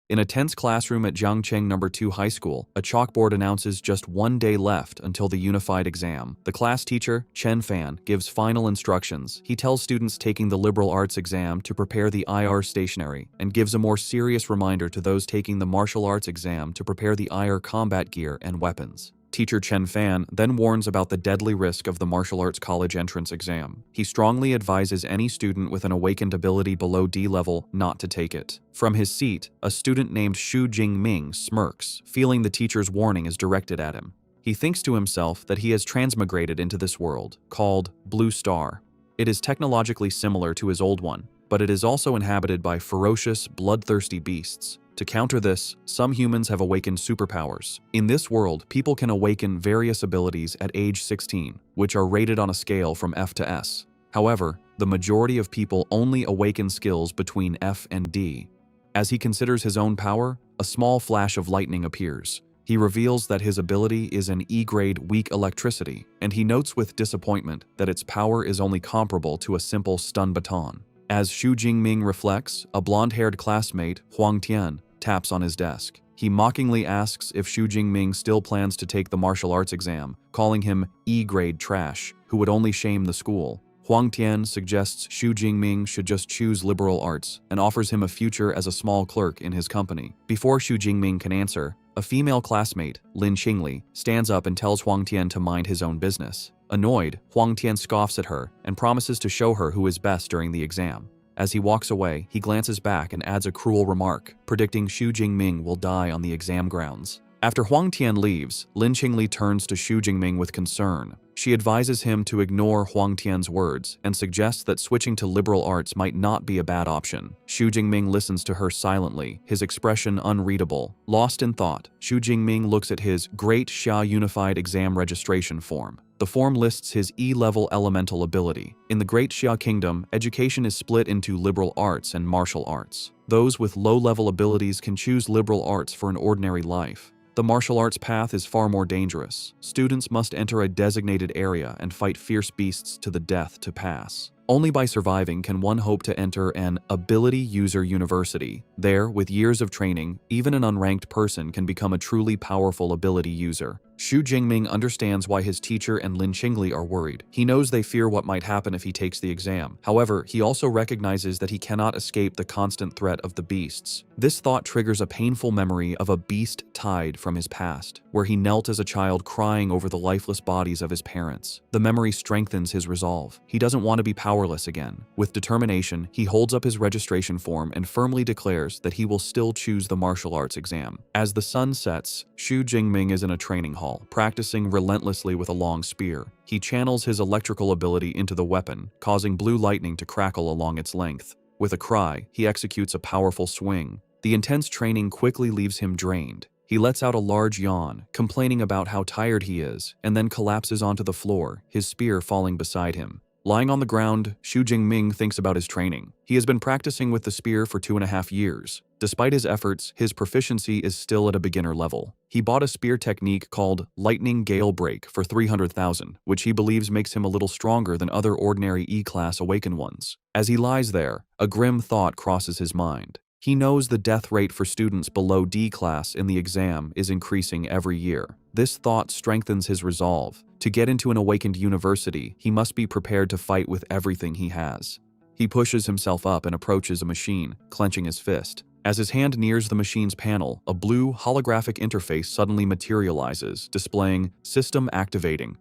In a tense classroom at Jiangcheng No. 2 High School, a chalkboard announces just 1 day left until the unified exam. The class teacher, Chen Fan, gives final instructions. He tells students taking the liberal arts exam to prepare the IR stationery and gives a more serious reminder to those taking the martial arts exam to prepare the IR combat gear and weapons. Teacher Chen Fan then warns about the deadly risk of the martial arts college entrance exam. He strongly advises any student with an awakened ability below D level not to take it. From his seat, a student named Xu Jingming smirks, feeling the teacher's warning is directed at him. He thinks to himself that he has transmigrated into this world, called Blue Star. It is technologically similar to his old one, but it is also inhabited by ferocious, bloodthirsty beasts. To counter this, some humans have awakened superpowers. In this world, people can awaken various abilities at age 16, which are rated on a scale from F to S. However, the majority of people only awaken skills between F and D. As he considers his own power, a small flash of lightning appears. He reveals that his ability is an E-grade weak electricity, and he notes with disappointment that its power is only comparable to a simple stun baton. As Xu Jingming reflects, a blonde-haired classmate, Huang Tian, taps on his desk. He mockingly asks if Xu Jingming still plans to take the martial arts exam, calling him E-grade trash, who would only shame the school. Huang Tian suggests Xu Jingming should just choose liberal arts and offers him a future as a small clerk in his company. Before Xu Jingming can answer, a female classmate, Lin Qingli, stands up and tells Huang Tian to mind his own business. Annoyed, Huang Tian scoffs at her and promises to show her who is best during the exam. As he walks away, he glances back and adds a cruel remark, predicting Xu Jingming will die on the exam grounds. After Huang Tian leaves, Lin Qingli turns to Xu Jingming with concern. She advises him to ignore Huang Tian's words and suggests that switching to liberal arts might not be a bad option. Xu Jingming listens to her silently, his expression unreadable. Lost in thought, Xu Jingming looks at his Great Xia Unified Exam Registration Form. The form lists his E-level elemental ability. In the Great Xia Kingdom, education is split into liberal arts and martial arts. Those with low-level abilities can choose liberal arts for an ordinary life. The martial arts path is far more dangerous. Students must enter a designated area and fight fierce beasts to the death to pass. Only by surviving can one hope to enter an ability user university. There, with years of training, even an unranked person can become a truly powerful ability user. Xu Jingming understands why his teacher and Lin Qingli are worried. He knows they fear what might happen if he takes the exam. However, he also recognizes that he cannot escape the constant threat of the beasts. This thought triggers a painful memory of a beast tide from his past, where he knelt as a child crying over the lifeless bodies of his parents. The memory strengthens his resolve. He doesn't want to be powerless again. With determination, he holds up his registration form and firmly declares that he will still choose the martial arts exam. As the sun sets, Xu Jingming is in a training hall, practicing relentlessly with a long spear. He channels his electrical ability into the weapon, causing blue lightning to crackle along its length. With a cry, he executes a powerful swing. The intense training quickly leaves him drained. He lets out a large yawn, complaining about how tired he is, and then collapses onto the floor, his spear falling beside him. Lying on the ground, Xu Jingming thinks about his training. He has been practicing with the spear for 2.5 years. Despite his efforts, his proficiency is still at a beginner level. He bought a spear technique called Lightning Gale Break for 300,000, which he believes makes him a little stronger than other ordinary E-class awakened ones. As he lies there, a grim thought crosses his mind. He knows the death rate for students below D class in the exam is increasing every year. This thought strengthens his resolve. To get into an awakened university, he must be prepared to fight with everything he has. He pushes himself up and approaches a machine, clenching his fist. As his hand nears the machine's panel, a blue holographic interface suddenly materializes, displaying "System Activating."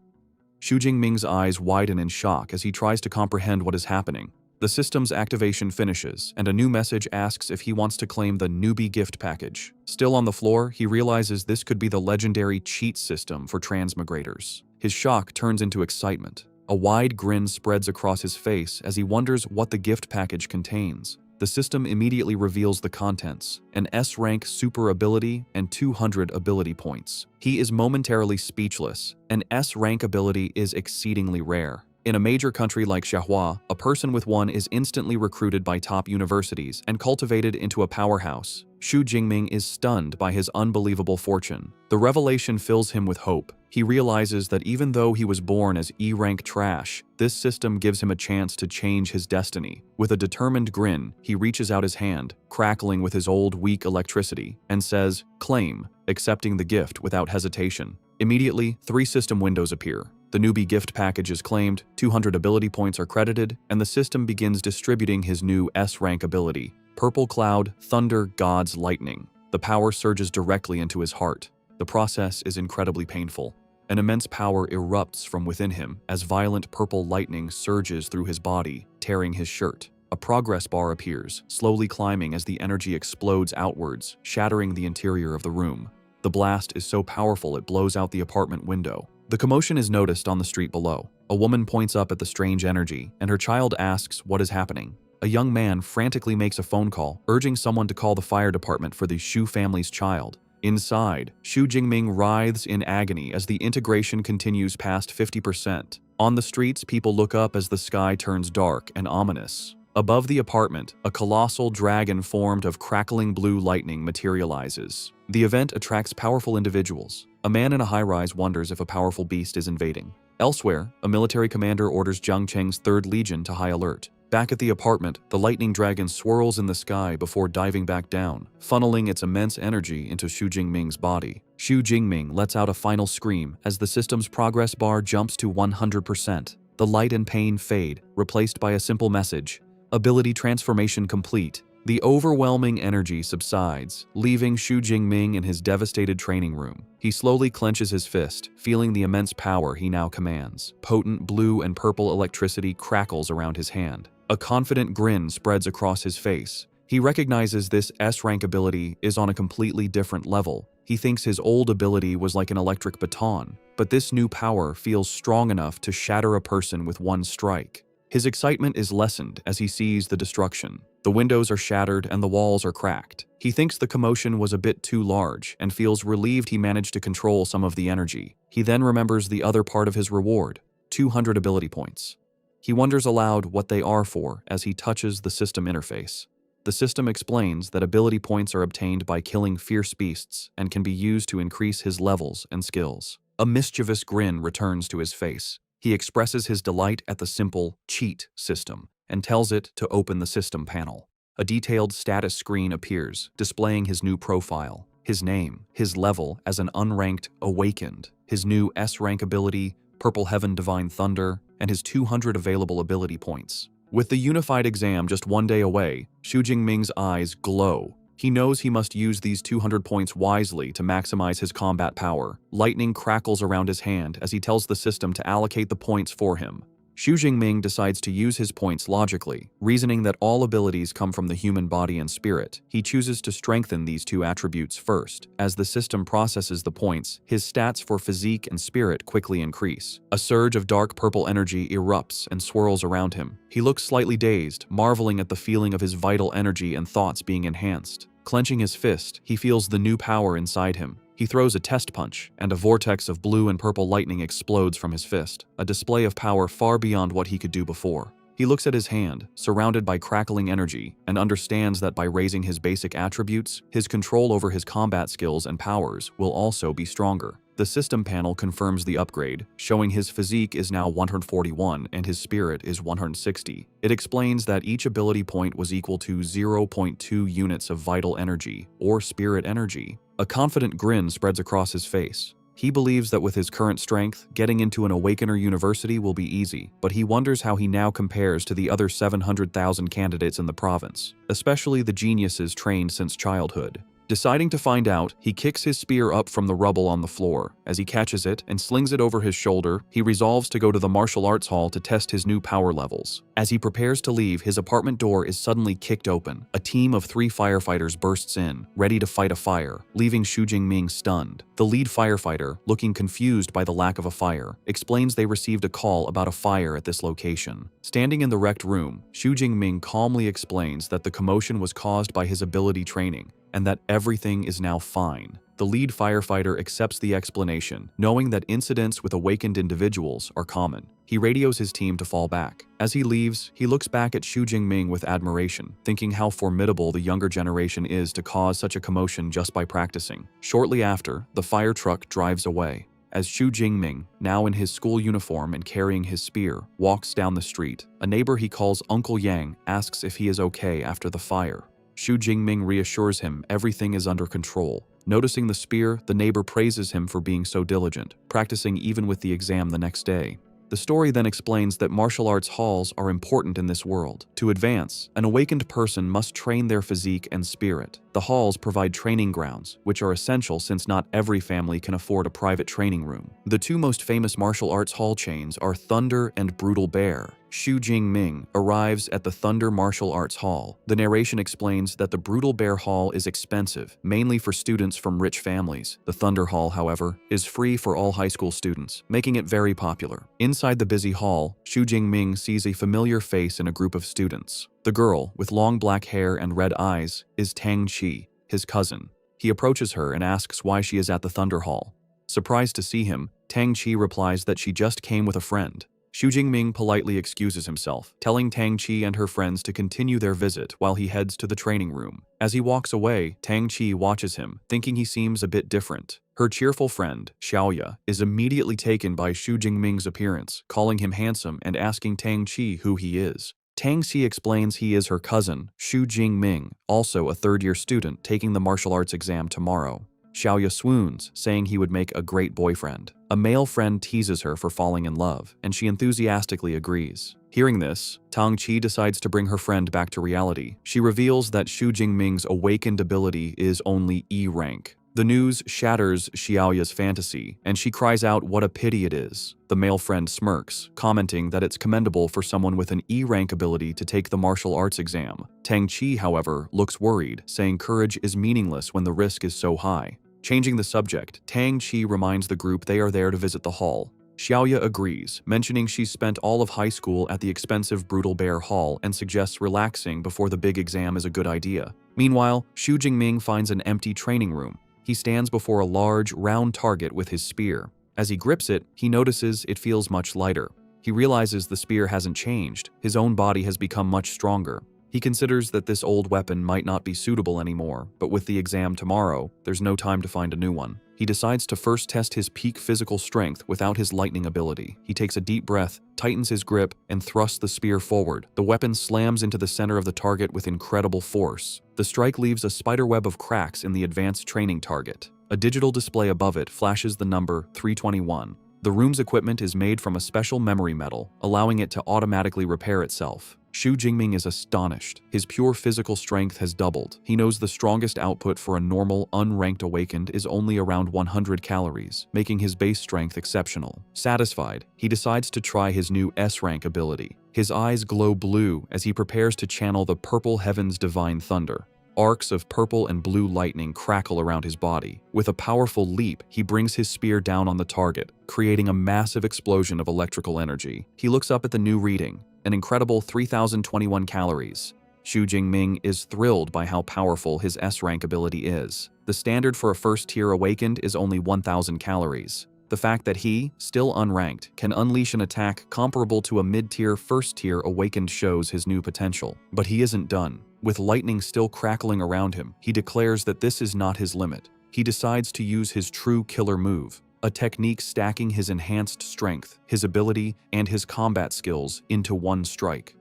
Xu Jingming's eyes widen in shock as he tries to comprehend what is happening. The system's activation finishes, and a new message asks if he wants to claim the newbie gift package. Still on the floor, he realizes this could be the legendary cheat system for transmigrators. His shock turns into excitement. A wide grin spreads across his face as he wonders what the gift package contains. The system immediately reveals the contents: an S-rank super ability and 200 ability points. He is momentarily speechless. An S-rank ability is exceedingly rare. In a major country like Xiahua, a person with one is instantly recruited by top universities and cultivated into a powerhouse. Xu Jingming is stunned by his unbelievable fortune. The revelation fills him with hope. He realizes that even though he was born as E-rank trash, this system gives him a chance to change his destiny. With a determined grin, he reaches out his hand, crackling with his old weak electricity, and says, "Claim," accepting the gift without hesitation. Immediately, 3 system windows appear. The newbie gift package is claimed, 200 ability points are credited, and the system begins distributing his new S-rank ability, Purple Cloud, Thunder, God's Lightning. The power surges directly into his heart. The process is incredibly painful. An immense power erupts from within him as violent purple lightning surges through his body, tearing his shirt. A progress bar appears, slowly climbing as the energy explodes outwards, shattering the interior of the room. The blast is so powerful it blows out the apartment window. The commotion is noticed on the street below. A woman points up at the strange energy, and her child asks what is happening. A young man frantically makes a phone call, urging someone to call the fire department for the Xu family's child. Inside, Xu Jingming writhes in agony as the integration continues past 50%. On the streets, people look up as the sky turns dark and ominous. Above the apartment, a colossal dragon formed of crackling blue lightning materializes. The event attracts powerful individuals. A man in a high-rise wonders if a powerful beast is invading. Elsewhere, a military commander orders Jiang Cheng's 3rd Legion to high alert. Back at the apartment, the lightning dragon swirls in the sky before diving back down, funneling its immense energy into Xu Jingming's body. Xu Jingming lets out a final scream as the system's progress bar jumps to 100%. The light and pain fade, replaced by a simple message: ability transformation complete. The overwhelming energy subsides, leaving Xu Jingming in his devastated training room. He slowly clenches his fist, feeling the immense power he now commands. Potent blue and purple electricity crackles around his hand. A confident grin spreads across his face. He recognizes this S-rank ability is on a completely different level. He thinks his old ability was like an electric baton, but this new power feels strong enough to shatter a person with one strike. His excitement is lessened as he sees the destruction. The windows are shattered and the walls are cracked. He thinks the commotion was a bit too large and feels relieved he managed to control some of the energy. He then remembers the other part of his reward, 200 ability points. He wonders aloud what they are for as he touches the system interface. The system explains that ability points are obtained by killing fierce beasts and can be used to increase his levels and skills. A mischievous grin returns to his face. He expresses his delight at the simple cheat system and tells it to open the system panel. A detailed status screen appears, displaying his new profile, his name, his level as an unranked awakened, his new S-rank ability, Purple Heaven Divine Thunder, and his 200 available ability points. With the unified exam just one day away, Xu Jingming's eyes glow. He knows he must use these 200 points wisely to maximize his combat power. Lightning crackles around his hand as he tells the system to allocate the points for him. Xu Jingming decides to use his points logically, reasoning that all abilities come from the human body and spirit. He chooses to strengthen these 2 attributes first. As the system processes the points, his stats for physique and spirit quickly increase. A surge of dark purple energy erupts and swirls around him. He looks slightly dazed, marveling at the feeling of his vital energy and thoughts being enhanced. Clenching his fist, he feels the new power inside him. He throws a test punch, and a vortex of blue and purple lightning explodes from his fist, a display of power far beyond what he could do before. He looks at his hand, surrounded by crackling energy, and understands that by raising his basic attributes, his control over his combat skills and powers will also be stronger. The system panel confirms the upgrade, showing his physique is now 141 and his spirit is 160. It explains that each ability point was equal to 0.2 units of vital energy, or spirit energy. A confident grin spreads across his face. He believes that with his current strength, getting into an Awakener university will be easy, but he wonders how he now compares to the other 700,000 candidates in the province, especially the geniuses trained since childhood. Deciding to find out, he kicks his spear up from the rubble on the floor. As he catches it and slings it over his shoulder, he resolves to go to the martial arts hall to test his new power levels. As he prepares to leave, his apartment door is suddenly kicked open. A team of 3 firefighters bursts in, ready to fight a fire, leaving Xu Jingming stunned. The lead firefighter, looking confused by the lack of a fire, explains they received a call about a fire at this location. Standing in the wrecked room, Xu Jingming calmly explains that the commotion was caused by his ability training, and that everything is now fine. The lead firefighter accepts the explanation, knowing that incidents with awakened individuals are common. He radios his team to fall back. As he leaves, he looks back at Xu Jingming with admiration, thinking how formidable the younger generation is to cause such a commotion just by practicing. Shortly after, the fire truck drives away. As Xu Jingming, now in his school uniform and carrying his spear, walks down the street, a neighbor he calls Uncle Yang asks if he is okay after the fire. Xu Jingming reassures him everything is under control. Noticing the spear, the neighbor praises him for being so diligent, practicing even with the exam the next day. The story then explains that martial arts halls are important in this world. To advance, an awakened person must train their physique and spirit. The halls provide training grounds, which are essential since not every family can afford a private training room. The two most famous martial arts hall chains are Thunder and Brutal Bear. Xu Jingming arrives at the Thunder Martial Arts Hall. The narration explains that the Brutal Bear Hall is expensive, mainly for students from rich families. The Thunder Hall, however, is free for all high school students, making it very popular. Inside the busy hall, Xu Jingming sees a familiar face in a group of students. The girl, with long black hair and red eyes, is Tang Qi, his cousin. He approaches her and asks why she is at the Thunder Hall. Surprised to see him, Tang Qi replies that she just came with a friend. Xu Jingming politely excuses himself, telling Tang Qi and her friends to continue their visit while he heads to the training room. As he walks away, Tang Qi watches him, thinking he seems a bit different. Her cheerful friend, Xiaoya, is immediately taken by Xu Jingming's appearance, calling him handsome and asking Tang Qi who he is. Tang Xi explains he is her cousin, Xu Jingming, also a third-year student taking the martial arts exam tomorrow. Xiaoya swoons, saying he would make a great boyfriend. A male friend teases her for falling in love, and she enthusiastically agrees. Hearing this, Tang Qi decides to bring her friend back to reality. She reveals that Xu Jingming's awakened ability is only E rank. The news shatters Xiaoya's fantasy, and she cries out what a pity it is. The male friend smirks, commenting that it's commendable for someone with an E-rank ability to take the martial arts exam. Tang Qi, however, looks worried, saying courage is meaningless when the risk is so high. Changing the subject, Tang Qi reminds the group they are there to visit the hall. Xiaoya agrees, mentioning she's spent all of high school at the expensive Brutal Bear Hall and suggests relaxing before the big exam is a good idea. Meanwhile, Xu Jingming finds an empty training room. He stands before a large, round target with his spear. As he grips it, he notices it feels much lighter. He realizes the spear hasn't changed. His own body has become much stronger. He considers that this old weapon might not be suitable anymore, but with the exam tomorrow, there's no time to find a new one. He decides to first test his peak physical strength without his lightning ability. He takes a deep breath, tightens his grip, and thrusts the spear forward. The weapon slams into the center of the target with incredible force. The strike leaves a spiderweb of cracks in the advanced training target. A digital display above it flashes the number 321. The room's equipment is made from a special memory metal, allowing it to automatically repair itself. Xu Jingming is astonished. His pure physical strength has doubled. He knows the strongest output for a normal, unranked awakened is only around 100 calories, making his base strength exceptional. Satisfied, he decides to try his new S-rank ability. His eyes glow blue as he prepares to channel the purple heaven's divine thunder. Arcs of purple and blue lightning crackle around his body. With a powerful leap, he brings his spear down on the target, creating a massive explosion of electrical energy. He looks up at the new reading, an incredible 3,021 calories. Xu Jingming is thrilled by how powerful his S-rank ability is. The standard for a first-tier awakened is only 1,000 calories. The fact that he, still unranked, can unleash an attack comparable to a mid-tier first-tier awakened shows his new potential. But he isn't done. With lightning still crackling around him, he declares that this is not his limit. He decides to use his true killer move, a technique stacking his enhanced strength, his ability, and his combat skills into one strike.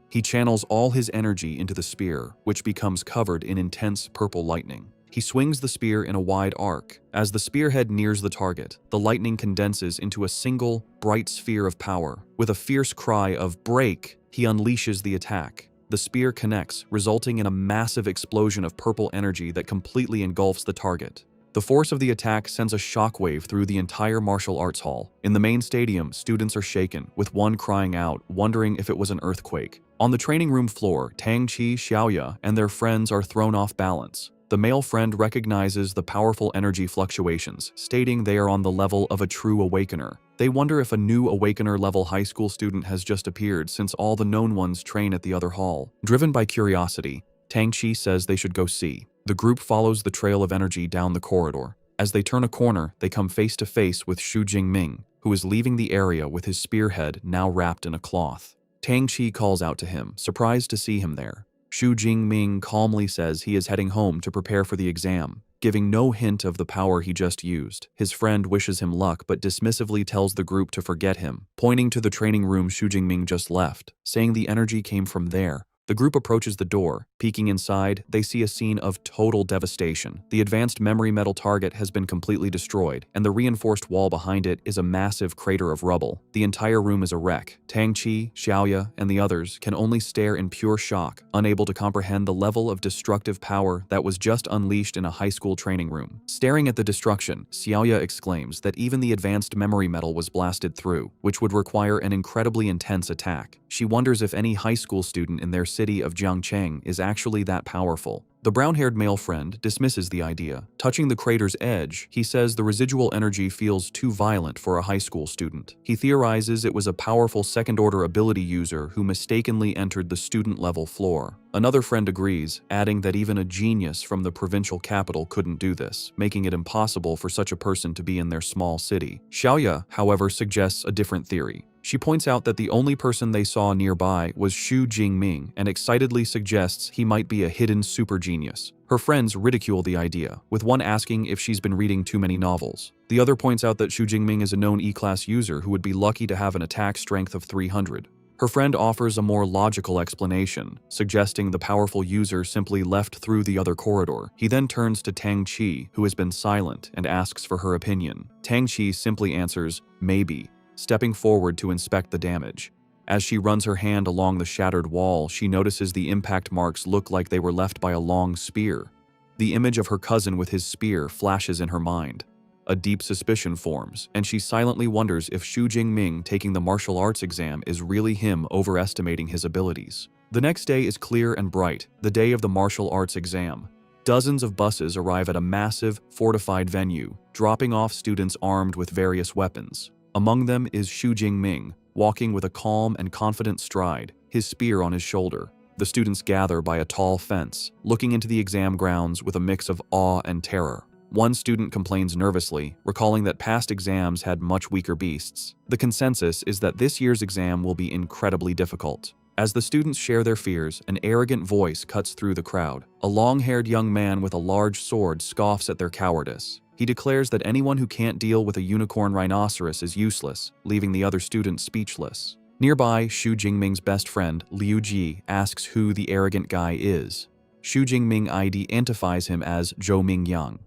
He channels all his energy into the spear, which becomes covered in intense purple lightning. He swings the spear in a wide arc. As the spearhead nears the target, the lightning condenses into a single, bright sphere of power. With a fierce cry of "break," he unleashes the attack. The spear connects, resulting in a massive explosion of purple energy that completely engulfs the target. The force of the attack sends a shockwave through the entire martial arts hall. In the main stadium, students are shaken, with one crying out, wondering if it was an earthquake. On the training room floor, Tang Qi, Xiaoya, and their friends are thrown off balance. The male friend recognizes the powerful energy fluctuations, stating they are on the level of a true awakener. They wonder if a new awakener-level high school student has just appeared since all the known ones train at the other hall. Driven by curiosity, Tang Qi says they should go see. The group follows the trail of energy down the corridor. As they turn a corner, they come face to face with Xu Jingming, who is leaving the area with his spearhead now wrapped in a cloth. Tang Qi calls out to him, surprised to see him there. Xu Jingming calmly says he is heading home to prepare for the exam, giving no hint of the power he just used. His friend wishes him luck but dismissively tells the group to forget him, pointing to the training room Xu Jingming just left, saying the energy came from there. The group approaches the door. Peeking inside, they see a scene of total devastation. The advanced memory metal target has been completely destroyed, and the reinforced wall behind it is a massive crater of rubble. The entire room is a wreck. Tang Qi, Xiaoya, and the others can only stare in pure shock, unable to comprehend the level of destructive power that was just unleashed in a high school training room. Staring at the destruction, Xiaoya exclaims that even the advanced memory metal was blasted through, which would require an incredibly intense attack. She wonders if any high school student in their city of Jiangcheng is actually that powerful. The brown-haired male friend dismisses the idea. Touching the crater's edge, he says the residual energy feels too violent for a high school student. He theorizes it was a powerful second-order ability user who mistakenly entered the student-level floor. Another friend agrees, adding that even a genius from the provincial capital couldn't do this, making it impossible for such a person to be in their small city. Xiaoya, however, suggests a different theory. She points out that the only person they saw nearby was Xu Jingming and excitedly suggests he might be a hidden super genius. Her friends ridicule the idea, with one asking if she's been reading too many novels. The other points out that Xu Jingming is a known E-class user who would be lucky to have an attack strength of 300. Her friend offers a more logical explanation, suggesting the powerful user simply left through the other corridor. He then turns to Tang Qi, who has been silent, and asks for her opinion. Tang Qi simply answers, "Maybe," stepping forward to inspect the damage. As she runs her hand along the shattered wall, she notices the impact marks look like they were left by a long spear. The image of her cousin with his spear flashes in her mind. A deep suspicion forms, and she silently wonders if Xu Jingming taking the martial arts exam is really him overestimating his abilities. The next day is clear and bright, the day of the martial arts exam. Dozens of buses arrive at a massive, fortified venue, dropping off students armed with various weapons. Among them is Xu Jingming, walking with a calm and confident stride, his spear on his shoulder. The students gather by a tall fence, looking into the exam grounds with a mix of awe and terror. One student complains nervously, recalling that past exams had much weaker beasts. The consensus is that this year's exam will be incredibly difficult. As the students share their fears, an arrogant voice cuts through the crowd. A long-haired young man with a large sword scoffs at their cowardice. He declares that anyone who can't deal with a unicorn rhinoceros is useless, leaving the other students speechless. Nearby, Xu Jingming's best friend, Liu Ji, asks who the arrogant guy is. Xu Jingming identifies him as Zhou Mingyang.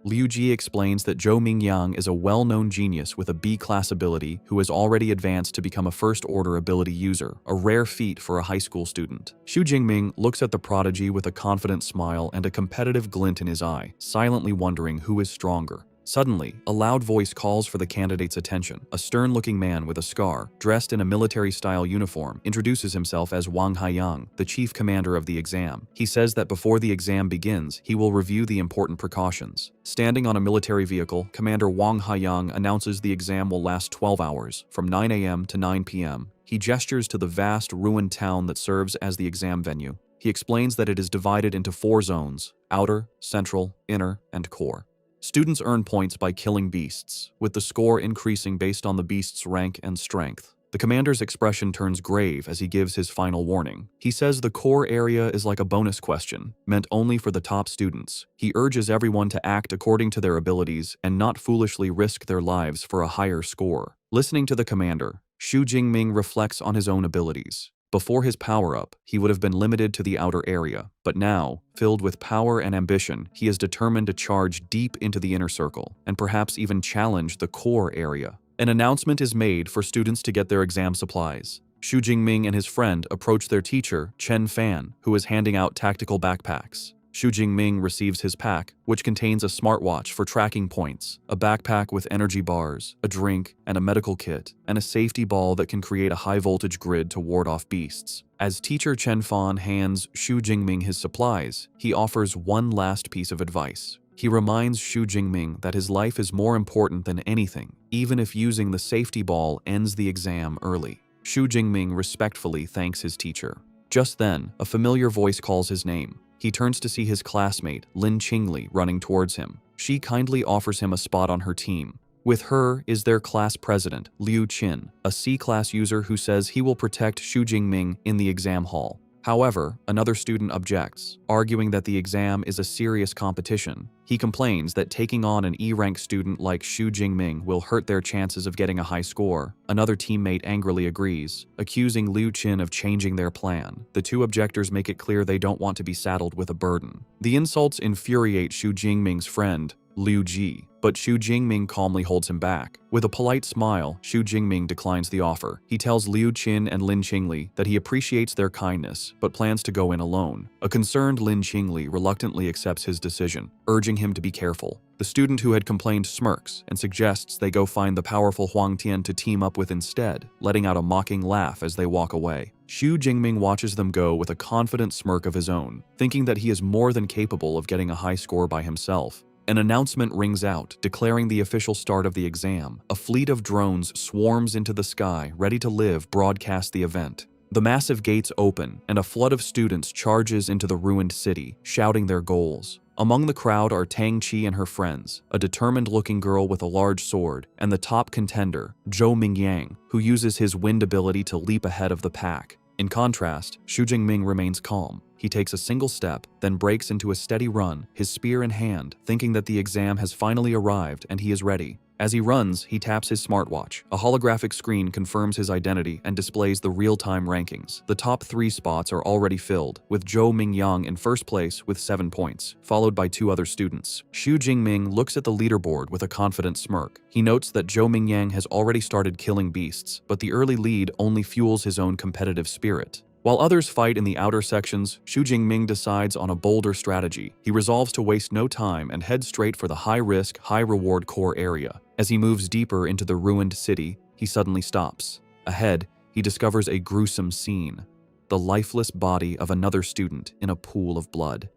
Liu Ji explains that Zhou Mingyang is a well-known genius with a B-class ability who has already advanced to become a first-order ability user, a rare feat for a high school student. Xu Jingming looks at the prodigy with a confident smile and a competitive glint in his eye, silently wondering who is stronger. Suddenly, a loud voice calls for the candidate's attention. A stern-looking man with a scar, dressed in a military-style uniform, introduces himself as Wang Haiyang, the chief commander of the exam. He says that before the exam begins, he will review the important precautions. Standing on a military vehicle, Commander Wang Haiyang announces the exam will last 12 hours, from 9 a.m. to 9 p.m. He gestures to the vast, ruined town that serves as the exam venue. He explains that it is divided into 4 zones: outer, central, inner, and core. Students earn points by killing beasts, with the score increasing based on the beast's rank and strength. The commander's expression turns grave as he gives his final warning. He says the core area is like a bonus question, meant only for the top students. He urges everyone to act according to their abilities and not foolishly risk their lives for a higher score. Listening to the commander, Xu Jingming reflects on his own abilities. Before his power-up, he would have been limited to the outer area, but now, filled with power and ambition, he is determined to charge deep into the inner circle, and perhaps even challenge the core area. An announcement is made for students to get their exam supplies. Xu Jingming and his friend approach their teacher, Chen Fan, who is handing out tactical backpacks. Xu Jingming receives his pack, which contains a smartwatch for tracking points, a backpack with energy bars, a drink, and a medical kit, and a safety ball that can create a high-voltage grid to ward off beasts. As teacher Chen Fan hands Xu Jingming his supplies, he offers one last piece of advice. He reminds Xu Jingming that his life is more important than anything, even if using the safety ball ends the exam early. Xu Jingming respectfully thanks his teacher. Just then, a familiar voice calls his name. He turns to see his classmate, Lin Qingli, running towards him. she kindly offers him a spot on her team. With her is their class president, Liu Qin, a C-class user who says he will protect Xu Jingming in the exam hall. However, another student objects, arguing that the exam is a serious competition. He complains that taking on an E-rank student like Xu Jingming will hurt their chances of getting a high score. Another teammate angrily agrees, accusing Liu Qin of changing their plan. The two objectors make it clear they don't want to be saddled with a burden. The insults infuriate Xu Jingming's friend, Liu Ji, but Xu Jingming calmly holds him back. With a polite smile, Xu Jingming declines the offer. He tells Liu Qin and Lin Qingli that he appreciates their kindness, but plans to go in alone. A concerned Lin Qingli reluctantly accepts his decision, urging him to be careful. The student who had complained smirks and suggests they go find the powerful Huang Tian to team up with instead, letting out a mocking laugh as they walk away. Xu Jingming watches them go with a confident smirk of his own, thinking that he is more than capable of getting a high score by himself. An announcement rings out, declaring the official start of the exam. A fleet of drones swarms into the sky, ready to live broadcast the event. The massive gates open, and a flood of students charges into the ruined city, shouting their goals. Among the crowd are Tang Qi and her friends, a determined-looking girl with a large sword, and the top contender, Zhou Mingyang, who uses his wind ability to leap ahead of the pack. In contrast, Xu Jingming remains calm. He takes a single step, then breaks into a steady run, his spear in hand, thinking that the exam has finally arrived and he is ready. As he runs, he taps his smartwatch. A holographic screen confirms his identity and displays the real-time rankings. The top 3 spots are already filled, with Zhou Mingyang in first place with 7 points, followed by 2 other students. Xu Jingming looks at the leaderboard with a confident smirk. He notes that Zhou Mingyang has already started killing beasts, but the early lead only fuels his own competitive spirit. While others fight in the outer sections, Xu Jingming decides on a bolder strategy. He resolves to waste no time and head straight for the high-risk, high-reward core area. As he moves deeper into the ruined city, he suddenly stops. Ahead, he discovers a gruesome scene: the lifeless body of another student in a pool of blood.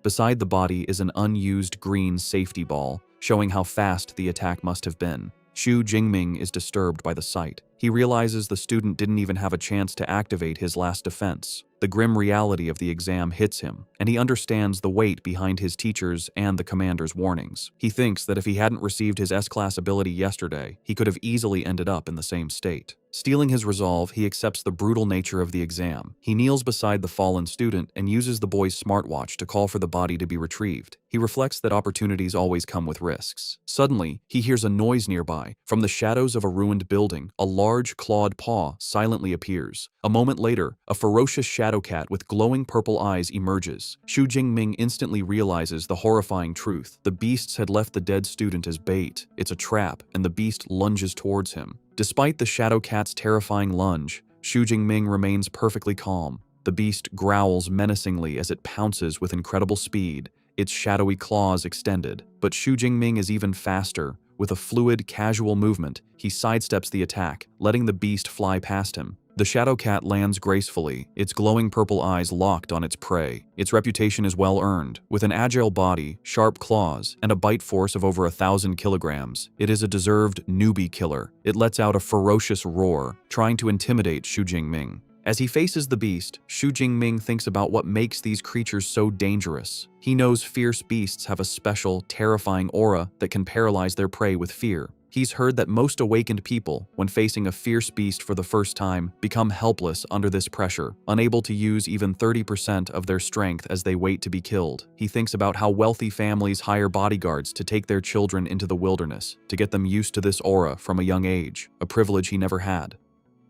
Beside the body is an unused green safety ball, showing how fast the attack must have been. Xu Jingming is disturbed by the sight. He realizes the student didn't even have a chance to activate his last defense. The grim reality of the exam hits him, and he understands the weight behind his teachers and the commander's warnings. He thinks that if he hadn't received his S-class ability yesterday, he could have easily ended up in the same state. Steeling his resolve, he accepts the brutal nature of the exam. He kneels beside the fallen student and uses the boy's smartwatch to call for the body to be retrieved. He reflects that opportunities always come with risks. Suddenly, he hears a noise nearby. From the shadows of a ruined building, a large clawed paw silently appears. A moment later, a ferocious shadow cat with glowing purple eyes emerges. Xu Jingming instantly realizes the horrifying truth. The beasts had left the dead student as bait. It's a trap, and the beast lunges towards him. Despite the shadow cat's terrifying lunge, Xu Jingming remains perfectly calm. The beast growls menacingly as it pounces with incredible speed, its shadowy claws extended. But Xu Jingming is even faster. With a fluid, casual movement, he sidesteps the attack, letting the beast fly past him. The shadow cat lands gracefully, its glowing purple eyes locked on its prey. Its reputation is well earned. With an agile body, sharp claws, and a bite force of over 1,000 kilograms, it is a deserved newbie killer. It lets out a ferocious roar, trying to intimidate Xu Jingming. As he faces the beast, Xu Jingming thinks about what makes these creatures so dangerous. He knows fierce beasts have a special, terrifying aura that can paralyze their prey with fear. He's heard that most awakened people, when facing a fierce beast for the first time, become helpless under this pressure, unable to use even 30% of their strength as they wait to be killed. He thinks about how wealthy families hire bodyguards to take their children into the wilderness, to get them used to this aura from a young age, a privilege he never had.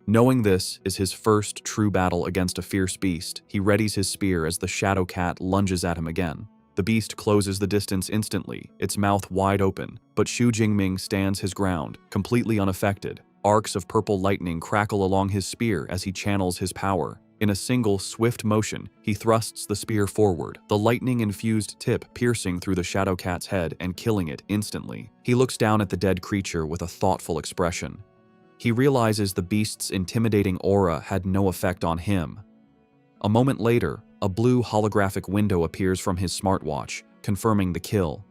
Knowing this is his first true battle against a fierce beast, he readies his spear as the shadow cat lunges at him again. The beast closes the distance instantly, its mouth wide open, but Xu Jingming stands his ground, completely unaffected. Arcs of purple lightning crackle along his spear as he channels his power. In a single, swift motion, he thrusts the spear forward, the lightning-infused tip piercing through the shadow cat's head and killing it instantly. He looks down at the dead creature with a thoughtful expression. He realizes the beast's intimidating aura had no effect on him. A moment later, a blue holographic window appears from his smartwatch, confirming the kill.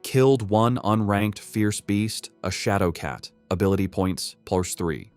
Killed one unranked fierce beast, a shadow cat. Ability points +3.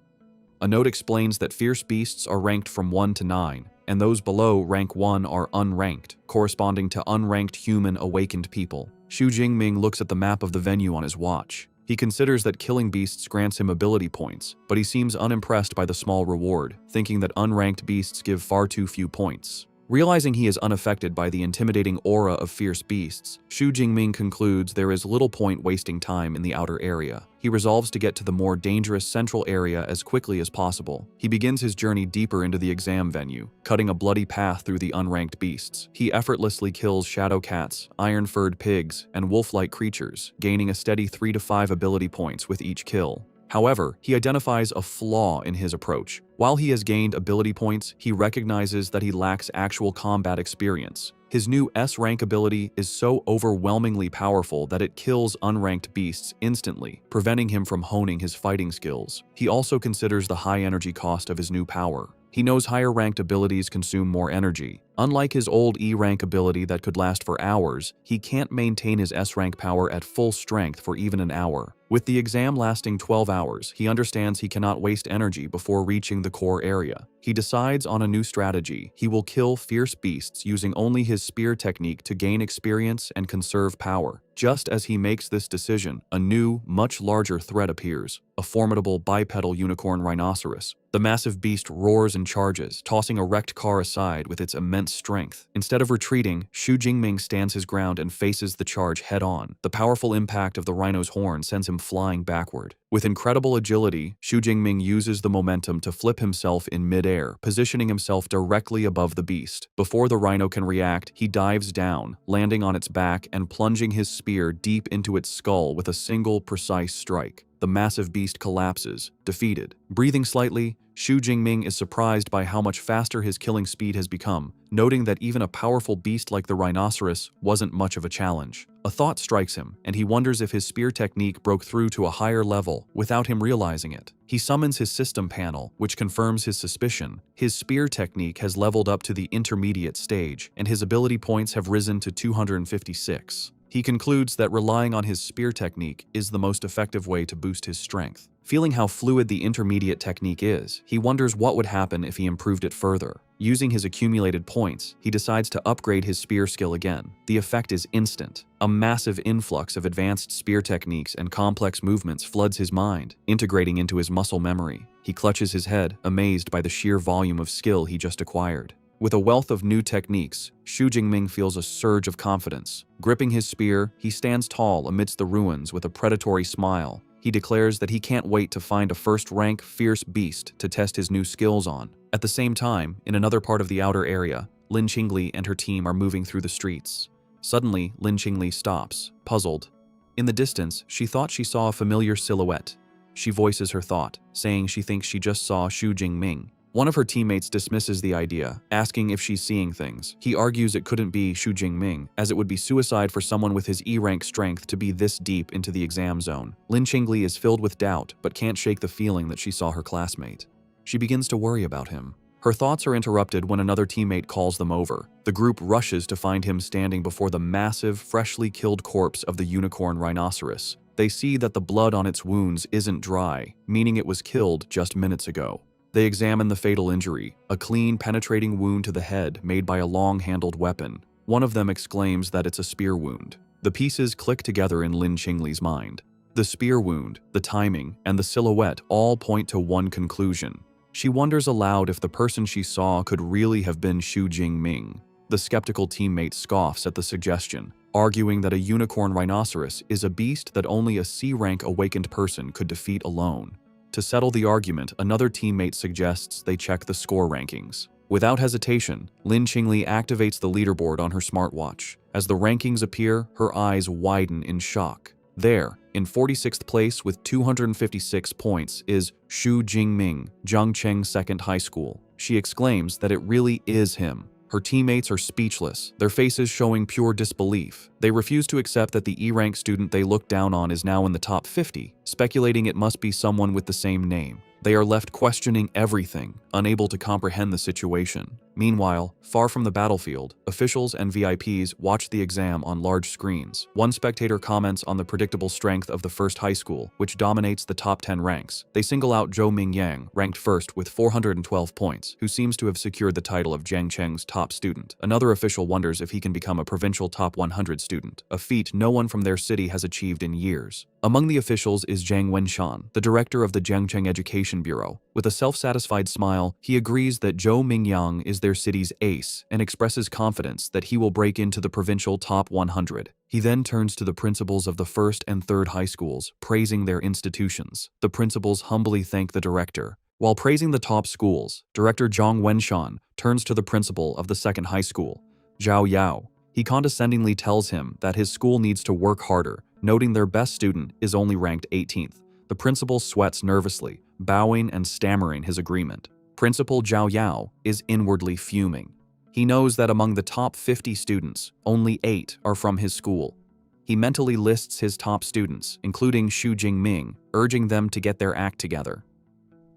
A note explains that fierce beasts are ranked from 1 to 9, and those below rank 1 are unranked, corresponding to unranked human awakened people. Xu Jingming looks at the map of the venue on his watch. He considers that killing beasts grants him ability points, but he seems unimpressed by the small reward, thinking that unranked beasts give far too few points. Realizing he is unaffected by the intimidating aura of fierce beasts, Xu Jingming concludes there is little point wasting time in the outer area. He resolves to get to the more dangerous central area as quickly as possible. He begins his journey deeper into the exam venue, cutting a bloody path through the unranked beasts. He effortlessly kills shadow cats, iron-furred pigs, and wolf-like creatures, gaining a steady 3 to 5 ability points with each kill. However, he identifies a flaw in his approach. While he has gained ability points, he recognizes that he lacks actual combat experience. His new S-rank ability is so overwhelmingly powerful that it kills unranked beasts instantly, preventing him from honing his fighting skills. He also considers the high energy cost of his new power. He knows higher-ranked abilities consume more energy. Unlike his old E-rank ability that could last for hours, he can't maintain his S-rank power at full strength for even an hour. With the exam lasting 12 hours, he understands he cannot waste energy before reaching the core area. He decides on a new strategy. He will kill fierce beasts using only his spear technique to gain experience and conserve power. Just as he makes this decision, a new, much larger threat appears, a formidable bipedal unicorn rhinoceros. The massive beast roars and charges, tossing a wrecked car aside with its immense strength. Instead of retreating, Xu Jingming stands his ground and faces the charge head-on. The powerful impact of the rhino's horn sends him flying backward. With incredible agility, Xu Jingming uses the momentum to flip himself in mid-air, positioning himself directly above the beast. Before the rhino can react, he dives down, landing on its back and plunging his spear deep into its skull with a single precise strike. The massive beast collapses, defeated. Breathing slightly, Xu Jingming is surprised by how much faster his killing speed has become, noting that even a powerful beast like the rhinoceros wasn't much of a challenge. A thought strikes him, and he wonders if his spear technique broke through to a higher level without him realizing it. He summons his system panel, which confirms his suspicion. His spear technique has leveled up to the intermediate stage, and his ability points have risen to 256. He concludes that relying on his spear technique is the most effective way to boost his strength. Feeling how fluid the intermediate technique is, he wonders what would happen if he improved it further. Using his accumulated points, he decides to upgrade his spear skill again. The effect is instant. A massive influx of advanced spear techniques and complex movements floods his mind, integrating into his muscle memory. He clutches his head, amazed by the sheer volume of skill he just acquired. With a wealth of new techniques, Xu Jingming feels a surge of confidence. Gripping his spear, he stands tall amidst the ruins with a predatory smile. He declares that he can't wait to find a first-rank, fierce beast to test his new skills on. At the same time, in another part of the outer area, Lin Qingli and her team are moving through the streets. Suddenly, Lin Qingli stops, puzzled. In the distance, she thought she saw a familiar silhouette. She voices her thought, saying she thinks she just saw Xu Jingming. One of her teammates dismisses the idea, asking if she's seeing things. He argues it couldn't be Xu Jingming, as it would be suicide for someone with his E-rank strength to be this deep into the exam zone. Lin Qingli is filled with doubt, but can't shake the feeling that she saw her classmate. She begins to worry about him. Her thoughts are interrupted when another teammate calls them over. The group rushes to find him standing before the massive, freshly killed corpse of the unicorn rhinoceros. They see that the blood on its wounds isn't dry, meaning it was killed just minutes ago. They examine the fatal injury, a clean, penetrating wound to the head made by a long-handled weapon. One of them exclaims that it's a spear wound. The pieces click together in Lin Qingli's mind. The spear wound, the timing, and the silhouette all point to one conclusion. She wonders aloud if the person she saw could really have been Xu Jingming. The skeptical teammate scoffs at the suggestion, arguing that a unicorn rhinoceros is a beast that only a C-rank awakened person could defeat alone. To settle the argument, another teammate suggests they check the score rankings. Without hesitation, Lin Qingli activates the leaderboard on her smartwatch. As the rankings appear, her eyes widen in shock. There, in 46th place with 256 points, is Xu Jingming, Zhangcheng Second High School. She exclaims that it really is him. Her teammates are speechless, their faces showing pure disbelief. They refuse to accept that the E-rank student they look down on is now in the top 50, speculating it must be someone with the same name. They are left questioning everything, unable to comprehend the situation. Meanwhile, far from the battlefield, officials and VIPs watch the exam on large screens. One spectator comments on the predictable strength of the first high school, which dominates the top 10 ranks. They single out Zhou Mingyang, ranked first with 412 points, who seems to have secured the title of Jiangcheng's top student. Another official wonders if he can become a provincial top 100 student, a feat no one from their city has achieved in years. Among the officials is Zhang Wenshan, the director of the Jiangcheng Education Bureau. With a self-satisfied smile, he agrees that Zhou Mingyang is their city's ace and expresses confidence that he will break into the provincial top 100. He then turns to the principals of the first and third high schools, praising their institutions. The principals humbly thank the director. While praising the top schools, Director Zhang Wenshan turns to the principal of the second high school, Zhao Yao. He condescendingly tells him that his school needs to work harder, noting their best student is only ranked 18th. The principal sweats nervously, bowing and stammering his agreement. Principal Zhao Yao is inwardly fuming. He knows that among the top 50 students, only 8 are from his school. He mentally lists his top students, including Xu Jingming, urging them to get their act together.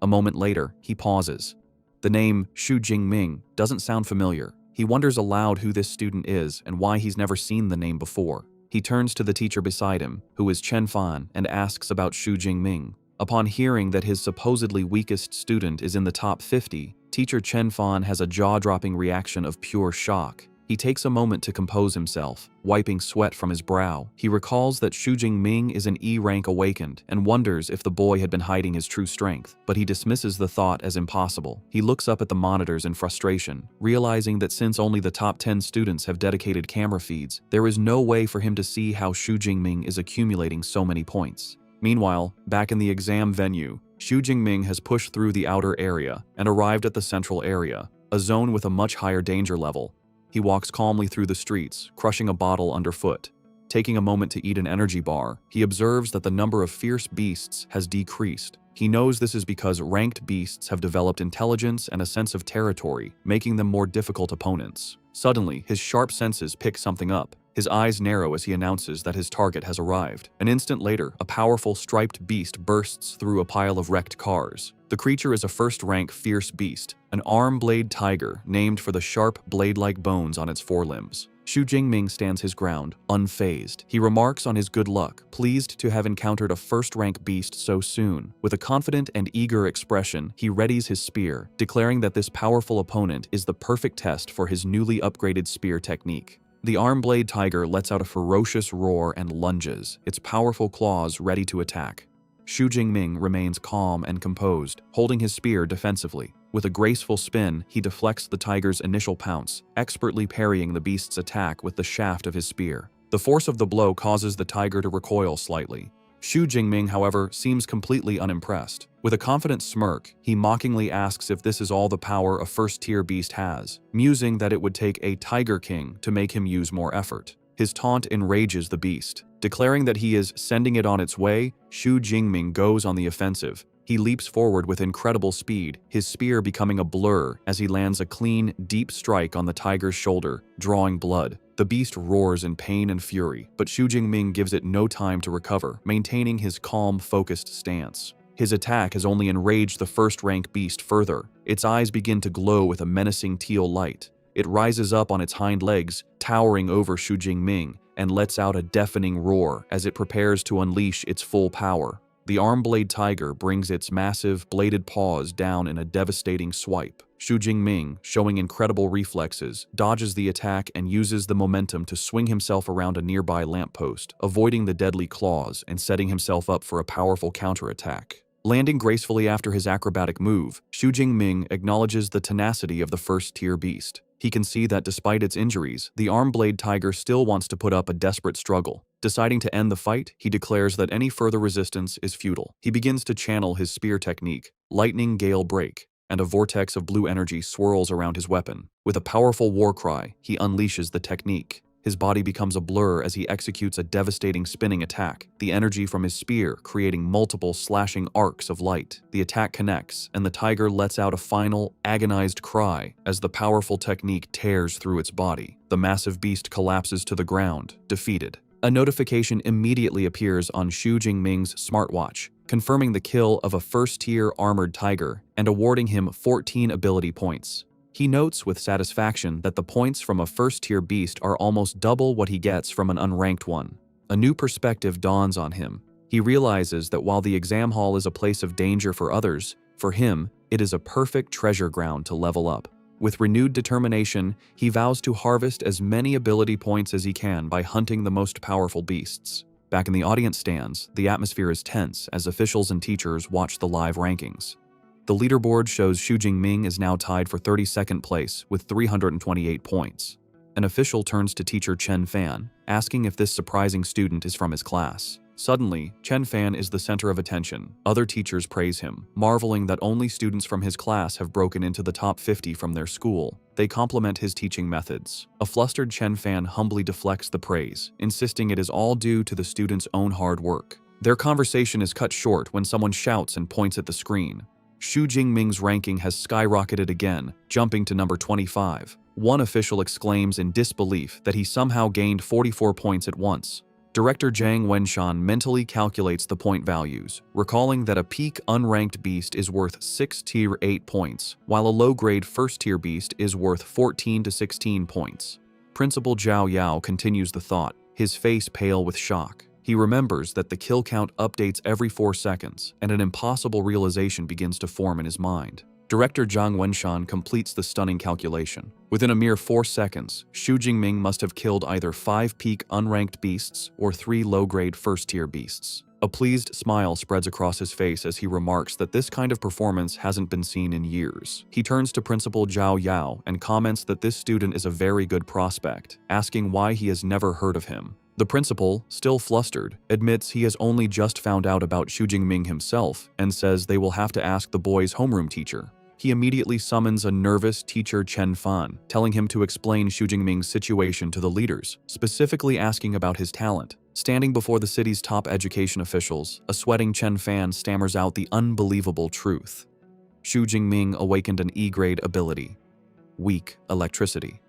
A moment later, he pauses. The name Xu Jingming doesn't sound familiar. He wonders aloud who this student is and why he's never seen the name before. He turns to the teacher beside him, who is Chen Fan, and asks about Xu Jingming. Upon hearing that his supposedly weakest student is in the top 50, teacher Chen Fan has a jaw-dropping reaction of pure shock. He takes a moment to compose himself, wiping sweat from his brow. He recalls that Xu Jingming is an E rank awakened and wonders if the boy had been hiding his true strength, but he dismisses the thought as impossible. He looks up at the monitors in frustration, realizing that since only the top 10 students have dedicated camera feeds, there is no way for him to see how Xu Jingming is accumulating so many points. Meanwhile, back in the exam venue, Xu Jingming has pushed through the outer area and arrived at the central area, a zone with a much higher danger level. He walks calmly through the streets, crushing a bottle underfoot. Taking a moment to eat an energy bar, he observes that the number of fierce beasts has decreased. He knows this is because ranked beasts have developed intelligence and a sense of territory, making them more difficult opponents. Suddenly, his sharp senses pick something up. His eyes narrow as he announces that his target has arrived. An instant later, a powerful striped beast bursts through a pile of wrecked cars. The creature is a first-rank fierce beast, an arm-blade tiger named for the sharp, blade-like bones on its forelimbs. Xu Jingming stands his ground, unfazed. He remarks on his good luck, pleased to have encountered a first-rank beast so soon. With a confident and eager expression, he readies his spear, declaring that this powerful opponent is the perfect test for his newly upgraded spear technique. The arm-blade tiger lets out a ferocious roar and lunges, its powerful claws ready to attack. Xu Jingming remains calm and composed, holding his spear defensively. With a graceful spin, he deflects the tiger's initial pounce, expertly parrying the beast's attack with the shaft of his spear. The force of the blow causes the tiger to recoil slightly. Xu Jingming, however, seems completely unimpressed. With a confident smirk, he mockingly asks if this is all the power a first-tier beast has, musing that it would take a Tiger King to make him use more effort. His taunt enrages the beast. Declaring that he is sending it on its way, Xu Jingming goes on the offensive. He leaps forward with incredible speed, his spear becoming a blur as he lands a clean, deep strike on the tiger's shoulder, drawing blood. The beast roars in pain and fury, but Xu Jingming gives it no time to recover, maintaining his calm, focused stance. His attack has only enraged the first-rank beast further. Its eyes begin to glow with a menacing teal light. It rises up on its hind legs, towering over Xu Jingming, and lets out a deafening roar as it prepares to unleash its full power. The arm-blade tiger brings its massive, bladed paws down in a devastating swipe. Xu Jingming, showing incredible reflexes, dodges the attack and uses the momentum to swing himself around a nearby lamppost, avoiding the deadly claws and setting himself up for a powerful counterattack. Landing gracefully after his acrobatic move, Xu Jingming acknowledges the tenacity of the first-tier beast. He can see that despite its injuries, the arm-blade tiger still wants to put up a desperate struggle. Deciding to end the fight, he declares that any further resistance is futile. He begins to channel his spear technique, Lightning Gale Break, and a vortex of blue energy swirls around his weapon. With a powerful war cry, he unleashes the technique. His body becomes a blur as he executes a devastating spinning attack, the energy from his spear creating multiple slashing arcs of light. The attack connects, and the tiger lets out a final, agonized cry as the powerful technique tears through its body. The massive beast collapses to the ground, defeated. A notification immediately appears on Xu Jingming's smartwatch, confirming the kill of a first-tier armored tiger and awarding him 14 ability points. He notes with satisfaction that the points from a first-tier beast are almost double what he gets from an unranked one. A new perspective dawns on him. He realizes that while the exam hall is a place of danger for others, for him, it is a perfect treasure ground to level up. With renewed determination, he vows to harvest as many ability points as he can by hunting the most powerful beasts. Back in the audience stands, the atmosphere is tense as officials and teachers watch the live rankings. The leaderboard shows Xu Jingming is now tied for 32nd place with 328 points. An official turns to teacher Chen Fan, asking if this surprising student is from his class. Suddenly, Chen Fan is the center of attention. Other teachers praise him, marveling that only students from his class have broken into the top 50 from their school. They compliment his teaching methods. A flustered Chen Fan humbly deflects the praise, insisting it is all due to the student's own hard work. Their conversation is cut short when someone shouts and points at the screen. Xu Jingming's ranking has skyrocketed again, jumping to number 25. One official exclaims in disbelief that he somehow gained 44 points at once. Director Zhang Wenshan mentally calculates the point values, recalling that a peak unranked beast is worth 6 tier 8 points, while a low-grade first-tier beast is worth 14 to 16 points. Principal Zhao Yao continues the thought, his face pale with shock. He remembers that the kill count updates every 4 seconds, and an impossible realization begins to form in his mind. Director Zhang Wenshan completes the stunning calculation. Within a mere 4 seconds, Xu Jingming must have killed either 5 peak unranked beasts or 3 low-grade first-tier beasts. A pleased smile spreads across his face as he remarks that this kind of performance hasn't been seen in years. He turns to Principal Zhao Yao and comments that this student is a very good prospect, asking why he has never heard of him. The principal, still flustered, admits he has only just found out about Xu Jingming himself and says they will have to ask the boy's homeroom teacher. He immediately summons a nervous teacher Chen Fan, telling him to explain Xu Jingming's situation to the leaders, specifically asking about his talent. Standing before the city's top education officials, a sweating Chen Fan stammers out the unbelievable truth. Xu Jingming awakened an E-grade ability. Weak electricity.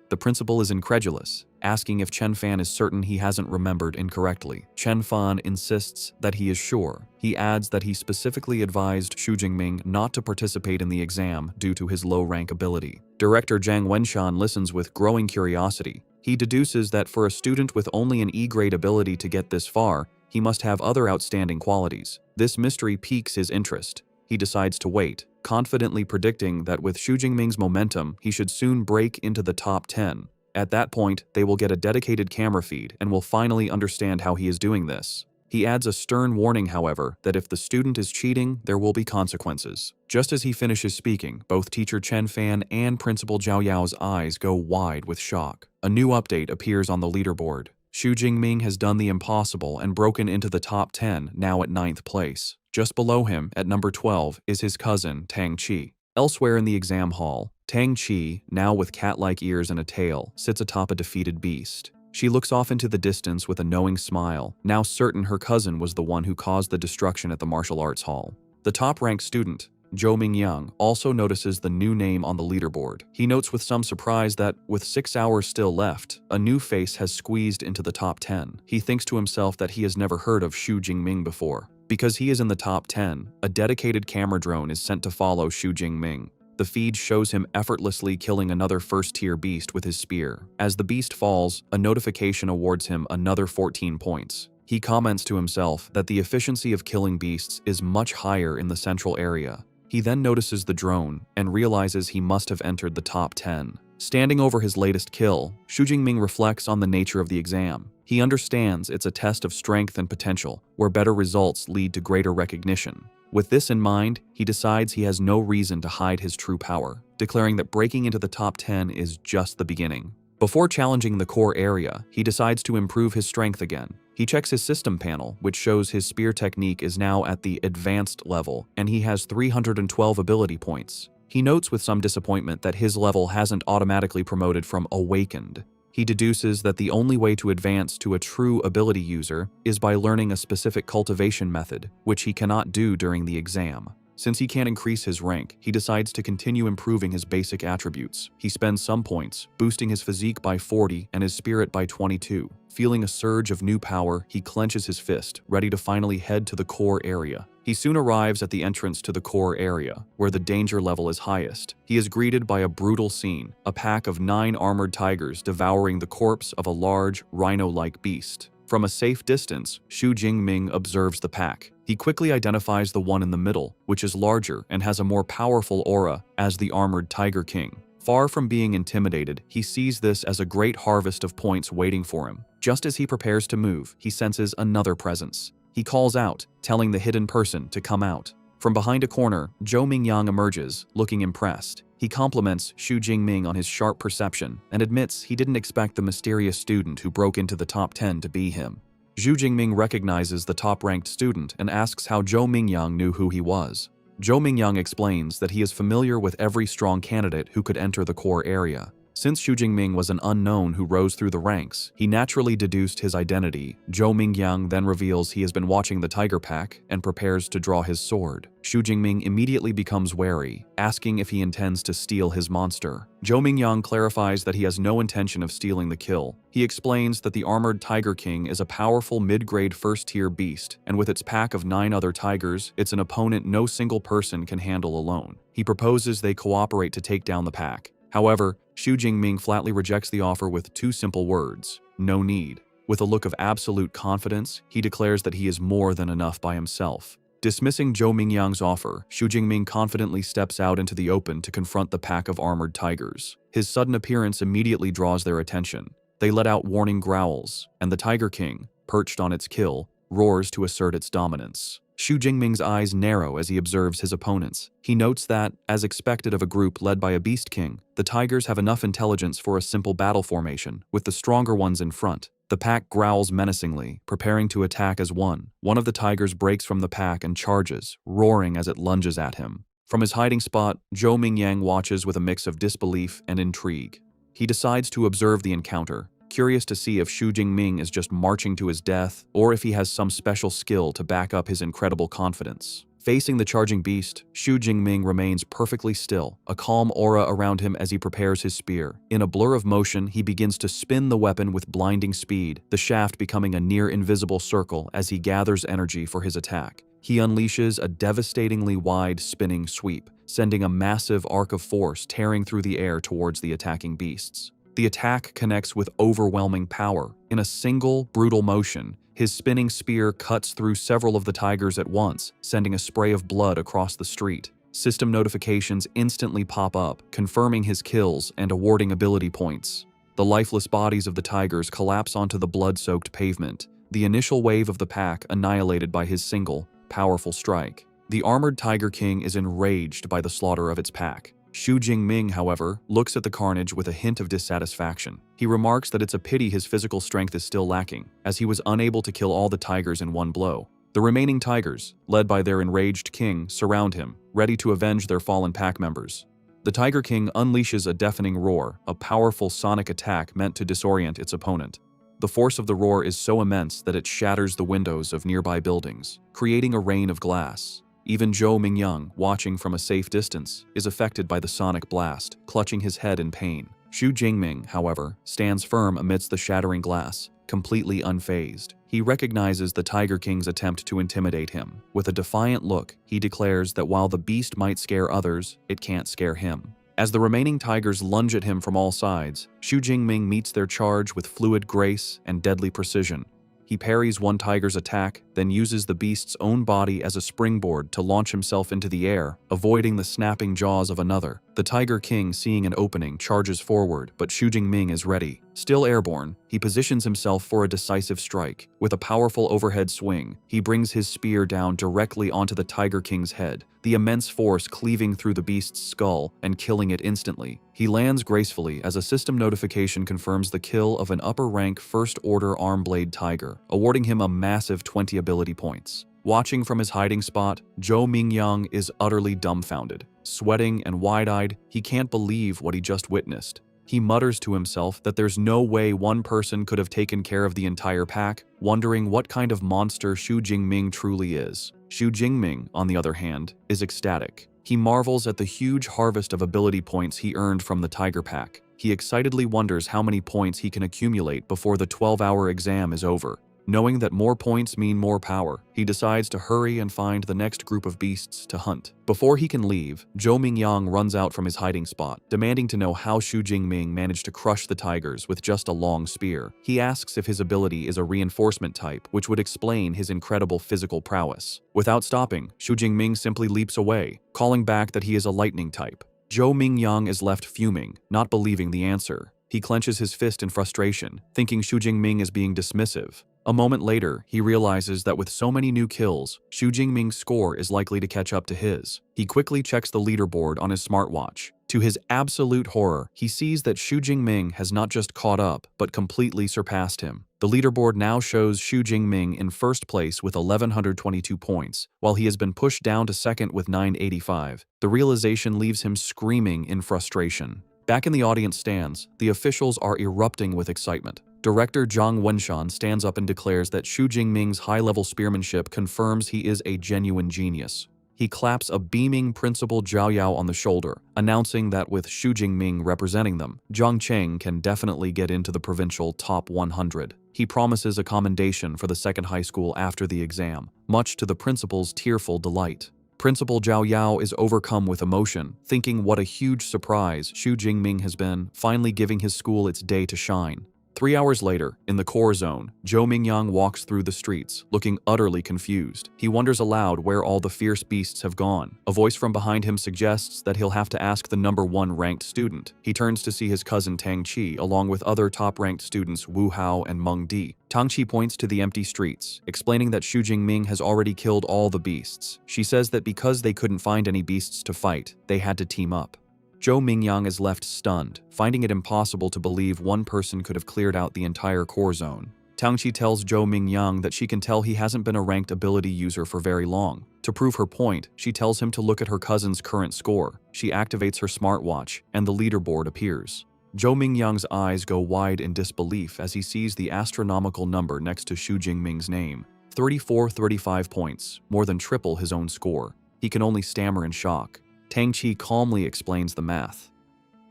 The principal is incredulous, asking if Chen Fan is certain he hasn't remembered incorrectly. Chen Fan insists that he is sure. He adds that he specifically advised Xu Jingming not to participate in the exam due to his low-rank ability. Director Zhang Wenshan listens with growing curiosity. He deduces that for a student with only an E-grade ability to get this far, he must have other outstanding qualities. This mystery piques his interest. He decides to wait, confidently predicting that with Xu Jingming's momentum, he should soon break into the top 10. At that point, they will get a dedicated camera feed and will finally understand how he is doing this. He adds a stern warning, however, that if the student is cheating, there will be consequences. Just as he finishes speaking, both teacher Chen Fan and Principal Zhao Yao's eyes go wide with shock. A new update appears on the leaderboard. Xu Jingming has done the impossible and broken into the top 10, now at 9th place. Just below him, at number 12, is his cousin, Tang Qi. Elsewhere in the exam hall, Tang Qi, now with cat-like ears and a tail, sits atop a defeated beast. She looks off into the distance with a knowing smile, now certain her cousin was the one who caused the destruction at the martial arts hall. The top-ranked student, Zhou Mingyang, also notices the new name on the leaderboard. He notes with some surprise that, with 6 hours still left, a new face has squeezed into the top 10. He thinks to himself that he has never heard of Xu Jingming before. Because he is in the top 10, a dedicated camera drone is sent to follow Xu Jingming. The feed shows him effortlessly killing another first-tier beast with his spear. As the beast falls, a notification awards him another 14 points. He comments to himself that the efficiency of killing beasts is much higher in the central area. He then notices the drone and realizes he must have entered the top 10. Standing over his latest kill, Xu Jingming reflects on the nature of the exam. He understands it's a test of strength and potential, where better results lead to greater recognition. With this in mind, he decides he has no reason to hide his true power, declaring that breaking into the top 10 is just the beginning. Before challenging the core area, he decides to improve his strength again. He checks his system panel, which shows his spear technique is now at the advanced level, and he has 312 ability points. He notes with some disappointment that his level hasn't automatically promoted from awakened. He deduces that the only way to advance to a true ability user is by learning a specific cultivation method, which he cannot do during the exam. Since he can't increase his rank, he decides to continue improving his basic attributes. He spends some points, boosting his physique by 40 and his spirit by 22. Feeling a surge of new power, he clenches his fist, ready to finally head to the core area. He soon arrives at the entrance to the core area, where the danger level is highest. He is greeted by a brutal scene, a pack of 9 armored tigers devouring the corpse of a large, rhino-like beast. From a safe distance, Xu Jingming observes the pack. He quickly identifies the one in the middle, which is larger and has a more powerful aura, as the armored Tiger King. Far from being intimidated, he sees this as a great harvest of points waiting for him. Just as he prepares to move, he senses another presence. He calls out, telling the hidden person to come out. From behind a corner, Zhou Mingyang emerges, looking impressed. He compliments Xu Jingming on his sharp perception and admits he didn't expect the mysterious student who broke into the top 10 to be him. Xu Jingming recognizes the top-ranked student and asks how Zhou Mingyang knew who he was. Zhou Mingyang explains that he is familiar with every strong candidate who could enter the core area. Since Xu Jingming was an unknown who rose through the ranks, he naturally deduced his identity. Zhou Mingyang then reveals he has been watching the tiger pack and prepares to draw his sword. Xu Jingming immediately becomes wary, asking if he intends to steal his monster. Zhou Mingyang clarifies that he has no intention of stealing the kill. He explains that the armored Tiger King is a powerful mid-grade first-tier beast, and with its pack of 9 other tigers, it's an opponent no single person can handle alone. He proposes they cooperate to take down the pack. However, Xu Jingming flatly rejects the offer with 2 simple words: no need. With a look of absolute confidence, he declares that he is more than enough by himself. Dismissing Zhou Mingyang's offer, Xu Jingming confidently steps out into the open to confront the pack of armored tigers. His sudden appearance immediately draws their attention. They let out warning growls, and the Tiger King, perched on its kill, roars to assert its dominance. Xu Jingming's eyes narrow as he observes his opponents. He notes that, as expected of a group led by a Beast King, the tigers have enough intelligence for a simple battle formation, with the stronger ones in front. The pack growls menacingly, preparing to attack as one. One of the tigers breaks from the pack and charges, roaring as it lunges at him. From his hiding spot, Zhou Mingyang watches with a mix of disbelief and intrigue. He decides to observe the encounter, curious to see if Xu Jingming is just marching to his death or if he has some special skill to back up his incredible confidence. Facing the charging beast, Xu Jingming remains perfectly still, a calm aura around him as he prepares his spear. In a blur of motion, he begins to spin the weapon with blinding speed, the shaft becoming a near-invisible circle as he gathers energy for his attack. He unleashes a devastatingly wide spinning sweep, sending a massive arc of force tearing through the air towards the attacking beasts. The attack connects with overwhelming power. In a single, brutal motion, his spinning spear cuts through several of the tigers at once, sending a spray of blood across the street. System notifications instantly pop up, confirming his kills and awarding ability points. The lifeless bodies of the tigers collapse onto the blood-soaked pavement, the initial wave of the pack annihilated by his single, powerful strike. The armored Tiger King is enraged by the slaughter of its pack. Xu Jingming, however, looks at the carnage with a hint of dissatisfaction. He remarks that it's a pity his physical strength is still lacking, as he was unable to kill all the tigers in one blow. The remaining tigers, led by their enraged king, surround him, ready to avenge their fallen pack members. The Tiger King unleashes a deafening roar, a powerful sonic attack meant to disorient its opponent. The force of the roar is so immense that it shatters the windows of nearby buildings, creating a rain of glass. Even Zhou Mingyang, watching from a safe distance, is affected by the sonic blast, clutching his head in pain. Xu Jingming, however, stands firm amidst the shattering glass, completely unfazed. He recognizes the Tiger King's attempt to intimidate him. With a defiant look, he declares that while the beast might scare others, it can't scare him. As the remaining tigers lunge at him from all sides, Xu Jingming meets their charge with fluid grace and deadly precision. He parries one tiger's attack, then uses the beast's own body as a springboard to launch himself into the air, avoiding the snapping jaws of another. The Tiger King, seeing an opening, charges forward, but Xu Jingming is ready. Still airborne, he positions himself for a decisive strike. With a powerful overhead swing, he brings his spear down directly onto the Tiger King's head, the immense force cleaving through the beast's skull and killing it instantly. He lands gracefully as a system notification confirms the kill of an upper-rank first-order arm-blade tiger, awarding him a massive 20 ability points. Watching from his hiding spot, Zhou Mingyang is utterly dumbfounded. Sweating and wide-eyed, he can't believe what he just witnessed. He mutters to himself that there's no way one person could have taken care of the entire pack, wondering what kind of monster Xu Jingming truly is. Xu Jingming, on the other hand, is ecstatic. He marvels at the huge harvest of ability points he earned from the Tiger Pack. He excitedly wonders how many points he can accumulate before the 12-hour exam is over. Knowing that more points mean more power, he decides to hurry and find the next group of beasts to hunt. Before he can leave, Zhou Mingyang runs out from his hiding spot, demanding to know how Xu Jingming managed to crush the tigers with just a long spear. He asks if his ability is a reinforcement type, which would explain his incredible physical prowess. Without stopping, Xu Jingming simply leaps away, calling back that he is a lightning type. Zhou Mingyang is left fuming, not believing the answer. He clenches his fist in frustration, thinking Xu Jingming is being dismissive. A moment later, he realizes that with so many new kills, Xu Jingming's score is likely to catch up to his. He quickly checks the leaderboard on his smartwatch. To his absolute horror, he sees that Xu Jingming has not just caught up, but completely surpassed him. The leaderboard now shows Xu Jingming in first place with 1,122 points, while he has been pushed down to second with 985. The realization leaves him screaming in frustration. Back in the audience stands, the officials are erupting with excitement. Director Zhang Wenshan stands up and declares that Xu Jingming's high-level spearmanship confirms he is a genuine genius. He claps a beaming Principal Zhao Yao on the shoulder, announcing that with Xu Jingming representing them, Zhang Cheng can definitely get into the provincial top 100. He promises a commendation for the second high school after the exam, much to the principal's tearful delight. Principal Zhao Yao is overcome with emotion, thinking what a huge surprise Xu Jingming has been, finally giving his school its day to shine. 3 hours later, in the core zone, Zhou Mingyang walks through the streets, looking utterly confused. He wonders aloud where all the fierce beasts have gone. A voice from behind him suggests that he'll have to ask the #1 ranked student. He turns to see his cousin Tang Qi, along with other top-ranked students Wu Hao and Meng Di. Tang Qi points to the empty streets, explaining that Xu Jingming has already killed all the beasts. She says that because they couldn't find any beasts to fight, they had to team up. Zhou Mingyang is left stunned, finding it impossible to believe one person could have cleared out the entire core zone. Tang Qi tells Zhou Mingyang that she can tell he hasn't been a ranked ability user for very long. To prove her point, she tells him to look at her cousin's current score. She activates her smartwatch, and the leaderboard appears. Zhou Mingyang's eyes go wide in disbelief as he sees the astronomical number next to Xu Jingming's name. 35 points, more than triple his own score. He can only stammer in shock. Tang Qi calmly explains the math.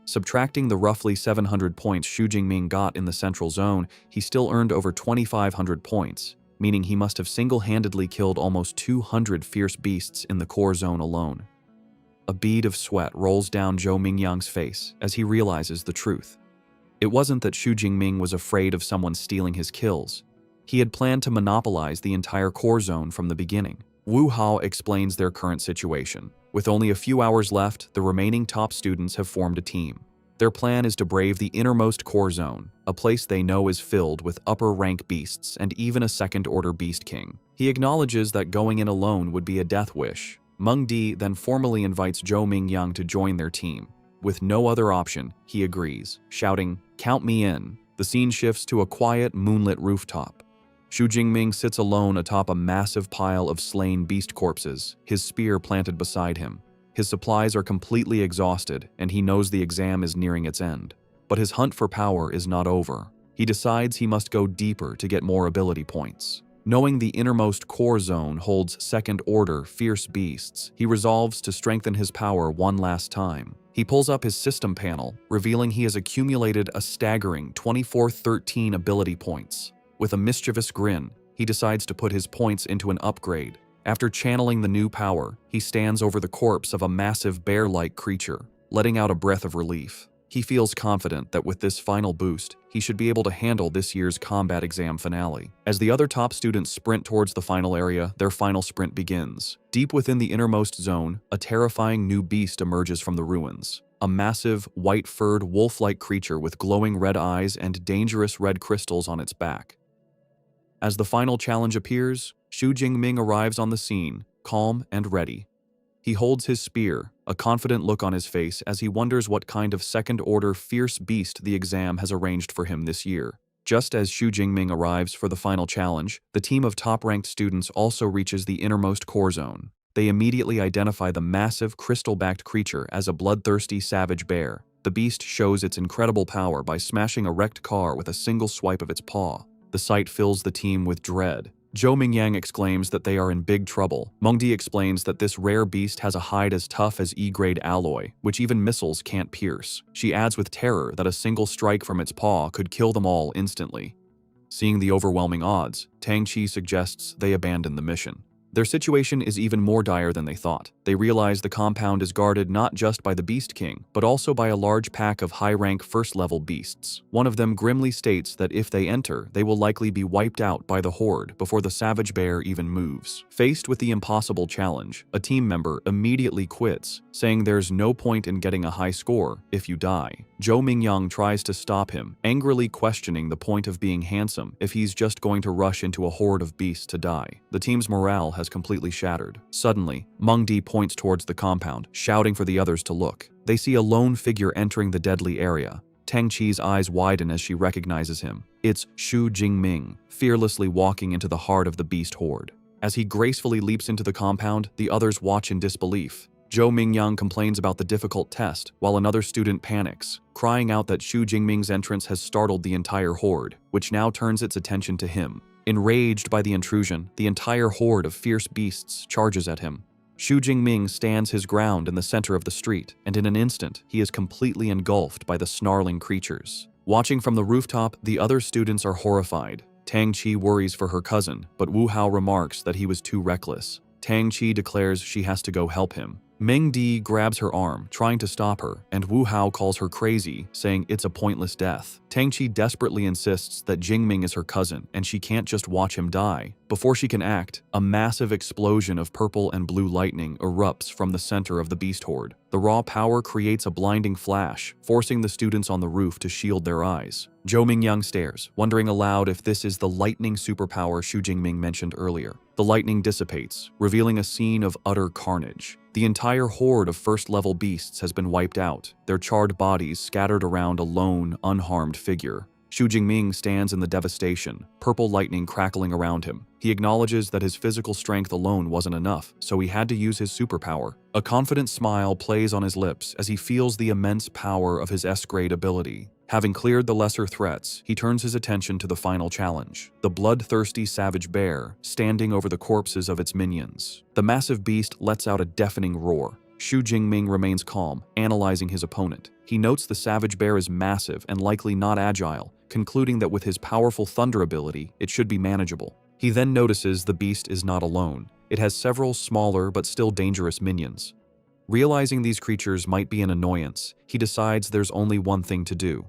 Subtracting the roughly 700 points Xu Jingming got in the central zone, he still earned over 2,500 points, meaning he must have single-handedly killed almost 200 fierce beasts in the core zone alone. A bead of sweat rolls down Zhou Mingyang's face as he realizes the truth. It wasn't that Xu Jingming was afraid of someone stealing his kills. He had planned to monopolize the entire core zone from the beginning. Wu Hao explains their current situation. With only a few hours left, the remaining top students have formed a team. Their plan is to brave the innermost core zone, a place they know is filled with upper-rank beasts and even a second-order beast king. He acknowledges that going in alone would be a death wish. Meng Di then formally invites Zhou Mingyang to join their team. With no other option, he agrees, shouting, "Count me in." The scene shifts to a quiet, moonlit rooftop. Xu Jingming sits alone atop a massive pile of slain beast corpses, his spear planted beside him. His supplies are completely exhausted, and he knows the exam is nearing its end. But his hunt for power is not over. He decides he must go deeper to get more ability points. Knowing the innermost core zone holds second-order fierce beasts, he resolves to strengthen his power one last time. He pulls up his system panel, revealing he has accumulated a staggering 2413 ability points. With a mischievous grin, he decides to put his points into an upgrade. After channeling the new power, he stands over the corpse of a massive bear-like creature, letting out a breath of relief. He feels confident that with this final boost, he should be able to handle this year's combat exam finale. As the other top students sprint towards the final area, their final sprint begins. Deep within the innermost zone, a terrifying new beast emerges from the ruins. A massive, white-furred, wolf-like creature with glowing red eyes and dangerous red crystals on its back. As the final challenge appears, Xu Jingming arrives on the scene, calm and ready. He holds his spear, a confident look on his face as he wonders what kind of second-order fierce beast the exam has arranged for him this year. Just as Xu Jingming arrives for the final challenge, the team of top-ranked students also reaches the innermost core zone. They immediately identify the massive, crystal-backed creature as a bloodthirsty savage bear. The beast shows its incredible power by smashing a wrecked car with a single swipe of its paw. The sight fills the team with dread. Zhou Mingyang exclaims that they are in big trouble. Meng Di explains that this rare beast has a hide as tough as E-grade alloy, which even missiles can't pierce. She adds with terror that a single strike from its paw could kill them all instantly. Seeing the overwhelming odds, Tang Chi suggests they abandon the mission. Their situation is even more dire than they thought. They realize the compound is guarded not just by the Beast King, but also by a large pack of high-rank first-level beasts. One of them grimly states that if they enter, they will likely be wiped out by the horde before the savage bear even moves. Faced with the impossible challenge, a team member immediately quits, saying there's no point in getting a high score if you die. Zhou Mingyang tries to stop him, angrily questioning the point of being handsome if he's just going to rush into a horde of beasts to die. The team's morale has completely shattered. Suddenly, Meng Di points towards the compound, shouting for the others to look. They see a lone figure entering the deadly area. Tang Chi's eyes widen as she recognizes him. It's Xu Jingming, fearlessly walking into the heart of the beast horde. As he gracefully leaps into the compound, the others watch in disbelief. Zhou Mingyang complains about the difficult test, while another student panics, crying out that Xu Jingming's entrance has startled the entire horde, which now turns its attention to him. Enraged by the intrusion, the entire horde of fierce beasts charges at him. Xu Jingming stands his ground in the center of the street, and in an instant, he is completely engulfed by the snarling creatures. Watching from the rooftop, the other students are horrified. Tang Chi worries for her cousin, but Wu Hao remarks that he was too reckless. Tang Chi declares she has to go help him. Meng Di grabs her arm, trying to stop her, and Wu Hao calls her crazy, saying it's a pointless death. Tang Chi desperately insists that Jingming is her cousin, and she can't just watch him die. Before she can act, a massive explosion of purple and blue lightning erupts from the center of the beast horde. The raw power creates a blinding flash, forcing the students on the roof to shield their eyes. Zhou Mingyang stares, wondering aloud if this is the lightning superpower Xu Jingming mentioned earlier. The lightning dissipates, revealing a scene of utter carnage. The entire horde of first-level beasts has been wiped out, their charred bodies scattered around a lone, unharmed figure. Xu Jingming stands in the devastation, purple lightning crackling around him. He acknowledges that his physical strength alone wasn't enough, so he had to use his superpower. A confident smile plays on his lips as he feels the immense power of his S-grade ability. Having cleared the lesser threats, he turns his attention to the final challenge, the bloodthirsty savage bear, standing over the corpses of its minions. The massive beast lets out a deafening roar. Xu Jingming remains calm, analyzing his opponent. He notes the savage bear is massive and likely not agile, concluding that with his powerful thunder ability, it should be manageable. He then notices the beast is not alone. It has several smaller but still dangerous minions. Realizing these creatures might be an annoyance, he decides there's only one thing to do.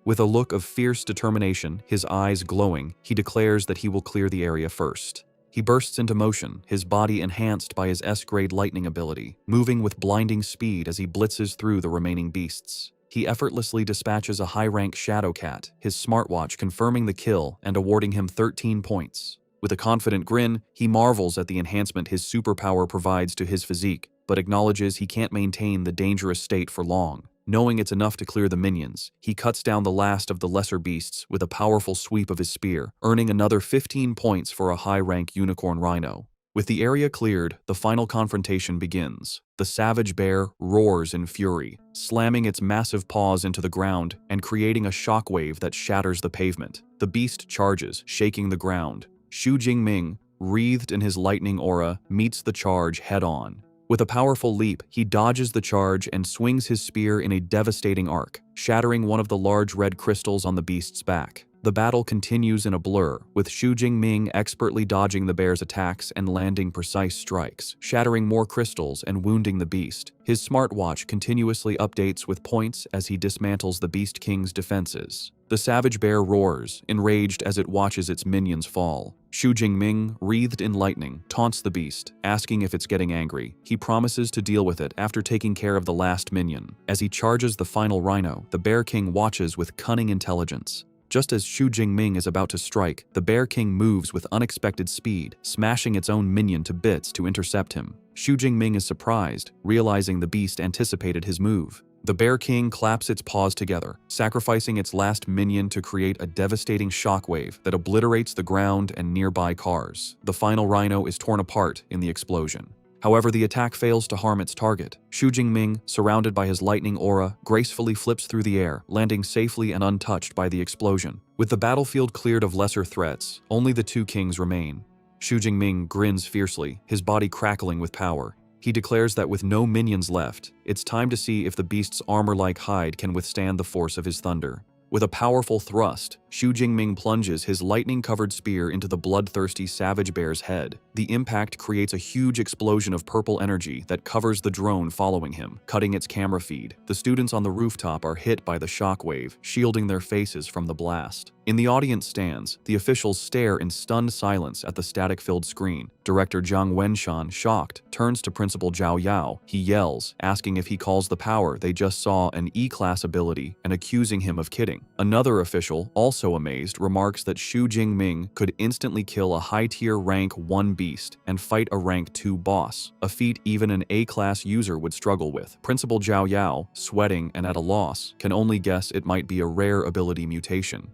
With a look of fierce determination, his eyes glowing, he declares that he will clear the area first. He bursts into motion, his body enhanced by his S-grade lightning ability, moving with blinding speed as he blitzes through the remaining beasts. He effortlessly dispatches a high-rank Shadow Cat, his smartwatch confirming the kill and awarding him 13 points. With a confident grin, he marvels at the enhancement his superpower provides to his physique, but acknowledges he can't maintain the dangerous state for long. Knowing it's enough to clear the minions, he cuts down the last of the lesser beasts with a powerful sweep of his spear, earning another 15 points for a high-rank unicorn rhino. With the area cleared, the final confrontation begins. The savage bear roars in fury, slamming its massive paws into the ground and creating a shockwave that shatters the pavement. The beast charges, shaking the ground. Xu Jingming, wreathed in his lightning aura, meets the charge head-on. With a powerful leap, he dodges the charge and swings his spear in a devastating arc, shattering one of the large red crystals on the beast's back. The battle continues in a blur, with Xu Jingming expertly dodging the bear's attacks and landing precise strikes, shattering more crystals and wounding the beast. His smartwatch continuously updates with points as he dismantles the Beast King's defenses. The savage bear roars, enraged as it watches its minions fall. Xu Jingming, wreathed in lightning, taunts the beast, asking if it's getting angry. He promises to deal with it after taking care of the last minion. As he charges the final rhino, the Bear King watches with cunning intelligence. Just as Xu Jingming is about to strike, the Bear King moves with unexpected speed, smashing its own minion to bits to intercept him. Xu Jingming is surprised, realizing the beast anticipated his move. The Bear King claps its paws together, sacrificing its last minion to create a devastating shockwave that obliterates the ground and nearby cars. The final rhino is torn apart in the explosion. However, the attack fails to harm its target. Xu Jingming, surrounded by his lightning aura, gracefully flips through the air, landing safely and untouched by the explosion. With the battlefield cleared of lesser threats, only the two kings remain. Xu Jingming grins fiercely, his body crackling with power. He declares that with no minions left, it's time to see if the beast's armor-like hide can withstand the force of his thunder. With a powerful thrust, Xu Jingming plunges his lightning-covered spear into the bloodthirsty savage bear's head. The impact creates a huge explosion of purple energy that covers the drone following him, cutting its camera feed. The students on the rooftop are hit by the shockwave, shielding their faces from the blast. In the audience stands, the officials stare in stunned silence at the static-filled screen. Director Zhang Wenshan, shocked, turns to Principal Zhao Yao. He yells, asking if he calls the power they just saw an E-class ability and accusing him of kidding. Another official, also amazed, remarks that Xu Jingming could instantly kill a high-tier rank 1 beast and fight a rank 2 boss, a feat even an A-class user would struggle with. Principal Zhao Yao, sweating and at a loss, can only guess it might be a rare ability mutation.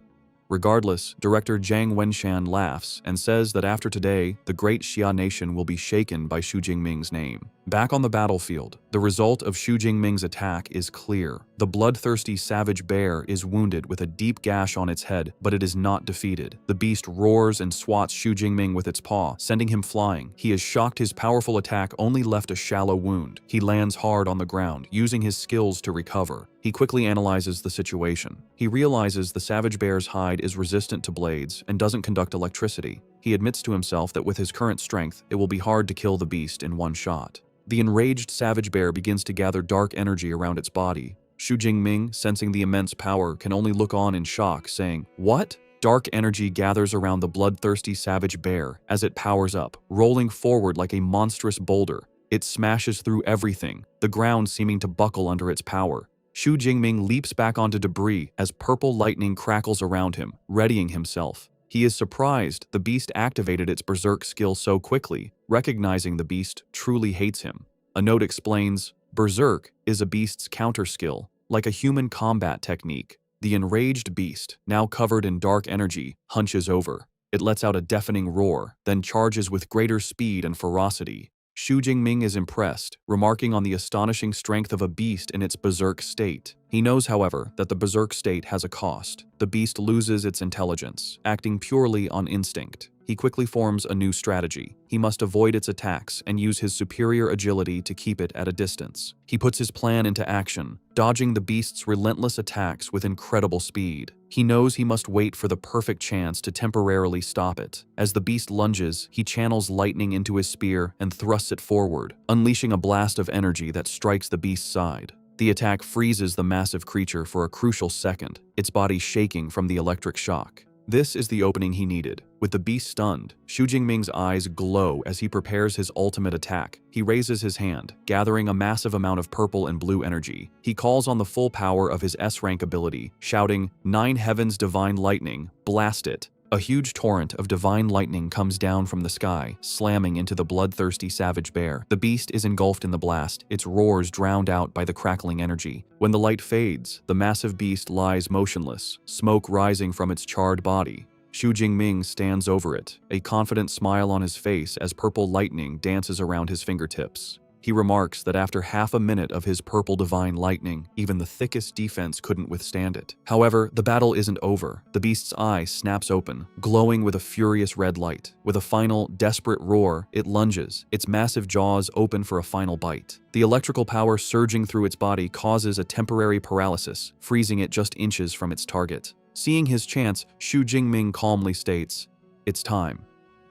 Regardless, Director Zhang Wenshan laughs and says that after today, the great Xia nation will be shaken by Xu Jingming's name. Back on the battlefield, the result of Xu Jingming's attack is clear. The bloodthirsty savage bear is wounded with a deep gash on its head, but it is not defeated. The beast roars and swats Xu Jingming with its paw, sending him flying. He is shocked his powerful attack only left a shallow wound. He lands hard on the ground, using his skills to recover. He quickly analyzes the situation. He realizes the savage bear's hide is resistant to blades and doesn't conduct electricity. He admits to himself that with his current strength, it will be hard to kill the beast in one shot. The enraged savage bear begins to gather dark energy around its body. Xu Jingming, sensing the immense power, can only look on in shock, saying, "What?" Dark energy gathers around the bloodthirsty savage bear as it powers up, rolling forward like a monstrous boulder. It smashes through everything, the ground seeming to buckle under its power. Xu Jingming leaps back onto debris as purple lightning crackles around him, readying himself. He is surprised the beast activated its berserk skill so quickly, recognizing the beast truly hates him. A note explains, berserk is a beast's counter skill, like a human combat technique. The enraged beast, now covered in dark energy, hunches over. It lets out a deafening roar, then charges with greater speed and ferocity. Xu Jingming is impressed, remarking on the astonishing strength of a beast in its berserk state. He knows, however, that the berserk state has a cost. The beast loses its intelligence, acting purely on instinct. He quickly forms a new strategy. He must avoid its attacks and use his superior agility to keep it at a distance. He puts his plan into action, dodging the beast's relentless attacks with incredible speed. He knows he must wait for the perfect chance to temporarily stop it. As the beast lunges, he channels lightning into his spear and thrusts it forward, unleashing a blast of energy that strikes the beast's side. The attack freezes the massive creature for a crucial second, its body shaking from the electric shock. This is the opening he needed. With the beast stunned, Xu Jingming's eyes glow as he prepares his ultimate attack. He raises his hand, gathering a massive amount of purple and blue energy. He calls on the full power of his S-rank ability, shouting, "Nine Heavens Divine Lightning, blast it!" A huge torrent of divine lightning comes down from the sky, slamming into the bloodthirsty savage bear. The beast is engulfed in the blast, its roars drowned out by the crackling energy. When the light fades, the massive beast lies motionless, smoke rising from its charred body. Xu Jingming stands over it, a confident smile on his face as purple lightning dances around his fingertips. He remarks that after half a minute of his purple divine lightning, even the thickest defense couldn't withstand it. However, the battle isn't over. The beast's eye snaps open, glowing with a furious red light. With a final, desperate roar, it lunges, its massive jaws open for a final bite. The electrical power surging through its body causes a temporary paralysis, freezing it just inches from its target. Seeing his chance, Xu Jingming calmly states, "It's time."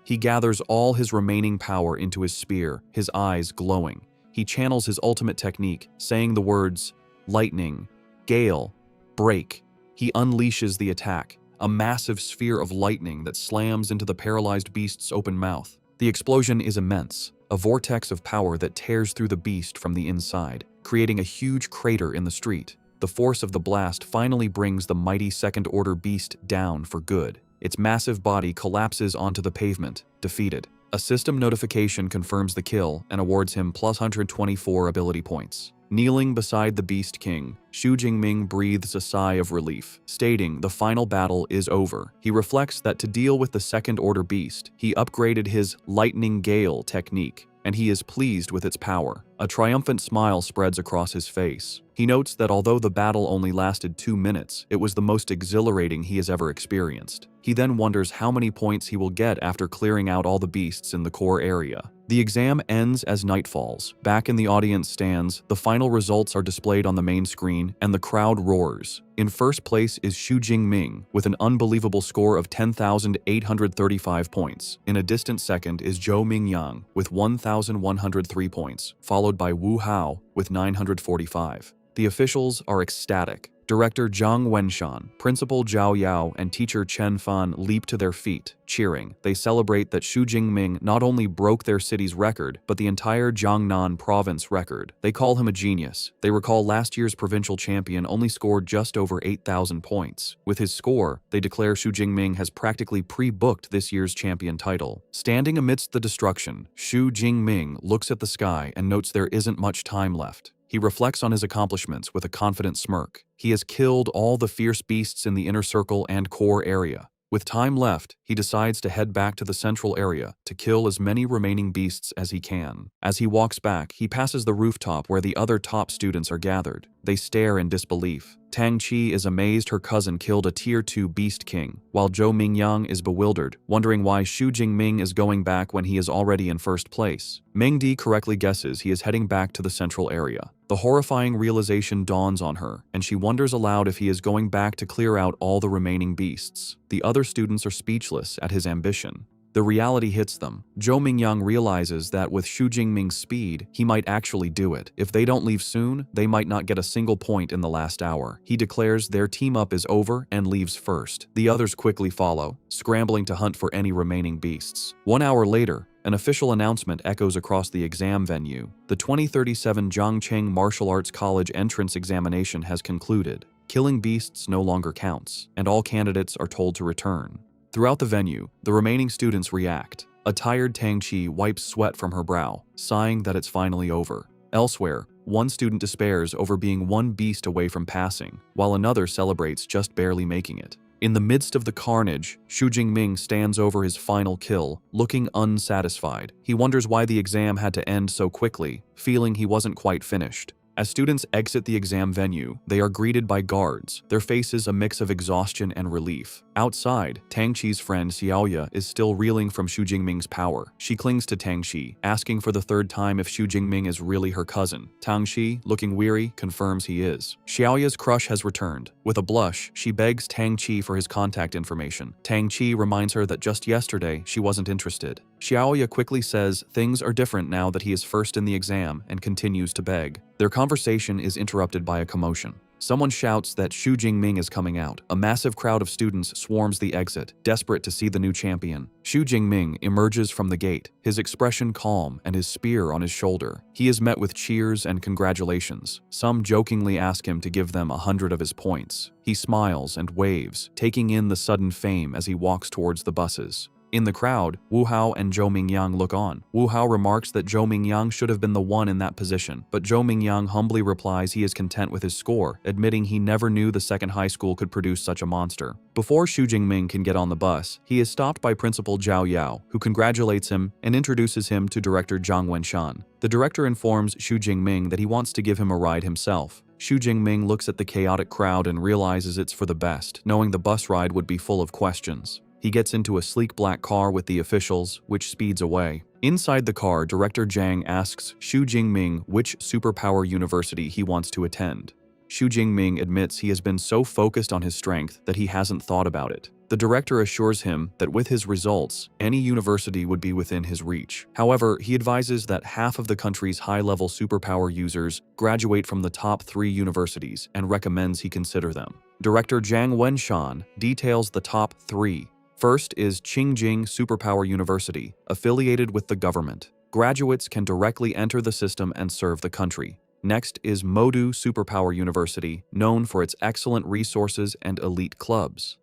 He gathers all his remaining power into his spear, his eyes glowing. He channels his ultimate technique, saying the words, "Lightning, Gale, Break." He unleashes the attack, a massive sphere of lightning that slams into the paralyzed beast's open mouth. The explosion is immense, a vortex of power that tears through the beast from the inside, creating a huge crater in the street. The force of the blast finally brings the mighty second-order beast down for good. Its massive body collapses onto the pavement, defeated. A system notification confirms the kill and awards him plus 124 ability points. Kneeling beside the Beast King, Xu Jingming breathes a sigh of relief, stating the final battle is over. He reflects that to deal with the second-order beast, he upgraded his Lightning Gale technique, and he is pleased with its power. A triumphant smile spreads across his face. He notes that although the battle only lasted 2 minutes, it was the most exhilarating he has ever experienced. He then wonders how many points he will get after clearing out all the beasts in the core area. The exam ends as night falls. Back in the audience stands, the final results are displayed on the main screen, and the crowd roars. In first place is Xu Jingming with an unbelievable score of 10,835 points. In a distant second is Zhou Mingyang with 1,103 points, followed by Wu Hao with 945. The officials are ecstatic. Director Zhang Wenshan, Principal Zhao Yao, and teacher Chen Fan leap to their feet, cheering. They celebrate that Xu Jingming not only broke their city's record, but the entire Jiangnan province record. They call him a genius. They recall last year's provincial champion only scored just over 8,000 points. With his score, they declare Xu Jingming has practically pre-booked this year's champion title. Standing amidst the destruction, Xu Jingming looks at the sky and notes there isn't much time left. He reflects on his accomplishments with a confident smirk. He has killed all the fierce beasts in the inner circle and core area. With time left, he decides to head back to the central area to kill as many remaining beasts as he can. As he walks back, he passes the rooftop where the other top students are gathered. They stare in disbelief. Tang Qi is amazed her cousin killed a Tier 2 Beast King, while Zhou Mingyang is bewildered, wondering why Xu Jingming is going back when he is already in first place. Mengdi correctly guesses he is heading back to the central area. The horrifying realization dawns on her, and she wonders aloud if he is going back to clear out all the remaining beasts. The other students are speechless at his ambition. The reality hits them. Zhou Mingyang realizes that with Xu Jingming's speed, he might actually do it. If they don't leave soon, they might not get a single point in the last hour. He declares their team-up is over and leaves first. The others quickly follow, scrambling to hunt for any remaining beasts. 1 hour later, an official announcement echoes across the exam venue. The 2037 Zhangcheng Martial Arts College entrance examination has concluded. Killing beasts no longer counts, and all candidates are told to return. Throughout the venue, the remaining students react. A tired Tang Qi wipes sweat from her brow, sighing that it's finally over. Elsewhere, one student despairs over being one beast away from passing, while another celebrates just barely making it. In the midst of the carnage, Xu Jingming stands over his final kill, looking unsatisfied. He wonders why the exam had to end so quickly, feeling he wasn't quite finished. As students exit the exam venue, they are greeted by guards, their faces a mix of exhaustion and relief. Outside, Tang Qi's friend Xiaoya is still reeling from Xu Jingming's power. She clings to Tang Qi, asking for the third time if Xu Jingming is really her cousin. Tang Qi, looking weary, confirms he is. Xiaoya's crush has returned. With a blush, she begs Tang Qi for his contact information. Tang Qi reminds her that just yesterday she wasn't interested. Xiaoya quickly says things are different now that he is first in the exam and continues to beg. Their conversation is interrupted by a commotion. Someone shouts that Xu Jingming is coming out. A massive crowd of students swarms the exit, desperate to see the new champion. Xu Jingming emerges from the gate, his expression calm and his spear on his shoulder. He is met with cheers and congratulations. Some jokingly ask him to give them 100 of his points. He smiles and waves, taking in the sudden fame as he walks towards the buses. In the crowd, Wu Hao and Zhou Mingyang look on. Wu Hao remarks that Zhou Mingyang should have been the one in that position, but Zhou Mingyang humbly replies he is content with his score, admitting he never knew the second high school could produce such a monster. Before Xu Jingming can get on the bus, he is stopped by Principal Zhao Yao, who congratulates him and introduces him to Director Zhang Wenshan. The director informs Xu Jingming that he wants to give him a ride himself. Xu Jingming looks at the chaotic crowd and realizes it's for the best, knowing the bus ride would be full of questions. He gets into a sleek black car with the officials, which speeds away. Inside the car, Director Zhang asks Xu Jingming which superpower university he wants to attend. Xu Jingming admits he has been so focused on his strength that he hasn't thought about it. The director assures him that with his results, any university would be within his reach. However, he advises that half of the country's high-level superpower users graduate from the top 3 universities and recommends he consider them. Director Zhang Wenshan details the top 3. First is Qingjing Superpower University, affiliated with the government. Graduates can directly enter the system and serve the country. Next is Modu Superpower University, known for its excellent resources and elite clubs.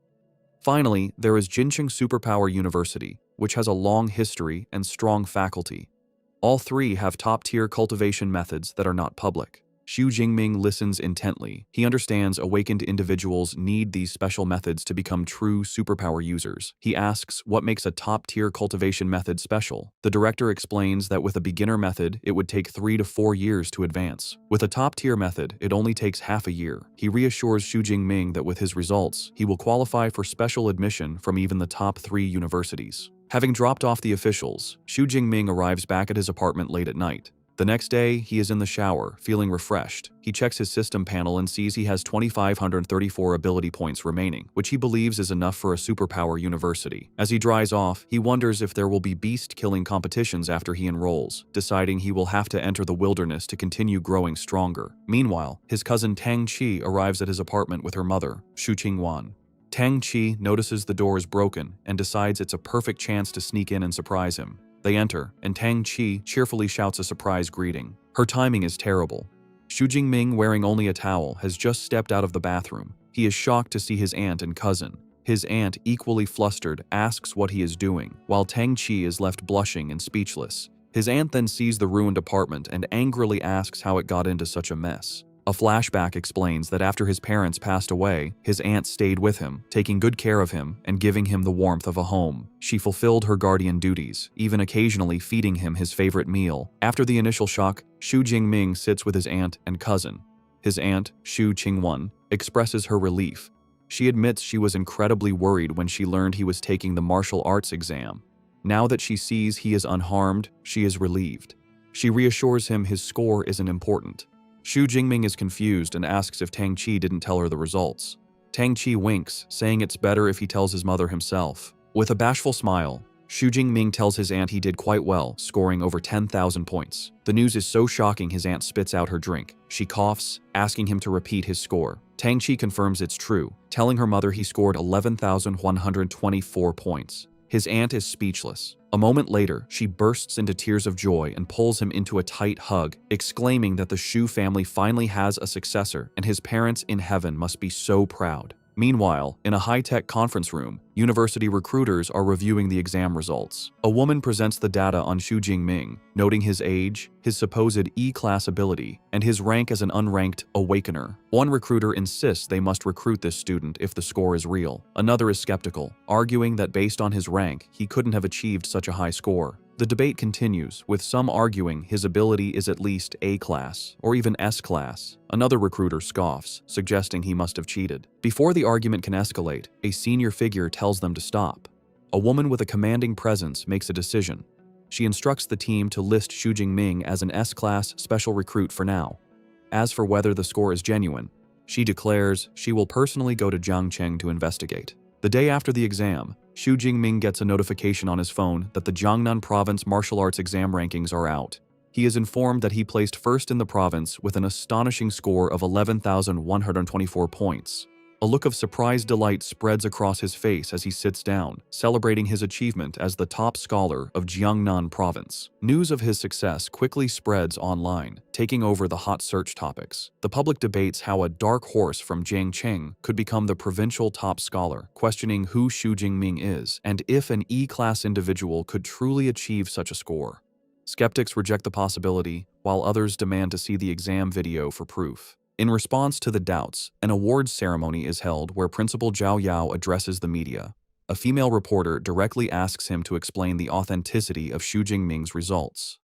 Finally, there is Jincheng Superpower University, which has a long history and strong faculty. All 3 have top-tier cultivation methods that are not public. Xu Jingming listens intently. He understands awakened individuals need these special methods to become true superpower users. He asks what makes a top-tier cultivation method special. The director explains that with a beginner method, it would take 3 to 4 years to advance. With a top-tier method, it only takes half a year. He reassures Xu Jingming that with his results, he will qualify for special admission from even the top 3 universities. Having dropped off the officials, Xu Jingming arrives back at his apartment late at night. The next day, he is in the shower, feeling refreshed. He checks his system panel and sees he has 2,534 ability points remaining, which he believes is enough for a superpower university. As he dries off, he wonders if there will be beast-killing competitions after he enrolls, deciding he will have to enter the wilderness to continue growing stronger. Meanwhile, his cousin Tang Qi arrives at his apartment with her mother, Xu Qingwan. Tang Qi notices the door is broken and decides it's a perfect chance to sneak in and surprise him. They enter, and Tang Qi cheerfully shouts a surprise greeting. Her timing is terrible. Xu Jingming, wearing only a towel, has just stepped out of the bathroom. He is shocked to see his aunt and cousin. His aunt, equally flustered, asks what he is doing, while Tang Qi is left blushing and speechless. His aunt then sees the ruined apartment and angrily asks how it got into such a mess. A flashback explains that after his parents passed away, his aunt stayed with him, taking good care of him and giving him the warmth of a home. She fulfilled her guardian duties, even occasionally feeding him his favorite meal. After the initial shock, Xu Jingming sits with his aunt and cousin. His aunt, Xu Qingwan, expresses her relief. She admits she was incredibly worried when she learned he was taking the martial arts exam. Now that she sees he is unharmed, she is relieved. She reassures him his score isn't important. Xu Jingming is confused and asks if Tang Qi didn't tell her the results. Tang Qi winks, saying it's better if he tells his mother himself. With a bashful smile, Xu Jingming tells his aunt he did quite well, scoring over 10,000 points. The news is so shocking his aunt spits out her drink. She coughs, asking him to repeat his score. Tang Qi confirms it's true, telling her mother he scored 11,124 points. His aunt is speechless. A moment later, she bursts into tears of joy and pulls him into a tight hug, exclaiming that the Xu family finally has a successor and his parents in heaven must be so proud. Meanwhile, in a high-tech conference room, university recruiters are reviewing the exam results. A woman presents the data on Xu Jingming, noting his age, his supposed E-class ability, and his rank as an unranked awakener. One recruiter insists they must recruit this student if the score is real. Another is skeptical, arguing that based on his rank, he couldn't have achieved such a high score. The debate continues, with some arguing his ability is at least A-class, or even S-class. Another recruiter scoffs, suggesting he must have cheated. Before the argument can escalate, a senior figure tells them to stop. A woman with a commanding presence makes a decision. She instructs the team to list Xu Jingming as an S-class special recruit for now. As for whether the score is genuine, she declares she will personally go to Jiangcheng to investigate. The day after the exam, Xu Jingming gets a notification on his phone that the Jiangnan province martial arts exam rankings are out. He is informed that he placed first in the province with an astonishing score of 11,124 points. A look of surprised delight spreads across his face as he sits down, celebrating his achievement as the top scholar of Jiangnan province. News of his success quickly spreads online, taking over the hot search topics. The public debates how a dark horse from Jiangcheng could become the provincial top scholar, questioning who Xu Jingming is and if an E-class individual could truly achieve such a score. Skeptics reject the possibility, while others demand to see the exam video for proof. In response to the doubts, an awards ceremony is held where Principal Zhao Yao addresses the media. A female reporter directly asks him to explain the authenticity of Xu Jingming's results.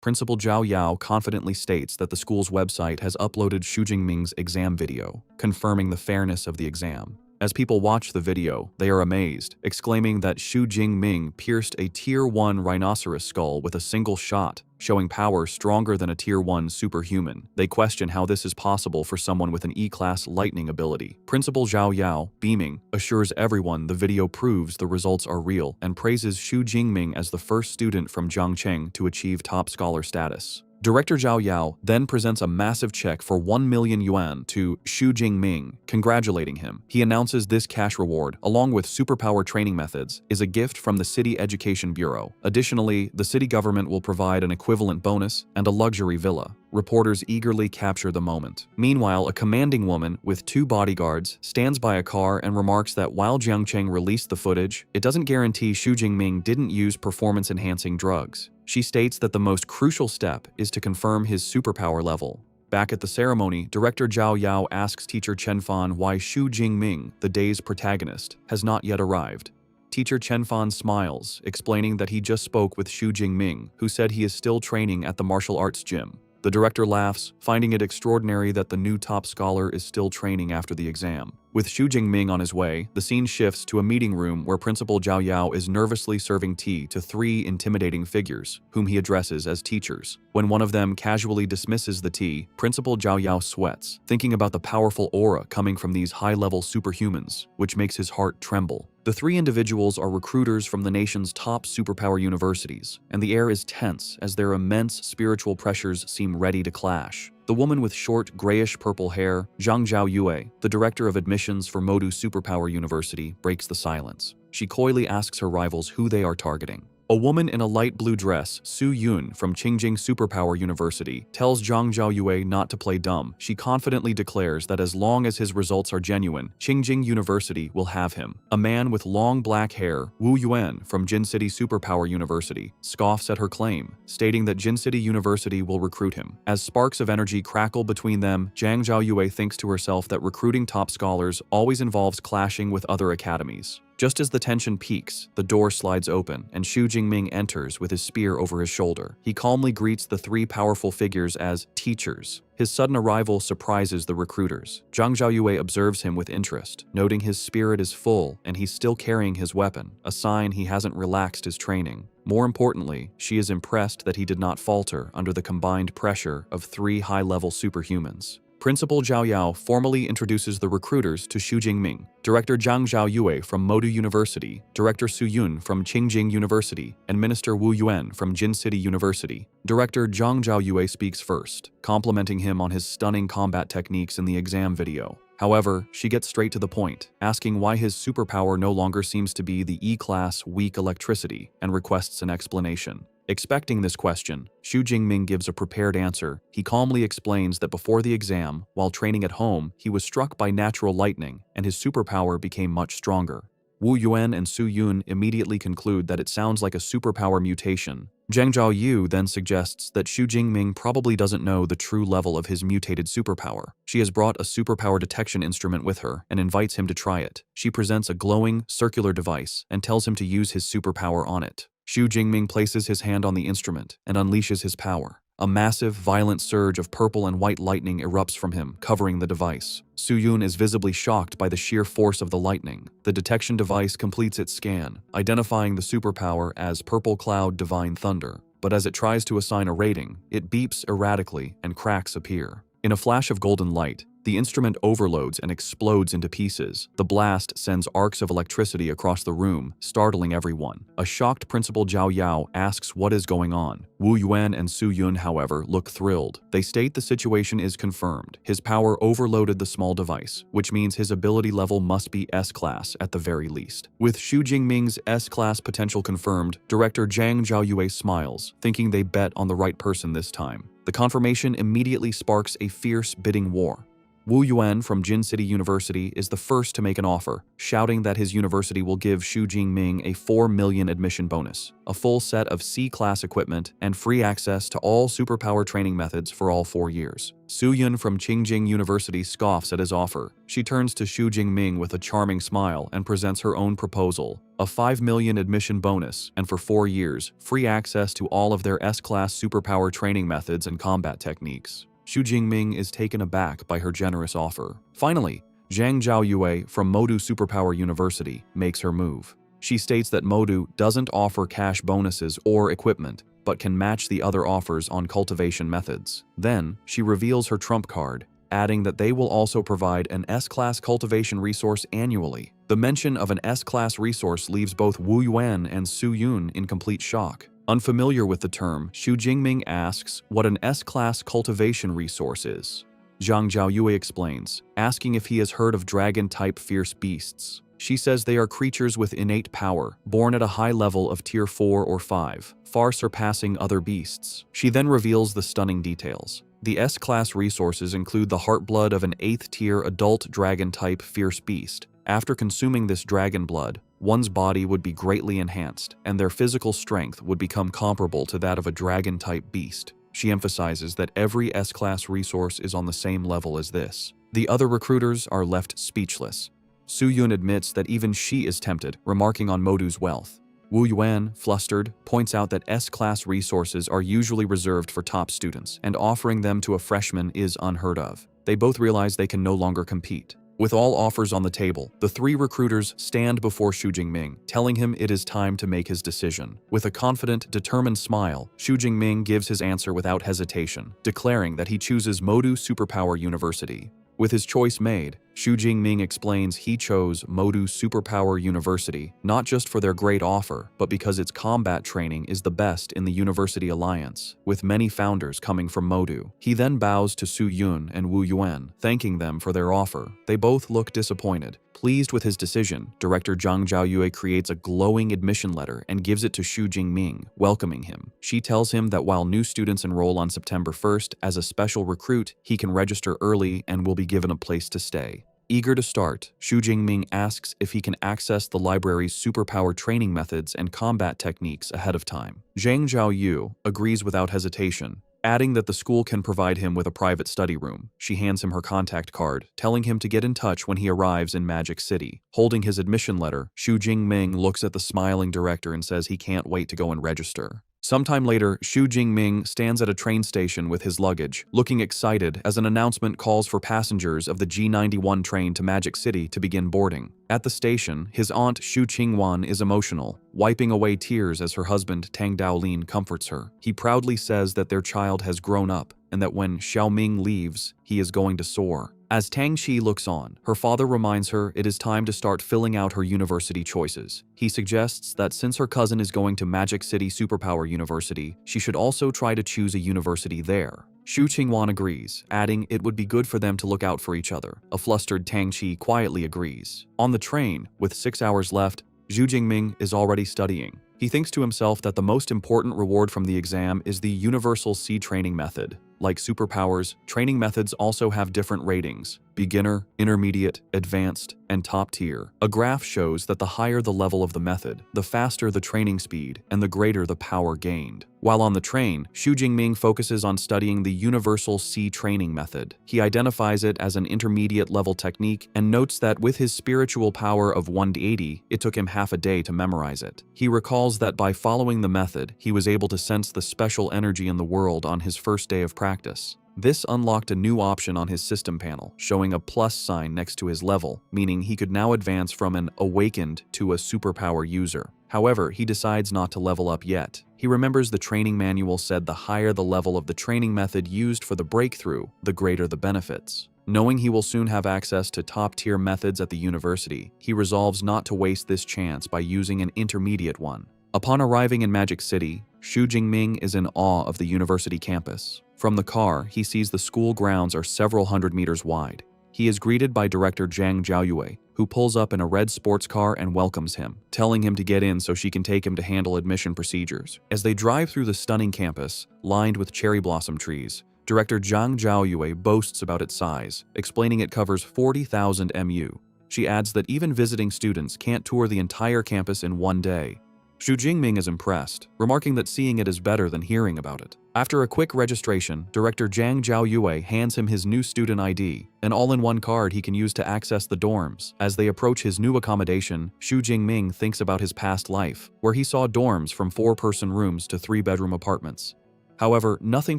Principal Zhao Yao confidently states that the school's website has uploaded Xu Jingming's exam video, confirming the fairness of the exam. As people watch the video, they are amazed, exclaiming that Xu Jingming pierced a Tier 1 rhinoceros skull with a single shot, showing power stronger than a Tier 1 superhuman. They question how this is possible for someone with an E-class lightning ability. Principal Zhao Yao, beaming, assures everyone the video proves the results are real and praises Xu Jingming as the first student from Jiangcheng to achieve top scholar status. Director Zhao Yao then presents a massive check for 1 million yuan to Xu Jingming, congratulating him. He announces this cash reward, along with superpower training methods, is a gift from the City Education Bureau. Additionally, the city government will provide an equivalent bonus and a luxury villa. Reporters eagerly capture the moment. Meanwhile, a commanding woman with 2 bodyguards stands by a car and remarks that while Jiangcheng released the footage, it doesn't guarantee Xu Jingming didn't use performance-enhancing drugs. She states that the most crucial step is to confirm his superpower level. Back at the ceremony, Director Zhao Yao asks teacher Chen Fan why Xu Jingming, the day's protagonist, has not yet arrived. Teacher Chen Fan smiles, explaining that he just spoke with Xu Jingming, who said he is still training at the martial arts gym. The director laughs, finding it extraordinary that the new top scholar is still training after the exam. With Xu Jingming on his way, the scene shifts to a meeting room where Principal Zhao Yao is nervously serving tea to three intimidating figures, whom he addresses as teachers. When one of them casually dismisses the tea, Principal Zhao Yao sweats, thinking about the powerful aura coming from these high-level superhumans, which makes his heart tremble. The three individuals are recruiters from the nation's top superpower universities, and the air is tense as their immense spiritual pressures seem ready to clash. The woman with short, grayish-purple hair, Zhang Zhaoyue, the director of admissions for Modu Superpower University, breaks the silence. She coyly asks her rivals who they are targeting. A woman in a light blue dress, Su Yun from Qingjing Superpower University, tells Zhang Zhaoyue not to play dumb. She confidently declares that as long as his results are genuine, Qingjing University will have him. A man with long black hair, Wu Yuan from Jin City Superpower University, scoffs at her claim, stating that Jin City University will recruit him. As sparks of energy crackle between them, Zhang Zhaoyue thinks to herself that recruiting top scholars always involves clashing with other academies. Just as the tension peaks, the door slides open and Xu Jingming enters with his spear over his shoulder. He calmly greets the three powerful figures as teachers. His sudden arrival surprises the recruiters. Zhang Zhaoyue observes him with interest, noting his spirit is full and he's still carrying his weapon, a sign he hasn't relaxed his training. More importantly, she is impressed that he did not falter under the combined pressure of three high-level superhumans. Principal Zhao Yao formally introduces the recruiters to Xu Jingming, Director Zhang Zhaoyue from Modu University, Director Su Yun from Qingjing University, and Minister Wu Yuan from Jin City University. Director Zhang Zhaoyue speaks first, complimenting him on his stunning combat techniques in the exam video. However, she gets straight to the point, asking why his superpower no longer seems to be the E-class weak electricity, and requests an explanation. Expecting this question, Xu Jingming gives a prepared answer. He calmly explains that before the exam, while training at home, he was struck by natural lightning, and his superpower became much stronger. Wu Yuan and Su Yun immediately conclude that it sounds like a superpower mutation. Zhang Zhaoyu then suggests that Xu Jingming probably doesn't know the true level of his mutated superpower. She has brought a superpower detection instrument with her and invites him to try it. She presents a glowing, circular device and tells him to use his superpower on it. Xu Jingming places his hand on the instrument and unleashes his power. A massive, violent surge of purple and white lightning erupts from him, covering the device. Su Yun is visibly shocked by the sheer force of the lightning. The detection device completes its scan, identifying the superpower as Purple Cloud Divine Thunder. But as it tries to assign a rating, it beeps erratically and cracks appear. In a flash of golden light, the instrument overloads and explodes into pieces. The blast sends arcs of electricity across the room, startling everyone. A shocked Principal Zhao Yao asks what is going on. Wu Yuan and Su Yun, however, look thrilled. They state the situation is confirmed. His power overloaded the small device, which means his ability level must be S-class at the very least. With Xu Jingming's S-class potential confirmed, Director Zhang Zhaoyue smiles, thinking they bet on the right person this time. The confirmation immediately sparks a fierce bidding war. Wu Yuan from Jin City University is the first to make an offer, shouting that his university will give Xu Jingming a 4 million admission bonus, a full set of C-class equipment, and free access to all superpower training methods for all 4 years. Su Yun from Qingjing University scoffs at his offer. She turns to Xu Jingming with a charming smile and presents her own proposal, a 5 million admission bonus, and for 4 years, free access to all of their S-class superpower training methods and combat techniques. Xu Jingming is taken aback by her generous offer. Finally, Zhang Zhaoyue from Modu Superpower University makes her move. She states that Modu doesn't offer cash bonuses or equipment, but can match the other offers on cultivation methods. Then, she reveals her trump card, adding that they will also provide an S-class cultivation resource annually. The mention of an S-class resource leaves both Wu Yuan and Su Yun in complete shock. Unfamiliar with the term, Xu Jingming asks what an S-class cultivation resource is. Zhang Zhaoyue explains, asking if he has heard of dragon-type fierce beasts. She says they are creatures with innate power, born at a high level of tier 4 or 5, far surpassing other beasts. She then reveals the stunning details. The S-class resources include the heartblood of an 8th tier adult dragon-type fierce beast. After consuming this dragon blood, one's body would be greatly enhanced, and their physical strength would become comparable to that of a dragon-type beast. She emphasizes that every S-class resource is on the same level as this. The other recruiters are left speechless. Su Yun admits that even she is tempted, remarking on Modu's wealth. Wu Yuan, flustered, points out that S-class resources are usually reserved for top students, and offering them to a freshman is unheard of. They both realize they can no longer compete. With all offers on the table, the three recruiters stand before Xu Jingming, telling him it is time to make his decision. With a confident, determined smile, Xu Jingming gives his answer without hesitation, declaring that he chooses Modu Superpower University. With his choice made, Xu Jingming explains he chose Modu Superpower University not just for their great offer, but because its combat training is the best in the University Alliance, with many founders coming from Modu. He then bows to Su Yun and Wu Yuan, thanking them for their offer. They both look disappointed. Pleased with his decision, Director Zhang Zhaoyue creates a glowing admission letter and gives it to Xu Jingming, welcoming him. She tells him that while new students enroll on September 1st as a special recruit, he can register early and will be given a place to stay. Eager to start, Xu Jingming asks if he can access the library's superpower training methods and combat techniques ahead of time. Zhang Zhaoyu agrees without hesitation, adding that the school can provide him with a private study room. She hands him her contact card, telling him to get in touch when he arrives in Magic City. Holding his admission letter, Xu Jingming looks at the smiling director and says he can't wait to go and register. Sometime later, Xu Jingming stands at a train station with his luggage, looking excited as an announcement calls for passengers of the G91 train to Magic City to begin boarding. At the station, his aunt Xu Qingwan is emotional, wiping away tears as her husband Tang Daolin comforts her. He proudly says that their child has grown up and that when Xiaoming leaves, he is going to soar. As Tang Xi looks on, her father reminds her it is time to start filling out her university choices. He suggests that since her cousin is going to Magic City Superpower University, she should also try to choose a university there. Xu Qingwan agrees, adding it would be good for them to look out for each other. A flustered Tang Xi quietly agrees. On the train, with 6 hours left, Xu Jingming is already studying. He thinks to himself that the most important reward from the exam is the Universal C training method. Like superpowers, training methods also have different ratings: beginner, intermediate, advanced, and top tier. A graph shows that the higher the level of the method, the faster the training speed and the greater the power gained. While on the train, Xu Jingming focuses on studying the Universal C training method. He identifies it as an intermediate level technique and notes that with his spiritual power of 180, it took him half a day to memorize it. He recalls that by following the method, he was able to sense the special energy in the world on his first day of practice. This unlocked a new option on his system panel, showing a plus sign next to his level, meaning he could now advance from an awakened to a superpower user. However, he decides not to level up yet. He remembers the training manual said the higher the level of the training method used for the breakthrough, the greater the benefits. Knowing he will soon have access to top-tier methods at the university, he resolves not to waste this chance by using an intermediate one. Upon arriving in Magic City, Xu Jingming is in awe of the university campus. From the car, he sees the school grounds are several hundred meters wide. He is greeted by Director Zhang Zhaoyue, who pulls up in a red sports car and welcomes him, telling him to get in so she can take him to handle admission procedures. As they drive through the stunning campus, lined with cherry blossom trees, Director Zhang Zhaoyue boasts about its size, explaining it covers 40,000 mu. She adds that even visiting students can't tour the entire campus in one day. Xu Jingming is impressed, remarking that seeing it is better than hearing about it. After a quick registration, Director Zhang Zhaoyue hands him his new student ID, an all-in-one card he can use to access the dorms. As they approach his new accommodation, Xu Jingming thinks about his past life, where he saw dorms from 4-person rooms to 3-bedroom apartments. However, nothing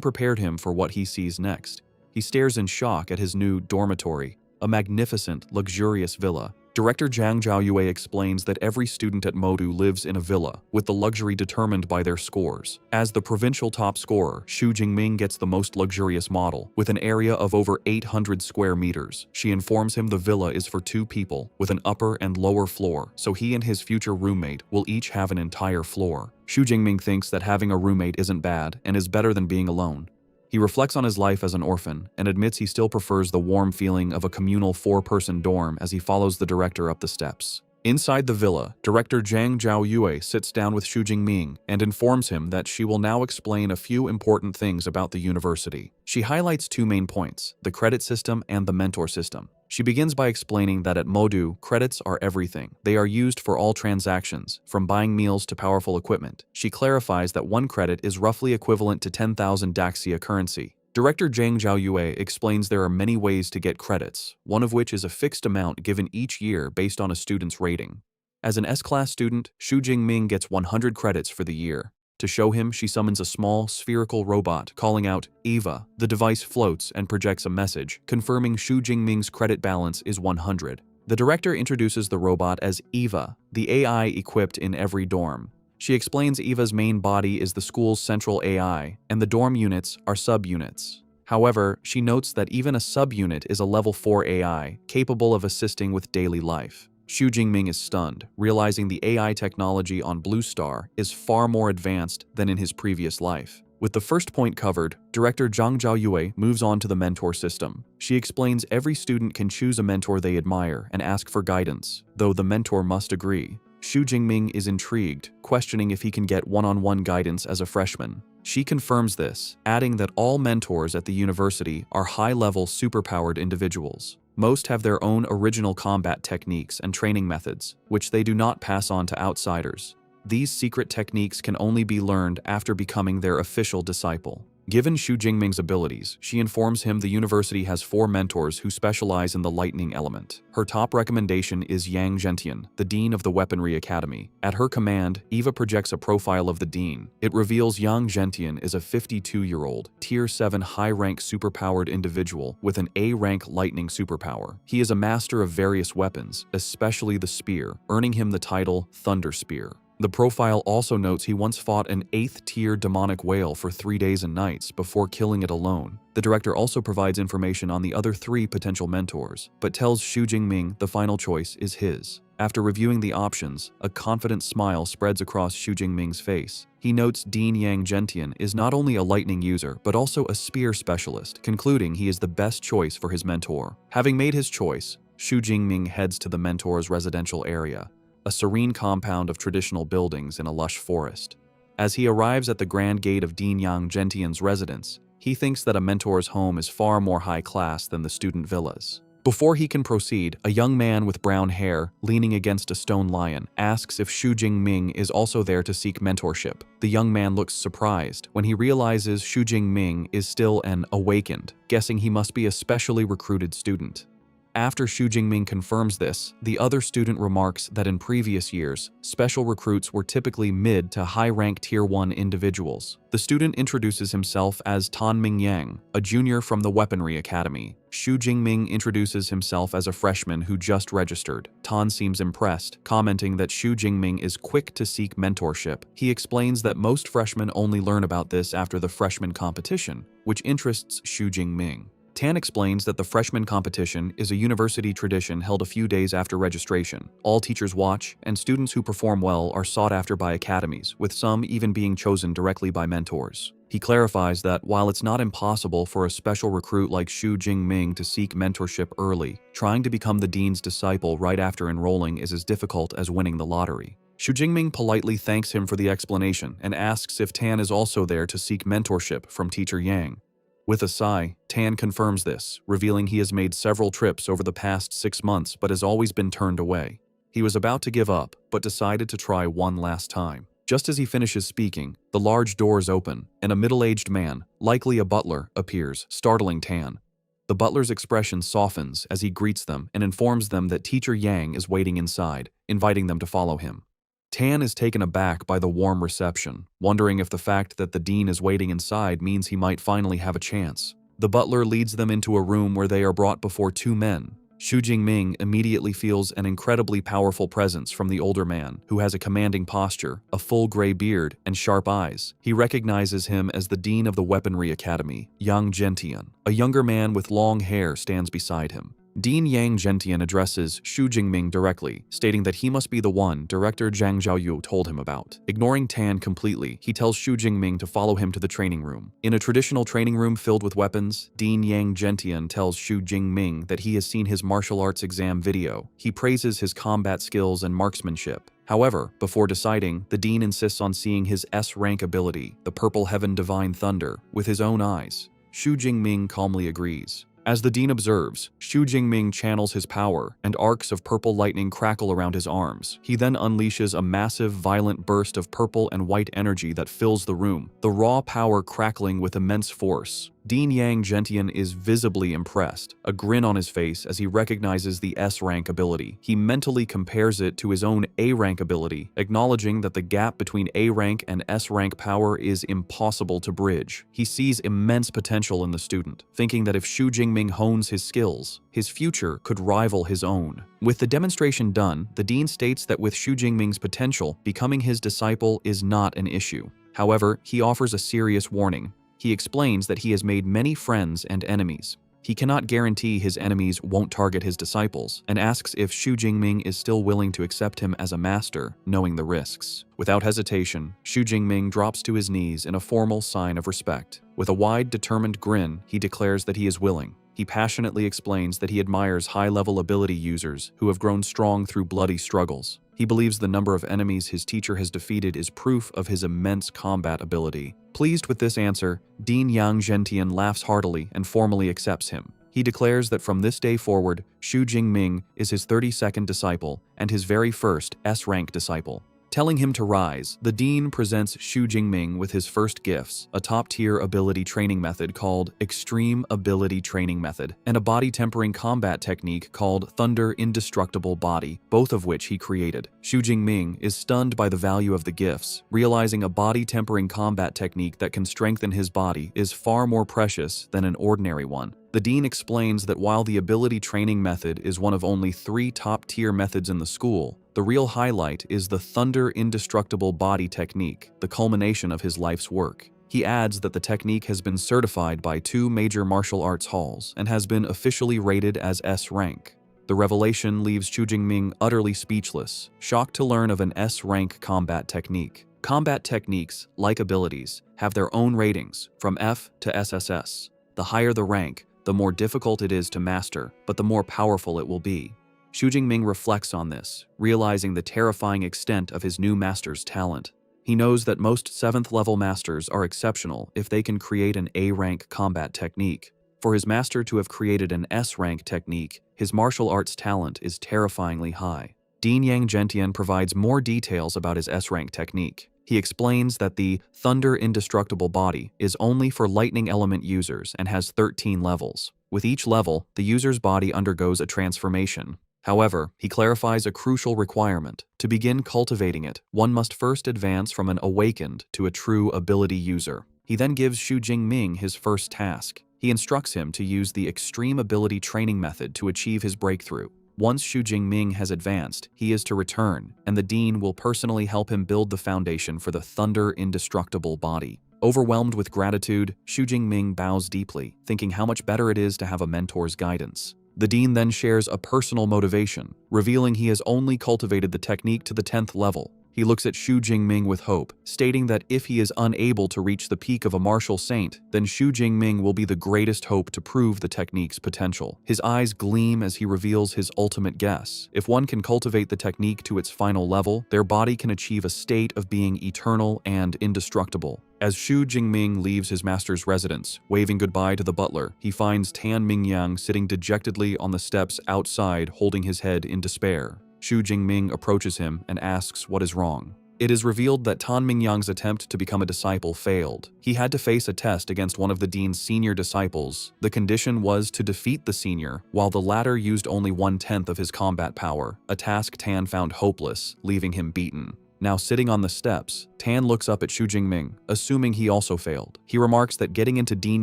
prepared him for what he sees next. He stares in shock at his new dormitory, a magnificent, luxurious villa. Director Zhang Zhaoyue explains that every student at Modu lives in a villa, with the luxury determined by their scores. As the provincial top scorer, Xu Jingming gets the most luxurious model, with an area of over 800 square meters. She informs him the villa is for 2 people, with an upper and lower floor, so he and his future roommate will each have an entire floor. Xu Jingming thinks that having a roommate isn't bad and is better than being alone. He reflects on his life as an orphan and admits he still prefers the warm feeling of a communal 4-person dorm as he follows the director up the steps. Inside the villa, Director Zhang Zhaoyue sits down with Xu Jingming and informs him that she will now explain a few important things about the university. She highlights 2 main points: the credit system and the mentor system. She begins by explaining that at Modu, credits are everything. They are used for all transactions, from buying meals to powerful equipment. She clarifies that 1 credit is roughly equivalent to 10,000 Daxia currency. Director Zhang Zhaoyue explains there are many ways to get credits, one of which is a fixed amount given each year based on a student's rating. As an S-class student, Xu Jingming gets 100 credits for the year. To show him, she summons a small, spherical robot, calling out, "Eva." The device floats and projects a message, confirming Xu Jingming's credit balance is 100. The director introduces the robot as Eva, the AI equipped in every dorm. She explains Eva's main body is the school's central AI, and the dorm units are subunits. However, she notes that even a subunit is a level 4 AI, capable of assisting with daily life. Xu Jingming is stunned, realizing the AI technology on Blue Star is far more advanced than in his previous life. With the first point covered, director Zhang Zhaoyue moves on to the mentor system. She explains every student can choose a mentor they admire and ask for guidance, though the mentor must agree. Xu Jingming is intrigued, questioning if he can get one-on-one guidance as a freshman. She confirms this, adding that all mentors at the university are high-level superpowered individuals. Most have their own original combat techniques and training methods, which they do not pass on to outsiders. These secret techniques can only be learned after becoming their official disciple. Given Xu Jingming's abilities, she informs him the university has 4 mentors who specialize in the lightning element. Her top recommendation is Yang Zhentian, the dean of the Weaponry Academy. At her command, Eva projects a profile of the dean. It reveals Yang Zhentian is a 52-year-old, Tier 7 high-rank superpowered individual with an A-rank lightning superpower. He is a master of various weapons, especially the spear, earning him the title Thunder Spear. The profile also notes he once fought an 8th-tier demonic whale for 3 days and nights before killing it alone. The director also provides information on the other 3 potential mentors, but tells Xu Jingming the final choice is his. After reviewing the options, a confident smile spreads across Xu Jingming's face. He notes Dean Yang Zhentian is not only a lightning user, but also a spear specialist, concluding he is the best choice for his mentor. Having made his choice, Xu Jingming heads to the mentor's residential area, a serene compound of traditional buildings in a lush forest. As he arrives at the grand gate of Dean Yang Zhentian's residence, he thinks that a mentor's home is far more high class than the student villas. Before he can proceed, a young man with brown hair, leaning against a stone lion, asks if Xu Jingming is also there to seek mentorship. The young man looks surprised when he realizes Xu Jingming is still an awakened, guessing he must be a specially recruited student. After Xu Jingming confirms this, the other student remarks that in previous years, special recruits were typically mid to high-rank Tier 1 individuals. The student introduces himself as Tan Mingyang, a junior from the Weaponry Academy. Xu Jingming introduces himself as a freshman who just registered. Tan seems impressed, commenting that Xu Jingming is quick to seek mentorship. He explains that most freshmen only learn about this after the freshman competition, which interests Xu Jingming. Tan explains that the freshman competition is a university tradition held a few days after registration. All teachers watch, and students who perform well are sought after by academies, with some even being chosen directly by mentors. He clarifies that while it's not impossible for a special recruit like Xu Jingming to seek mentorship early, trying to become the dean's disciple right after enrolling is as difficult as winning the lottery. Xu Jingming politely thanks him for the explanation and asks if Tan is also there to seek mentorship from teacher Yang. With a sigh, Tan confirms this, revealing he has made several trips over the past 6 months but has always been turned away. He was about to give up, but decided to try one last time. Just as he finishes speaking, the large doors open, and a middle-aged man, likely a butler, appears, startling Tan. The butler's expression softens as he greets them and informs them that teacher Yang is waiting inside, inviting them to follow him. Tan is taken aback by the warm reception, wondering if the fact that the dean is waiting inside means he might finally have a chance. The butler leads them into a room where they are brought before 2 men. Xu Jingming immediately feels an incredibly powerful presence from the older man, who has a commanding posture, a full gray beard, and sharp eyes. He recognizes him as the dean of the Weaponry Academy, Yang Zhentian. A younger man with long hair stands beside him. Dean Yang Zhentian addresses Xu Jingming directly, stating that he must be the one director Zhang Zhaoyu told him about. Ignoring Tan completely, he tells Xu Jingming to follow him to the training room. In a traditional training room filled with weapons, Dean Yang Zhentian tells Xu Jingming that he has seen his martial arts exam video. He praises his combat skills and marksmanship. However, before deciding, the dean insists on seeing his S-rank ability, the Purple Heaven Divine Thunder, with his own eyes. Xu Jingming calmly agrees. As the dean observes, Xu Jingming channels his power, and arcs of purple lightning crackle around his arms. He then unleashes a massive, violent burst of purple and white energy that fills the room, the raw power crackling with immense force. Dean Yang Gentian is visibly impressed, a grin on his face as he recognizes the S-rank ability. He mentally compares it to his own A-rank ability, acknowledging that the gap between A-rank and S-rank power is impossible to bridge. He sees immense potential in the student, thinking that if Xu Jingming hones his skills, his future could rival his own. With the demonstration done, the dean states that with Xu Jingming's potential, becoming his disciple is not an issue. However, he offers a serious warning. He explains that he has made many friends and enemies. He cannot guarantee his enemies won't target his disciples, and asks if Xu Jingming is still willing to accept him as a master, knowing the risks. Without hesitation, Xu Jingming drops to his knees in a formal sign of respect. With a wide, determined grin, he declares that he is willing. He passionately explains that he admires high-level ability users who have grown strong through bloody struggles. He believes the number of enemies his teacher has defeated is proof of his immense combat ability. Pleased with this answer, Dean Yang Gentian laughs heartily and formally accepts him. He declares that from this day forward, Xu Jingming is his 32nd disciple and his very first S-rank disciple. Telling him to rise, the dean presents Xu Jingming with his first gifts, a top-tier ability training method called Extreme Ability Training Method, and a body-tempering combat technique called Thunder Indestructible Body, both of which he created. Xu Jingming is stunned by the value of the gifts, realizing a body-tempering combat technique that can strengthen his body is far more precious than an ordinary one. The dean explains that while the ability training method is one of only 3 top-tier methods in the school, the real highlight is the Thunder Indestructible Body technique, the culmination of his life's work. He adds that the technique has been certified by 2 major martial arts halls and has been officially rated as S-rank. The revelation leaves Xu Jingming utterly speechless, shocked to learn of an S-rank combat technique. Combat techniques, like abilities, have their own ratings, from F to SSS. The higher the rank, the more difficult it is to master, but the more powerful it will be. Xu Jingming reflects on this, realizing the terrifying extent of his new master's talent. He knows that most 7th-level masters are exceptional if they can create an A-rank combat technique. For his master to have created an S-rank technique, his martial arts talent is terrifyingly high. Dean Yang Gentian provides more details about his S-rank technique. He explains that the Thunder Indestructible Body is only for lightning element users and has 13 levels. With each level, the user's body undergoes a transformation. However, he clarifies a crucial requirement. To begin cultivating it, one must first advance from an awakened to a true ability user. He then gives Xu Jingming his first task. He instructs him to use the Extreme Ability Training Method to achieve his breakthrough. Once Xu Jingming has advanced, he is to return, and the dean will personally help him build the foundation for the Thunder Indestructible Body. Overwhelmed with gratitude, Xu Jingming bows deeply, thinking how much better it is to have a mentor's guidance. The dean then shares a personal motivation, revealing he has only cultivated the technique to the 10th level. He looks at Xu Jingming with hope, stating that if he is unable to reach the peak of a martial saint, then Xu Jingming will be the greatest hope to prove the technique's potential. His eyes gleam as he reveals his ultimate guess. If one can cultivate the technique to its final level, their body can achieve a state of being eternal and indestructible. As Xu Jingming leaves his master's residence, waving goodbye to the butler, he finds Tan Mingyang sitting dejectedly on the steps outside, holding his head in despair. Xu Jingming approaches him and asks what is wrong. It is revealed that Tan Mingyang's attempt to become a disciple failed. He had to face a test against one of the dean's senior disciples. The condition was to defeat the senior, while the latter used only 1/10 of his combat power, a task Tan found hopeless, leaving him beaten. Now sitting on the steps, Tan looks up at Xu Jingming, assuming he also failed. He remarks that getting into Dean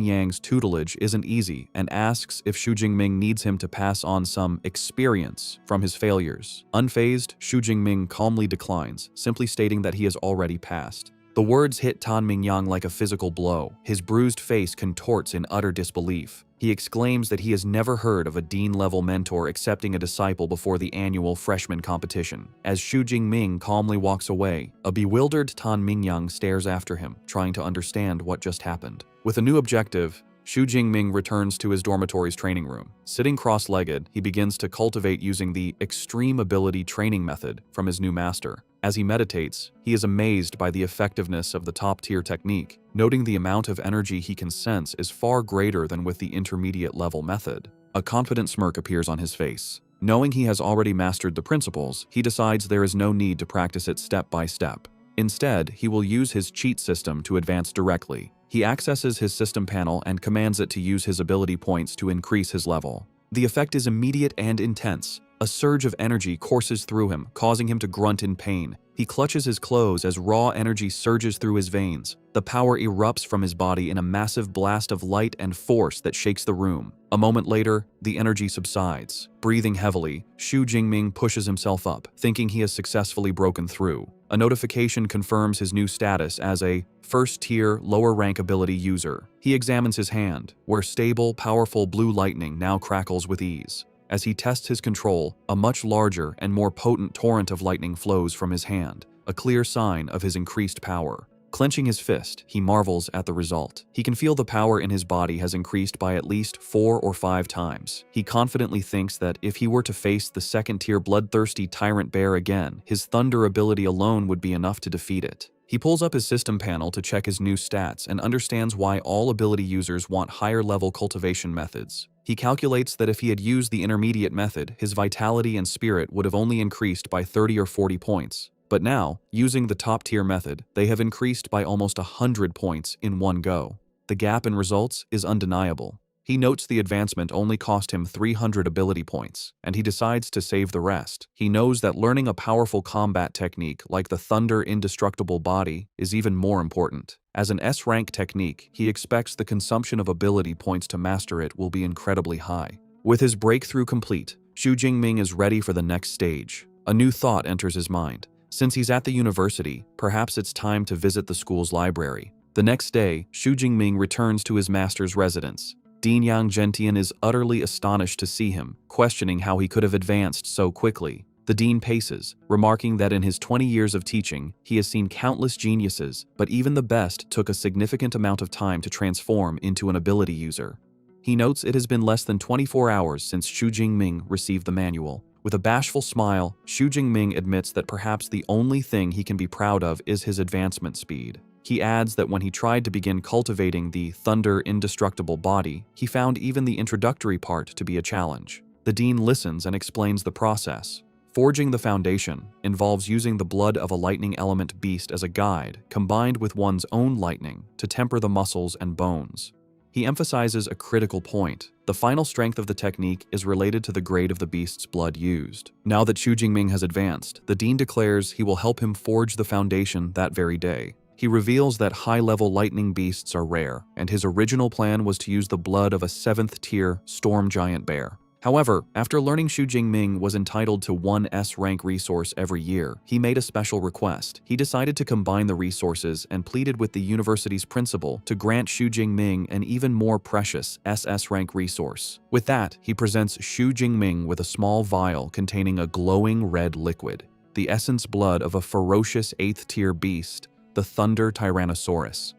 Yang's tutelage isn't easy and asks if Xu Jingming needs him to pass on some experience from his failures. Unfazed, Xu Jingming calmly declines, simply stating that he has already passed. The words hit Tan Mingyang like a physical blow. His bruised face contorts in utter disbelief. He exclaims that he has never heard of a dean-level mentor accepting a disciple before the annual freshman competition. As Xu Jingming calmly walks away, a bewildered Tan Mingyang stares after him, trying to understand what just happened. With a new objective, Xu Jingming returns to his dormitory's training room. Sitting cross-legged, he begins to cultivate using the Extreme Ability Training Method from his new master. As he meditates, he is amazed by the effectiveness of the top-tier technique, noting the amount of energy he can sense is far greater than with the intermediate-level method. A confident smirk appears on his face. Knowing he has already mastered the principles, he decides there is no need to practice it step by step. Instead, he will use his cheat system to advance directly. He accesses his system panel and commands it to use his ability points to increase his level. The effect is immediate and intense. A surge of energy courses through him, causing him to grunt in pain. He clutches his clothes as raw energy surges through his veins. The power erupts from his body in a massive blast of light and force that shakes the room. A moment later, the energy subsides. Breathing heavily, Xu Jingming pushes himself up, thinking he has successfully broken through. A notification confirms his new status as a first-tier, lower-rank ability user. He examines his hand, where stable, powerful blue lightning now crackles with ease. As he tests his control, a much larger and more potent torrent of lightning flows from his hand, a clear sign of his increased power. Clenching his fist, he marvels at the result. He can feel the power in his body has increased by at least 4 or 5 times. He confidently thinks that if he were to face the second-tier bloodthirsty tyrant bear again, his thunder ability alone would be enough to defeat it. He pulls up his system panel to check his new stats and understands why all ability users want higher-level cultivation methods. He calculates that if he had used the intermediate method, his vitality and spirit would have only increased by 30 or 40 points. But now, using the top-tier method, they have increased by almost 100 points in one go. The gap in results is undeniable. He notes the advancement only cost him 300 ability points, and he decides to save the rest. He knows that learning a powerful combat technique like the Thunder Indestructible Body is even more important. As an S-rank technique, he expects the consumption of ability points to master it will be incredibly high. With his breakthrough complete, Xu Jingming is ready for the next stage. A new thought enters his mind. Since he's at the university, perhaps it's time to visit the school's library. The next day, Xu Jingming returns to his master's residence. Dean Yang Gentian is utterly astonished to see him, questioning how he could have advanced so quickly. The dean paces, remarking that in his 20 years of teaching, he has seen countless geniuses, but even the best took a significant amount of time to transform into an ability user. He notes it has been less than 24 hours since Xu Jingming received the manual. With a bashful smile, Xu Jingming admits that perhaps the only thing he can be proud of is his advancement speed. He adds that when he tried to begin cultivating the Thunder Indestructible Body, he found even the introductory part to be a challenge. The dean listens and explains the process. Forging the foundation involves using the blood of a lightning element beast as a guide, combined with one's own lightning, to temper the muscles and bones. He emphasizes a critical point. The final strength of the technique is related to the grade of the beast's blood used. Now that Xu Jingming has advanced, the dean declares he will help him forge the foundation that very day. He reveals that high-level lightning beasts are rare, and his original plan was to use the blood of a 7th-tier storm giant bear. However, after learning Xu Jingming was entitled to one S-rank resource every year, he made a special request. He decided to combine the resources and pleaded with the university's principal to grant Xu Jingming an even more precious SS-rank resource. With that, he presents Xu Jingming with a small vial containing a glowing red liquid, the essence blood of a ferocious 8th-tier beast, the Thunder Tyrannosaurus.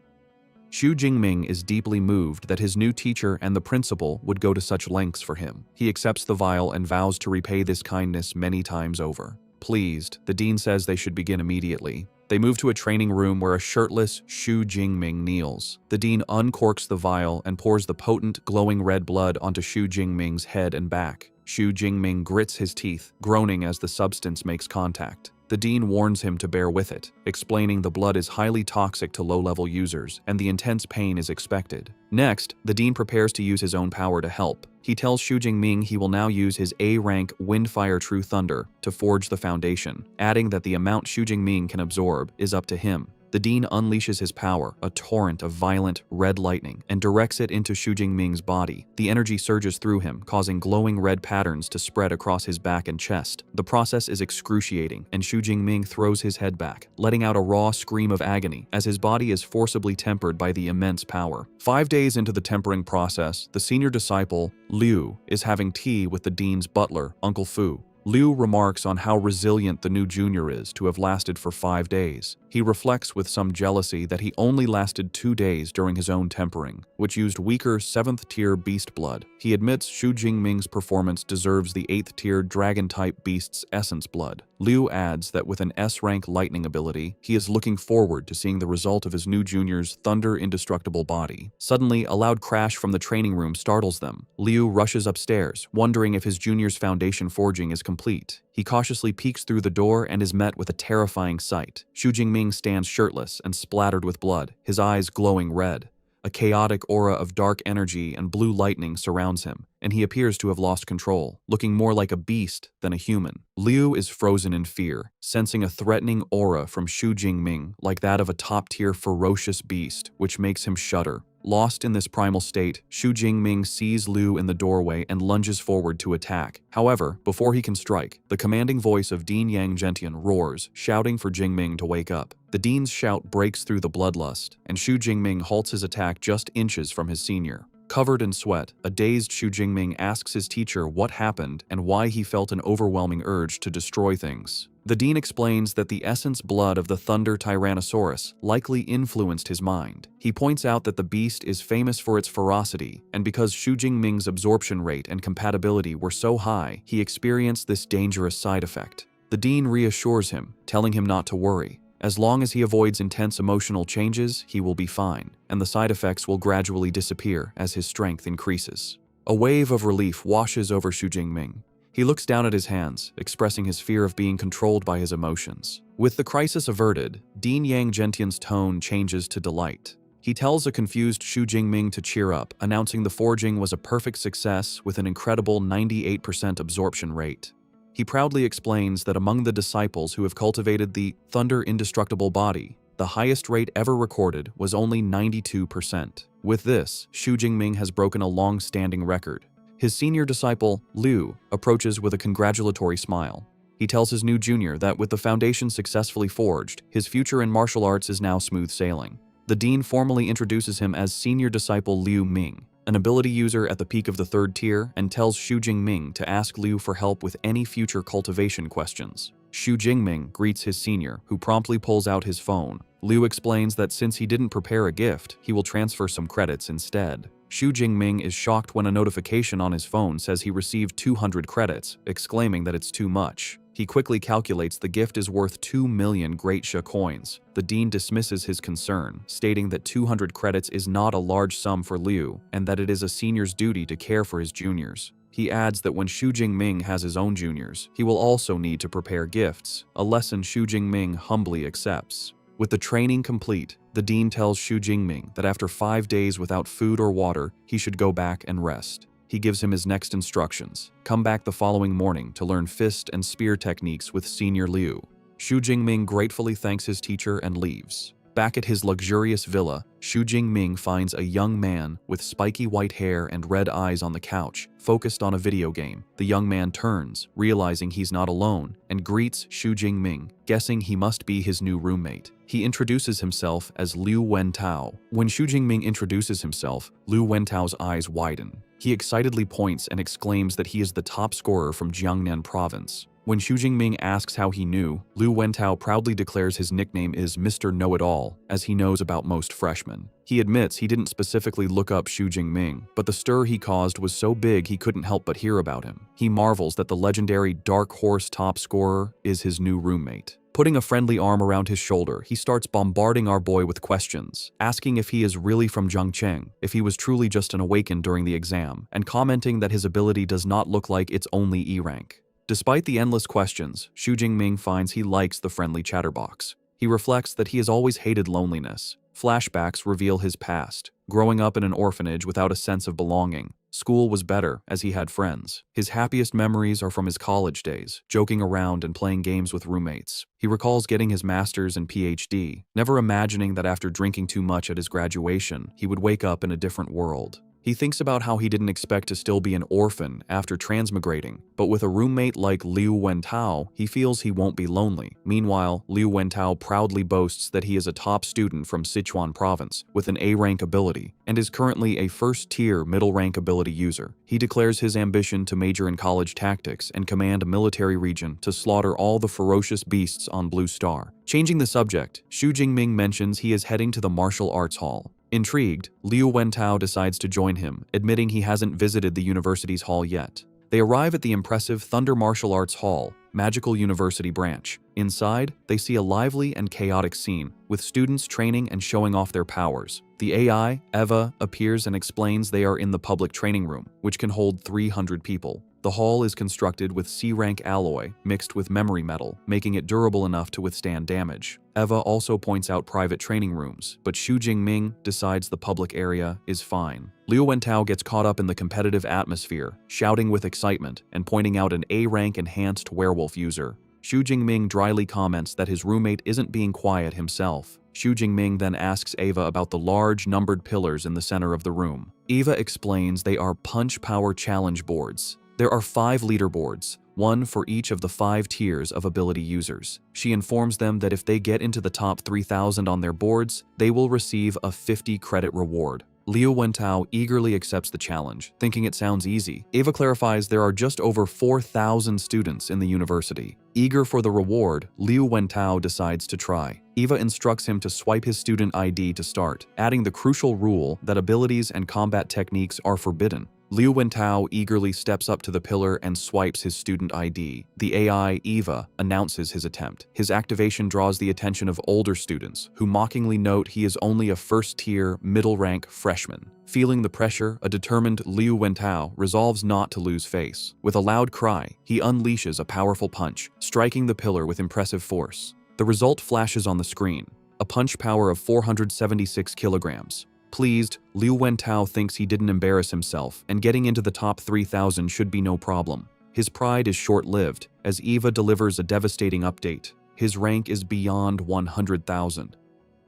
Xu Jingming is deeply moved that his new teacher and the principal would go to such lengths for him. He accepts the vial and vows to repay this kindness many times over. Pleased, the dean says they should begin immediately. They move to a training room where a shirtless Xu Jingming kneels. The dean uncorks the vial and pours the potent, glowing red blood onto Xu Jingming's head and back. Xu Jingming grits his teeth, groaning as the substance makes contact. The dean warns him to bear with it, explaining the blood is highly toxic to low-level users, and the intense pain is expected. Next, the dean prepares to use his own power to help. He tells Xu Jingming he will now use his A-rank Windfire True Thunder to forge the foundation, adding that the amount Xu Jingming can absorb is up to him. The dean unleashes his power, a torrent of violent, red lightning, and directs it into Xu Jingming's body. The energy surges through him, causing glowing red patterns to spread across his back and chest. The process is excruciating, and Xu Jingming throws his head back, letting out a raw scream of agony as his body is forcibly tempered by the immense power. 5 days into the tempering process, the senior disciple, Liu, is having tea with the dean's butler, Uncle Fu. Liu remarks on how resilient the new junior is to have lasted for 5 days. He reflects with some jealousy that he only lasted 2 days during his own tempering, which used weaker 7th-tier beast blood. He admits Xu Jingming's performance deserves the 8th-tier dragon-type beast's essence blood. Liu adds that with an S-rank lightning ability, he is looking forward to seeing the result of his new junior's Thunder Indestructible Body. Suddenly, a loud crash from the training room startles them. Liu rushes upstairs, wondering if his junior's foundation forging is complete. He cautiously peeks through the door and is met with a terrifying sight. Xu Jingming stands shirtless and splattered with blood, his eyes glowing red. A chaotic aura of dark energy and blue lightning surrounds him, and he appears to have lost control, looking more like a beast than a human. Liu is frozen in fear, sensing a threatening aura from Xu Jingming like that of a top-tier ferocious beast, which makes him shudder. Lost in this primal state, Xu Jingming sees Liu in the doorway and lunges forward to attack. However, before he can strike, the commanding voice of Dean Yang Gentian roars, shouting for Jingming to wake up. The Dean's shout breaks through the bloodlust, and Xu Jingming halts his attack just inches from his senior. Covered in sweat, a dazed Xu Jingming asks his teacher what happened and why he felt an overwhelming urge to destroy things. The Dean explains that the essence blood of the Thunder Tyrannosaurus likely influenced his mind. He points out that the beast is famous for its ferocity, and because Xu Jingming's absorption rate and compatibility were so high, he experienced this dangerous side effect. The Dean reassures him, telling him not to worry. As long as he avoids intense emotional changes, he will be fine, and the side effects will gradually disappear as his strength increases. A wave of relief washes over Xu Jingming. He looks down at his hands, expressing his fear of being controlled by his emotions. With the crisis averted, Dean Yang Gentian's tone changes to delight. He tells a confused Xu Jingming to cheer up, announcing the forging was a perfect success with an incredible 98% absorption rate. He proudly explains that among the disciples who have cultivated the Thunder Indestructible Body, the highest rate ever recorded was only 92%. With this, Xu Jingming has broken a long-standing record. His senior disciple, Liu, approaches with a congratulatory smile. He tells his new junior that with the foundation successfully forged, his future in martial arts is now smooth sailing. The dean formally introduces him as senior disciple Liu Ming, an ability user at the peak of the 3rd tier, and tells Xu Jingming to ask Liu for help with any future cultivation questions. Xu Jingming greets his senior, who promptly pulls out his phone. Liu explains that since he didn't prepare a gift, he will transfer some credits instead. Xu Jingming is shocked when a notification on his phone says he received 200 credits, exclaiming that it's too much. He quickly calculates the gift is worth 2 million Great Sha coins. The dean dismisses his concern, stating that 200 credits is not a large sum for Liu, and that it is a senior's duty to care for his juniors. He adds that when Xu Jingming has his own juniors, he will also need to prepare gifts, a lesson Xu Jingming humbly accepts. With the training complete, the dean tells Xu Jingming that after 5 days without food or water, he should go back and rest. He gives him his next instructions. Come back the following morning to learn fist and spear techniques with Senior Liu. Xu Jingming gratefully thanks his teacher and leaves. Back at his luxurious villa, Xu Jingming finds a young man with spiky white hair and red eyes on the couch, focused on a video game. The young man turns, realizing he's not alone, and greets Xu Jingming, guessing he must be his new roommate. He introduces himself as Liu Wentao. When Xu Jingming introduces himself, Liu Wentao's eyes widen. He excitedly points and exclaims that he is the top scorer from Jiangnan province. When Xu Jingming asks how he knew, Liu Wentao proudly declares his nickname is Mr. Know-It-All, as he knows about most freshmen. He admits he didn't specifically look up Xu Jingming, but the stir he caused was so big he couldn't help but hear about him. He marvels that the legendary Dark Horse top scorer is his new roommate. Putting a friendly arm around his shoulder, he starts bombarding our boy with questions, asking if he is really from Zhangcheng, if he was truly just an awakened during the exam, and commenting that his ability does not look like it's only E rank. Despite the endless questions, Xu Jingming finds he likes the friendly chatterbox. He reflects that he has always hated loneliness. Flashbacks reveal his past, growing up in an orphanage without a sense of belonging. School was better, as he had friends. His happiest memories are from his college days, joking around and playing games with roommates. He recalls getting his master's and PhD, never imagining that after drinking too much at his graduation, he would wake up in a different world. He thinks about how he didn't expect to still be an orphan after transmigrating, but with a roommate like Liu Wentao, he feels he won't be lonely. Meanwhile, Liu Wentao proudly boasts that he is a top student from Sichuan province with an A-rank ability and is currently a first-tier middle-rank ability user. He declares his ambition to major in college tactics and command a military region to slaughter all the ferocious beasts on Blue Star. Changing the subject, Xu Jingming mentions he is heading to the martial arts hall. Intrigued, Liu Wentao decides to join him, admitting he hasn't visited the university's hall yet. They arrive at the impressive Thunder Martial Arts Hall, Magical University branch. Inside, they see a lively and chaotic scene, with students training and showing off their powers. The AI, Eva, appears and explains they are in the public training room, which can hold 300 people. The hall is constructed with C-rank alloy mixed with memory metal, making it durable enough to withstand damage. Eva also points out private training rooms, but Xu Jingming decides the public area is fine. Liu Wentao gets caught up in the competitive atmosphere, shouting with excitement and pointing out an A-rank enhanced werewolf user. Xu Jingming dryly comments that his roommate isn't being quiet himself. Xu Jingming then asks Eva about the large numbered pillars in the center of the room. Eva explains they are punch power challenge boards. There are 5 leaderboards, one for each of the 5 tiers of ability users. She informs them that if they get into the top 3,000 on their boards, they will receive a 50 credit reward. Liu Wentao eagerly accepts the challenge, thinking it sounds easy. Eva clarifies there are just over 4,000 students in the university. Eager for the reward, Liu Wentao decides to try. Eva instructs him to swipe his student ID to start, adding the crucial rule that abilities and combat techniques are forbidden. Liu Wentao eagerly steps up to the pillar and swipes his student ID. The AI, Eva, announces his attempt. His activation draws the attention of older students, who mockingly note he is only a first-tier, middle-rank freshman. Feeling the pressure, a determined Liu Wentao resolves not to lose face. With a loud cry, he unleashes a powerful punch, striking the pillar with impressive force. The result flashes on the screen, a punch power of 476 kilograms. Pleased, Liu Wentao thinks he didn't embarrass himself, and getting into the top 3,000 should be no problem. His pride is short-lived, as Eva delivers a devastating update. His rank is beyond 100,000.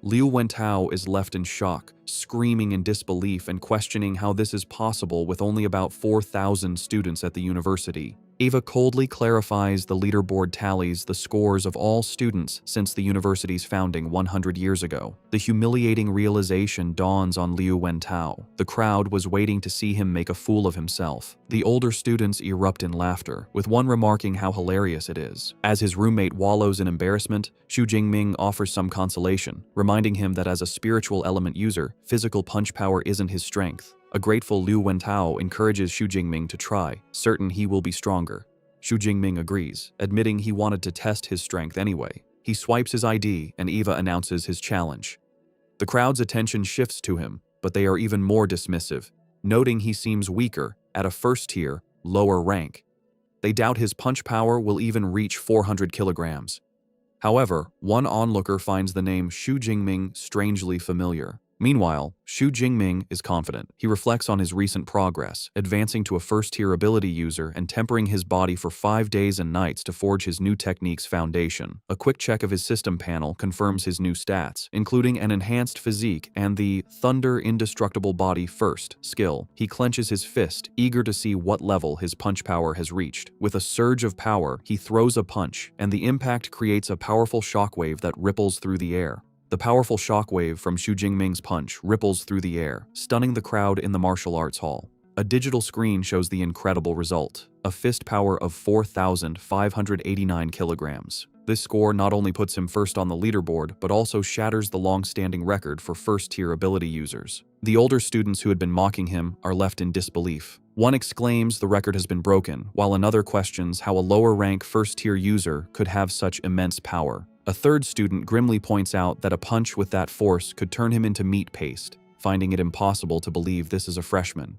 Liu Wentao is left in shock, screaming in disbelief and questioning how this is possible with only about 4,000 students at the university. Eva coldly clarifies the leaderboard tallies the scores of all students since the university's founding 100 years ago. The humiliating realization dawns on Liu Wentao. The crowd was waiting to see him make a fool of himself. The older students erupt in laughter, with one remarking how hilarious it is. As his roommate wallows in embarrassment, Xu Jingming offers some consolation, reminding him that as a spiritual element user, physical punch power isn't his strength. A grateful Liu Wentao encourages Xu Jingming to try, certain he will be stronger. Xu Jingming agrees, admitting he wanted to test his strength anyway. He swipes his ID and Eva announces his challenge. The crowd's attention shifts to him, but they are even more dismissive, noting he seems weaker at a first-tier, lower rank. They doubt his punch power will even reach 400 kilograms. However, one onlooker finds the name Xu Jingming strangely familiar. Meanwhile, Xu Jingming is confident. He reflects on his recent progress, advancing to a first-tier ability user and tempering his body for 5 days and nights to forge his new technique's foundation. A quick check of his system panel confirms his new stats, including an enhanced physique and the Thunder Indestructible Body First skill. He clenches his fist, eager to see what level his punch power has reached. With a surge of power, he throws a punch, and the impact creates a powerful shockwave that ripples through the air. The powerful shockwave from Xu Jingming's punch ripples through the air, stunning the crowd in the martial arts hall. A digital screen shows the incredible result, a fist power of 4,589 kilograms. This score not only puts him first on the leaderboard, but also shatters the long-standing record for first-tier ability users. The older students who had been mocking him are left in disbelief. One exclaims the record has been broken, while another questions how a lower-rank first-tier user could have such immense power. A third student grimly points out that a punch with that force could turn him into meat paste, finding it impossible to believe this is a freshman.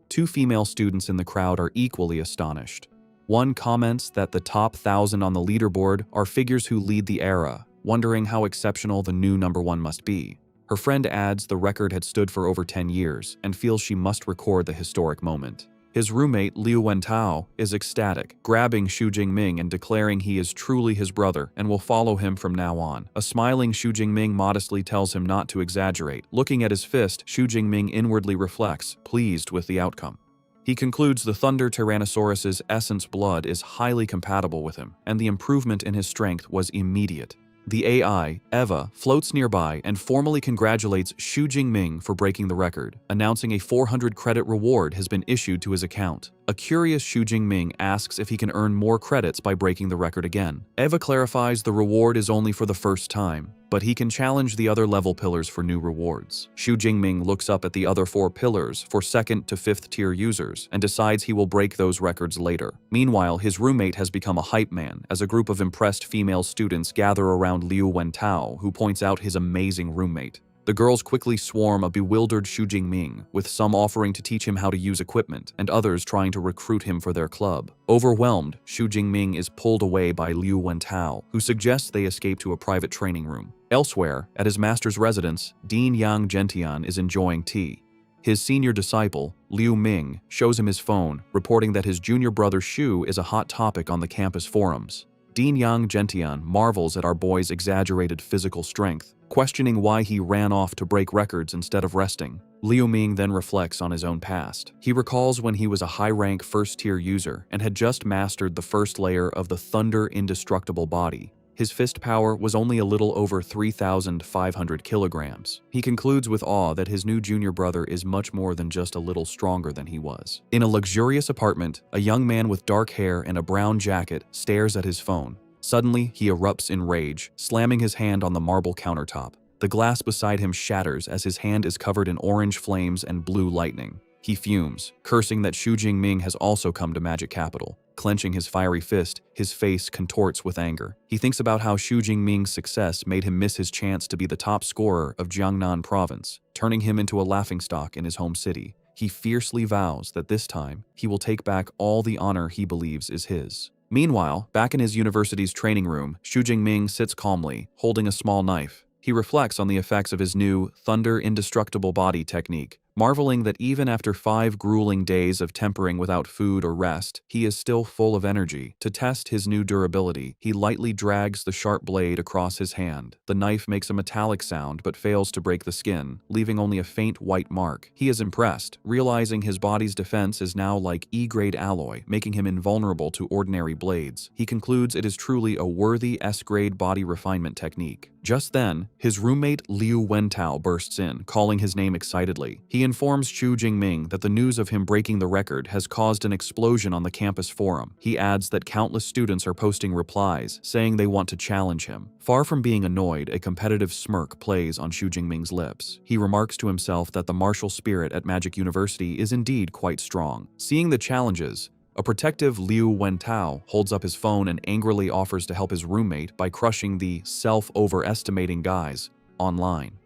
2 female students in the crowd are equally astonished. One comments that the top 1,000 on the leaderboard are figures who lead the era, wondering how exceptional the new number 1 must be. Her friend adds the record had stood for over 10 years and feels she must record the historic moment. His roommate, Liu Wentao, is ecstatic, grabbing Xu Jingming and declaring he is truly his brother and will follow him from now on. A smiling Xu Jingming modestly tells him not to exaggerate. Looking at his fist, Xu Jingming inwardly reflects, pleased with the outcome. He concludes the Thunder Tyrannosaurus's essence blood is highly compatible with him, and the improvement in his strength was immediate. The AI, Eva, floats nearby and formally congratulates Xu Jingming for breaking the record, announcing a 400 credit reward has been issued to his account. A curious Xu Jingming asks if he can earn more credits by breaking the record again. Eva clarifies the reward is only for the first time, but he can challenge the other level pillars for new rewards. Xu Jingming looks up at the other 4 pillars for 2nd to 5th tier users and decides he will break those records later. Meanwhile, his roommate has become a hype man as a group of impressed female students gather around Liu Wentao, who points out his amazing roommate. The girls quickly swarm a bewildered Xu Jingming, with some offering to teach him how to use equipment and others trying to recruit him for their club. Overwhelmed, Xu Jingming is pulled away by Liu Wentao, who suggests they escape to a private training room. Elsewhere, at his master's residence, Dean Yang Gentian is enjoying tea. His senior disciple, Liu Ming, shows him his phone, reporting that his junior brother Xu is a hot topic on the campus forums. Dean Yang Gentian marvels at our boy's exaggerated physical strength, questioning why he ran off to break records instead of resting. Liu Ming then reflects on his own past. He recalls when he was a high-rank first-tier user and had just mastered the first layer of the Thunder Indestructible Body. His fist power was only a little over 3,500 kilograms. He concludes with awe that his new junior brother is much more than just a little stronger than he was. In a luxurious apartment, a young man with dark hair and a brown jacket stares at his phone. Suddenly, he erupts in rage, slamming his hand on the marble countertop. The glass beside him shatters as his hand is covered in orange flames and blue lightning. He fumes, cursing that Xu Jingming has also come to Magic Capital. Clenching his fiery fist, his face contorts with anger. He thinks about how Xu Jingming's success made him miss his chance to be the top scorer of Jiangnan province, turning him into a laughingstock in his home city. He fiercely vows that this time, he will take back all the honor he believes is his. Meanwhile, back in his university's training room, Xu Jingming sits calmly, holding a small knife. He reflects on the effects of his new Thunder Indestructible Body technique, marveling that even after 5 grueling days of tempering without food or rest, he is still full of energy. To test his new durability, he lightly drags the sharp blade across his hand. The knife makes a metallic sound but fails to break the skin, leaving only a faint white mark. He is impressed, realizing his body's defense is now like E-grade alloy, making him invulnerable to ordinary blades. He concludes it is truly a worthy S-grade body refinement technique. Just then, his roommate Liu Wentao bursts in, calling his name excitedly. He informs Xu Jingming that the news of him breaking the record has caused an explosion on the campus forum. He adds that countless students are posting replies, saying they want to challenge him. Far from being annoyed, a competitive smirk plays on Xu Jingming's lips. He remarks to himself that the martial spirit at Magic University is indeed quite strong. Seeing the challenges, a protective Liu Wentao holds up his phone and angrily offers to help his roommate by crushing the self-overestimating guys online.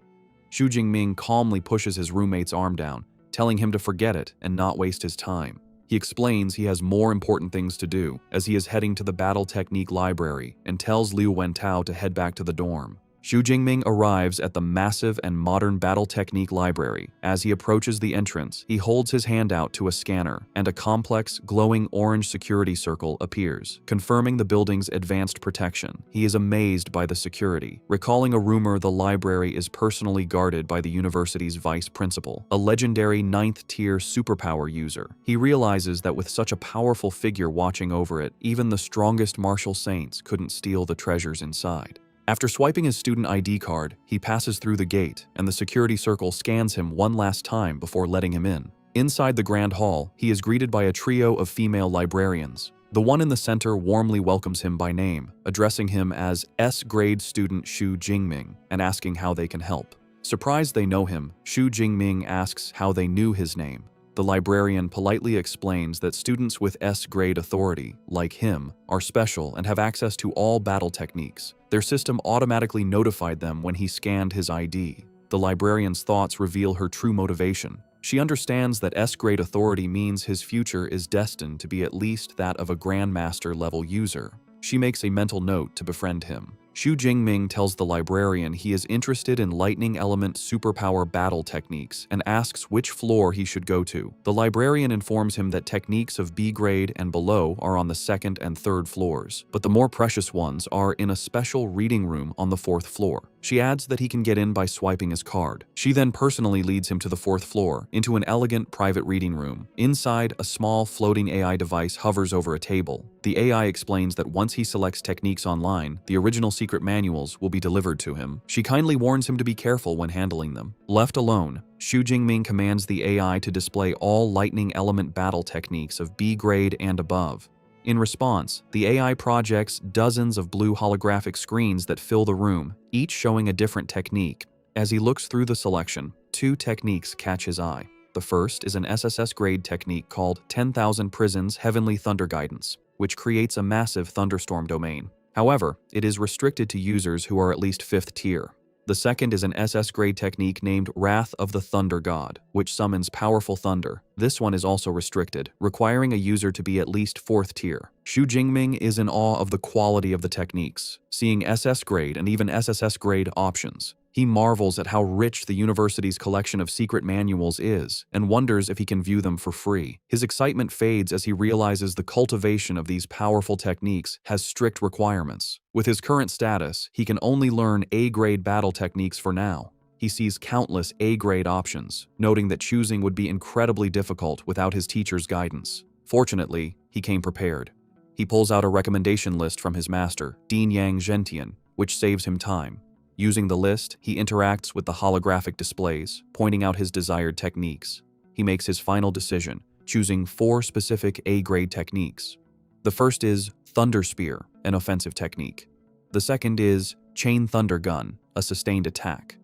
Xu Jingming calmly pushes his roommate's arm down, telling him to forget it and not waste his time. He explains he has more important things to do, as he is heading to the Battle Technique Library, and tells Liu Wentao to head back to the dorm. Xu Jingming arrives at the massive and modern Battle Technique Library. As he approaches the entrance, he holds his hand out to a scanner, and a complex, glowing orange security circle appears, confirming the building's advanced protection. He is amazed by the security, recalling a rumor the library is personally guarded by the university's vice principal, a legendary 9th-tier superpower user. He realizes that with such a powerful figure watching over it, even the strongest martial saints couldn't steal the treasures inside. After swiping his student ID card, he passes through the gate, and the security circle scans him one last time before letting him in. Inside the Grand Hall, he is greeted by a trio of female librarians. The one in the center warmly welcomes him by name, addressing him as S-grade student Xu Jingming and asking how they can help. Surprised they know him, Xu Jingming asks how they knew his name. The librarian politely explains that students with S-grade authority, like him, are special and have access to all battle techniques. Their system automatically notified them when he scanned his ID. The librarian's thoughts reveal her true motivation. She understands that S-grade authority means his future is destined to be at least that of a Grandmaster-level user. She makes a mental note to befriend him. Xu Jingming tells the librarian he is interested in lightning element superpower battle techniques and asks which floor he should go to. The librarian informs him that techniques of B grade and below are on the 2nd and 3rd floors, but the more precious ones are in a special reading room on the 4th floor. She adds that he can get in by swiping his card. She then personally leads him to the 4th floor, into an elegant private reading room. Inside, a small floating AI device hovers over a table. The AI explains that once he selects techniques online, the original secret manuals will be delivered to him. She kindly warns him to be careful when handling them. Left alone, Xu Jingming commands the AI to display all lightning element battle techniques of B grade and above. In response, the AI projects dozens of blue holographic screens that fill the room, each showing a different technique. As he looks through the selection, 2 techniques catch his eye. The first is an SSS grade technique called 10,000 Prisons Heavenly Thunder Guidance, which creates a massive thunderstorm domain. However, it is restricted to users who are at least 5th tier. The second is an SS grade technique named Wrath of the Thunder God, which summons powerful thunder. This one is also restricted, requiring a user to be at least 4th tier. Xu Jingming is in awe of the quality of the techniques, seeing SS grade and even SSS grade options. He marvels at how rich the university's collection of secret manuals is and wonders if he can view them for free. His excitement fades as he realizes the cultivation of these powerful techniques has strict requirements. With his current status, he can only learn A-grade battle techniques for now. He sees countless A-grade options, noting that choosing would be incredibly difficult without his teacher's guidance. Fortunately, he came prepared. He pulls out a recommendation list from his master, Dean Yang Zhentian, which saves him time. Using the list, he interacts with the holographic displays, pointing out his desired techniques. He makes his final decision, choosing 4 specific A-grade techniques. The first is Thunder Spear, an offensive technique. The second is Chain Thunder Gun, a sustained attack.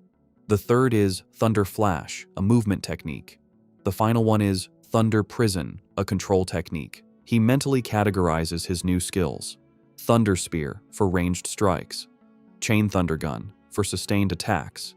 The third is Thunder Flash, a movement technique. The final one is Thunder Prison, a control technique. He mentally categorizes his new skills. Thunder Spear for ranged strikes. Chain Thunder Gun for sustained attacks,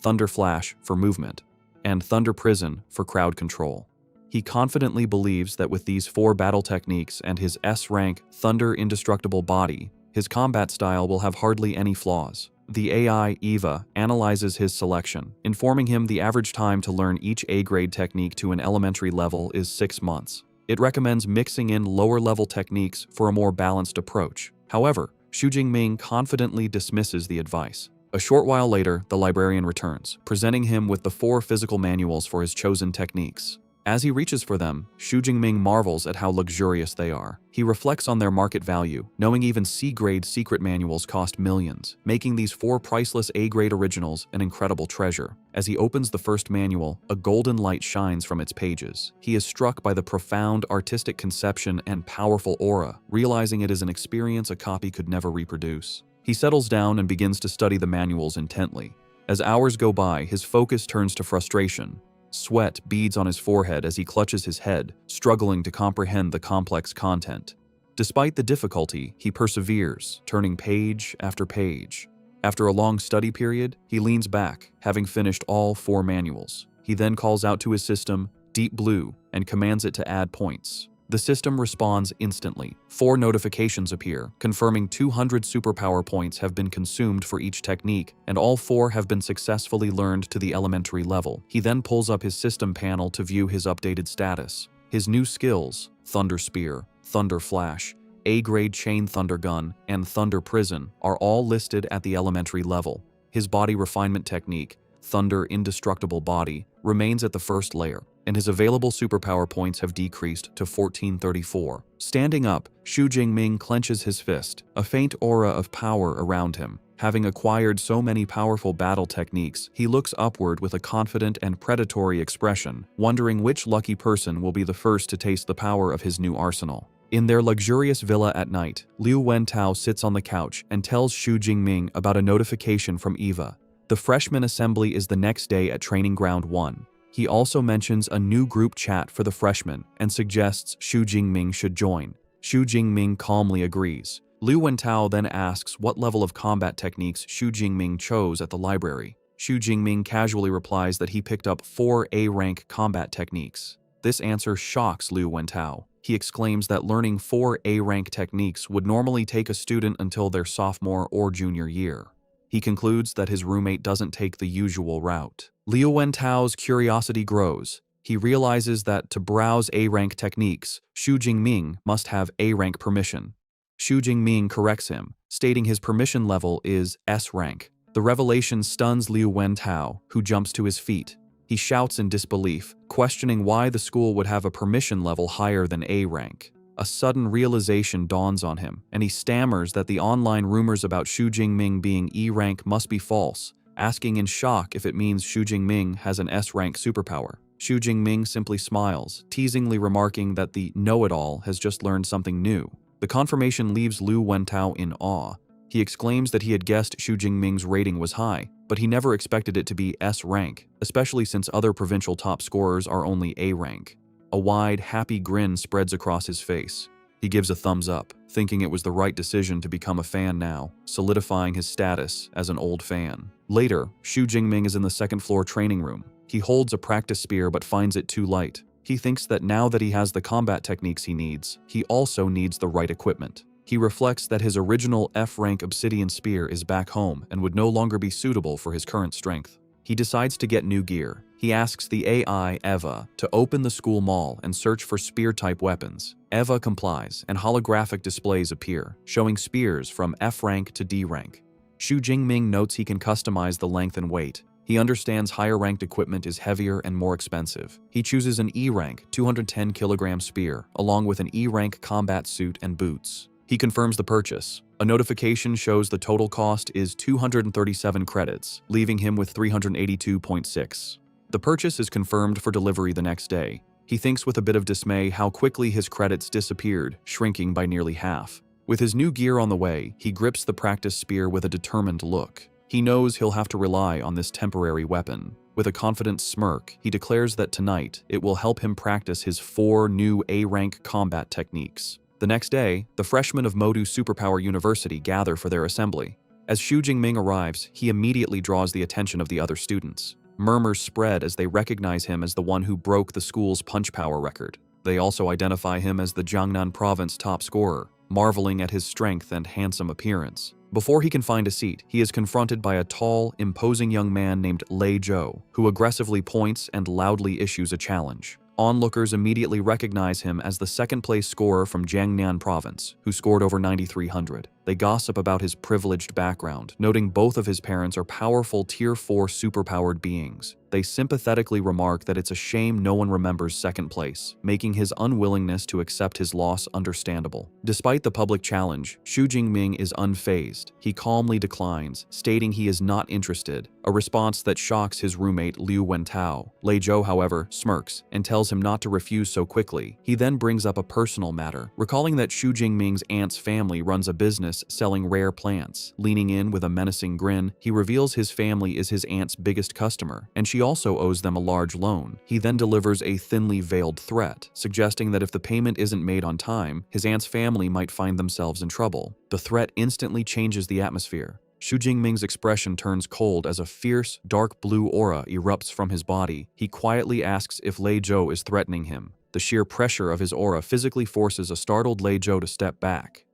Thunder Flash for movement, and Thunder Prison for crowd control. He confidently believes that with these 4 battle techniques and his S-rank Thunder Indestructible body, his combat style will have hardly any flaws. The AI, Eva, analyzes his selection, informing him the average time to learn each A-grade technique to an elementary level is 6 months. It recommends mixing in lower-level techniques for a more balanced approach. However, Xu Jingming confidently dismisses the advice. A short while later, the librarian returns, presenting him with the 4 physical manuals for his chosen techniques. As he reaches for them, Xu Jingming marvels at how luxurious they are. He reflects on their market value, knowing even C-grade secret manuals cost millions, making these 4 priceless A-grade originals an incredible treasure. As he opens the first manual, a golden light shines from its pages. He is struck by the profound artistic conception and powerful aura, realizing it is an experience a copy could never reproduce. He settles down and begins to study the manuals intently. As hours go by, his focus turns to frustration. Sweat beads on his forehead as he clutches his head, struggling to comprehend the complex content. Despite the difficulty, he perseveres, turning page after page. After a long study period, he leans back, having finished all 4 manuals. He then calls out to his system, Deep Blue, and commands it to add points. The system responds instantly. 4 notifications appear, confirming 200 superpower points have been consumed for each technique, and all 4 have been successfully learned to the elementary level. He then pulls up his system panel to view his updated status. His new skills, Thunder Spear, Thunder Flash, A-grade Chain Thunder Gun, and Thunder Prison, are all listed at the elementary level. His body refinement technique, Thunder Indestructible Body, remains at the first layer, and his available superpower points have decreased to 1434. Standing up, Xu Jingming clenches his fist, a faint aura of power around him. Having acquired so many powerful battle techniques, he looks upward with a confident and predatory expression, wondering which lucky person will be the first to taste the power of his new arsenal. In their luxurious villa at night, Liu Wentao sits on the couch and tells Xu Jingming about a notification from Eva. The freshman assembly is the next day at Training Ground 1. He also mentions a new group chat for the freshmen and suggests Xu Jingming should join. Xu Jingming calmly agrees. Liu Wentao then asks what level of combat techniques Xu Jingming chose at the library. Xu Jingming casually replies that he picked up 4 A-rank combat techniques. This answer shocks Liu Wentao. He exclaims that learning 4 A-rank techniques would normally take a student until their sophomore or junior year. He concludes that his roommate doesn't take the usual route. Liu Wentao's curiosity grows. He realizes that to browse A-rank techniques, Xu Jingming must have A-rank permission. Xu Jingming corrects him, stating his permission level is S-rank. The revelation stuns Liu Wentao, who jumps to his feet. He shouts in disbelief, questioning why the school would have a permission level higher than A-rank. A sudden realization dawns on him, and he stammers that the online rumors about Xu Jingming being E-rank must be false, asking in shock if it means Xu Jingming has an S-rank superpower. Xu Jingming simply smiles, teasingly remarking that the know-it-all has just learned something new. The confirmation leaves Liu Wentao in awe. He exclaims that he had guessed Xu Jingming's rating was high, but he never expected it to be S-rank, especially since other provincial top scorers are only A-rank. A wide, happy grin spreads across his face. He gives a thumbs up, thinking it was the right decision to become a fan now, solidifying his status as an old fan. Later, Xu Jingming is in the second-floor training room. He holds a practice spear but finds it too light. He thinks that now that he has the combat techniques he needs, he also needs the right equipment. He reflects that his original F-rank obsidian spear is back home and would no longer be suitable for his current strength. He decides to get new gear. He asks the AI, Eva, to open the school mall and search for spear-type weapons. Eva complies, and holographic displays appear, showing spears from F-rank to D-rank. Xu Jingming notes he can customize the length and weight. He understands higher-ranked equipment is heavier and more expensive. He chooses an E-rank 210-kilogram spear, along with an E-rank combat suit and boots. He confirms the purchase. A notification shows the total cost is 237 credits, leaving him with 382.6. The purchase is confirmed for delivery the next day. He thinks with a bit of dismay how quickly his credits disappeared, shrinking by nearly half. With his new gear on the way, he grips the practice spear with a determined look. He knows he'll have to rely on this temporary weapon. With a confident smirk, he declares that tonight it will help him practice his 4 new A-rank combat techniques. The next day, the freshmen of Modu Superpower University gather for their assembly. As Xu Jingming arrives, he immediately draws the attention of the other students. Murmurs spread as they recognize him as the one who broke the school's punch power record. They also identify him as the Jiangnan province top scorer, marveling at his strength and handsome appearance. Before he can find a seat, he is confronted by a tall, imposing young man named Lei Zhou, who aggressively points and loudly issues a challenge. Onlookers immediately recognize him as the second-place scorer from Jiangnan province, who scored over 9,300. They gossip about his privileged background, noting both of his parents are powerful Tier 4 superpowered beings. They sympathetically remark that it's a shame no one remembers second place, making his unwillingness to accept his loss understandable. Despite the public challenge, Xu Jingming is unfazed. He calmly declines, stating he is not interested, a response that shocks his roommate Liu Wentao. Lei Zhou, however, smirks and tells him not to refuse so quickly. He then brings up a personal matter, recalling that Xu Jingming's aunt's family runs a business selling rare plants. Leaning in with a menacing grin, he reveals his family is his aunt's biggest customer, and she also owes them a large loan. He then delivers a thinly veiled threat, suggesting that if the payment isn't made on time, his aunt's family might find themselves in trouble. The threat instantly changes the atmosphere. Xu Jingming's expression turns cold as a fierce, dark blue aura erupts from his body. He quietly asks if Lei Zhou is threatening him. The sheer pressure of his aura physically forces a startled Lei Zhou to step back.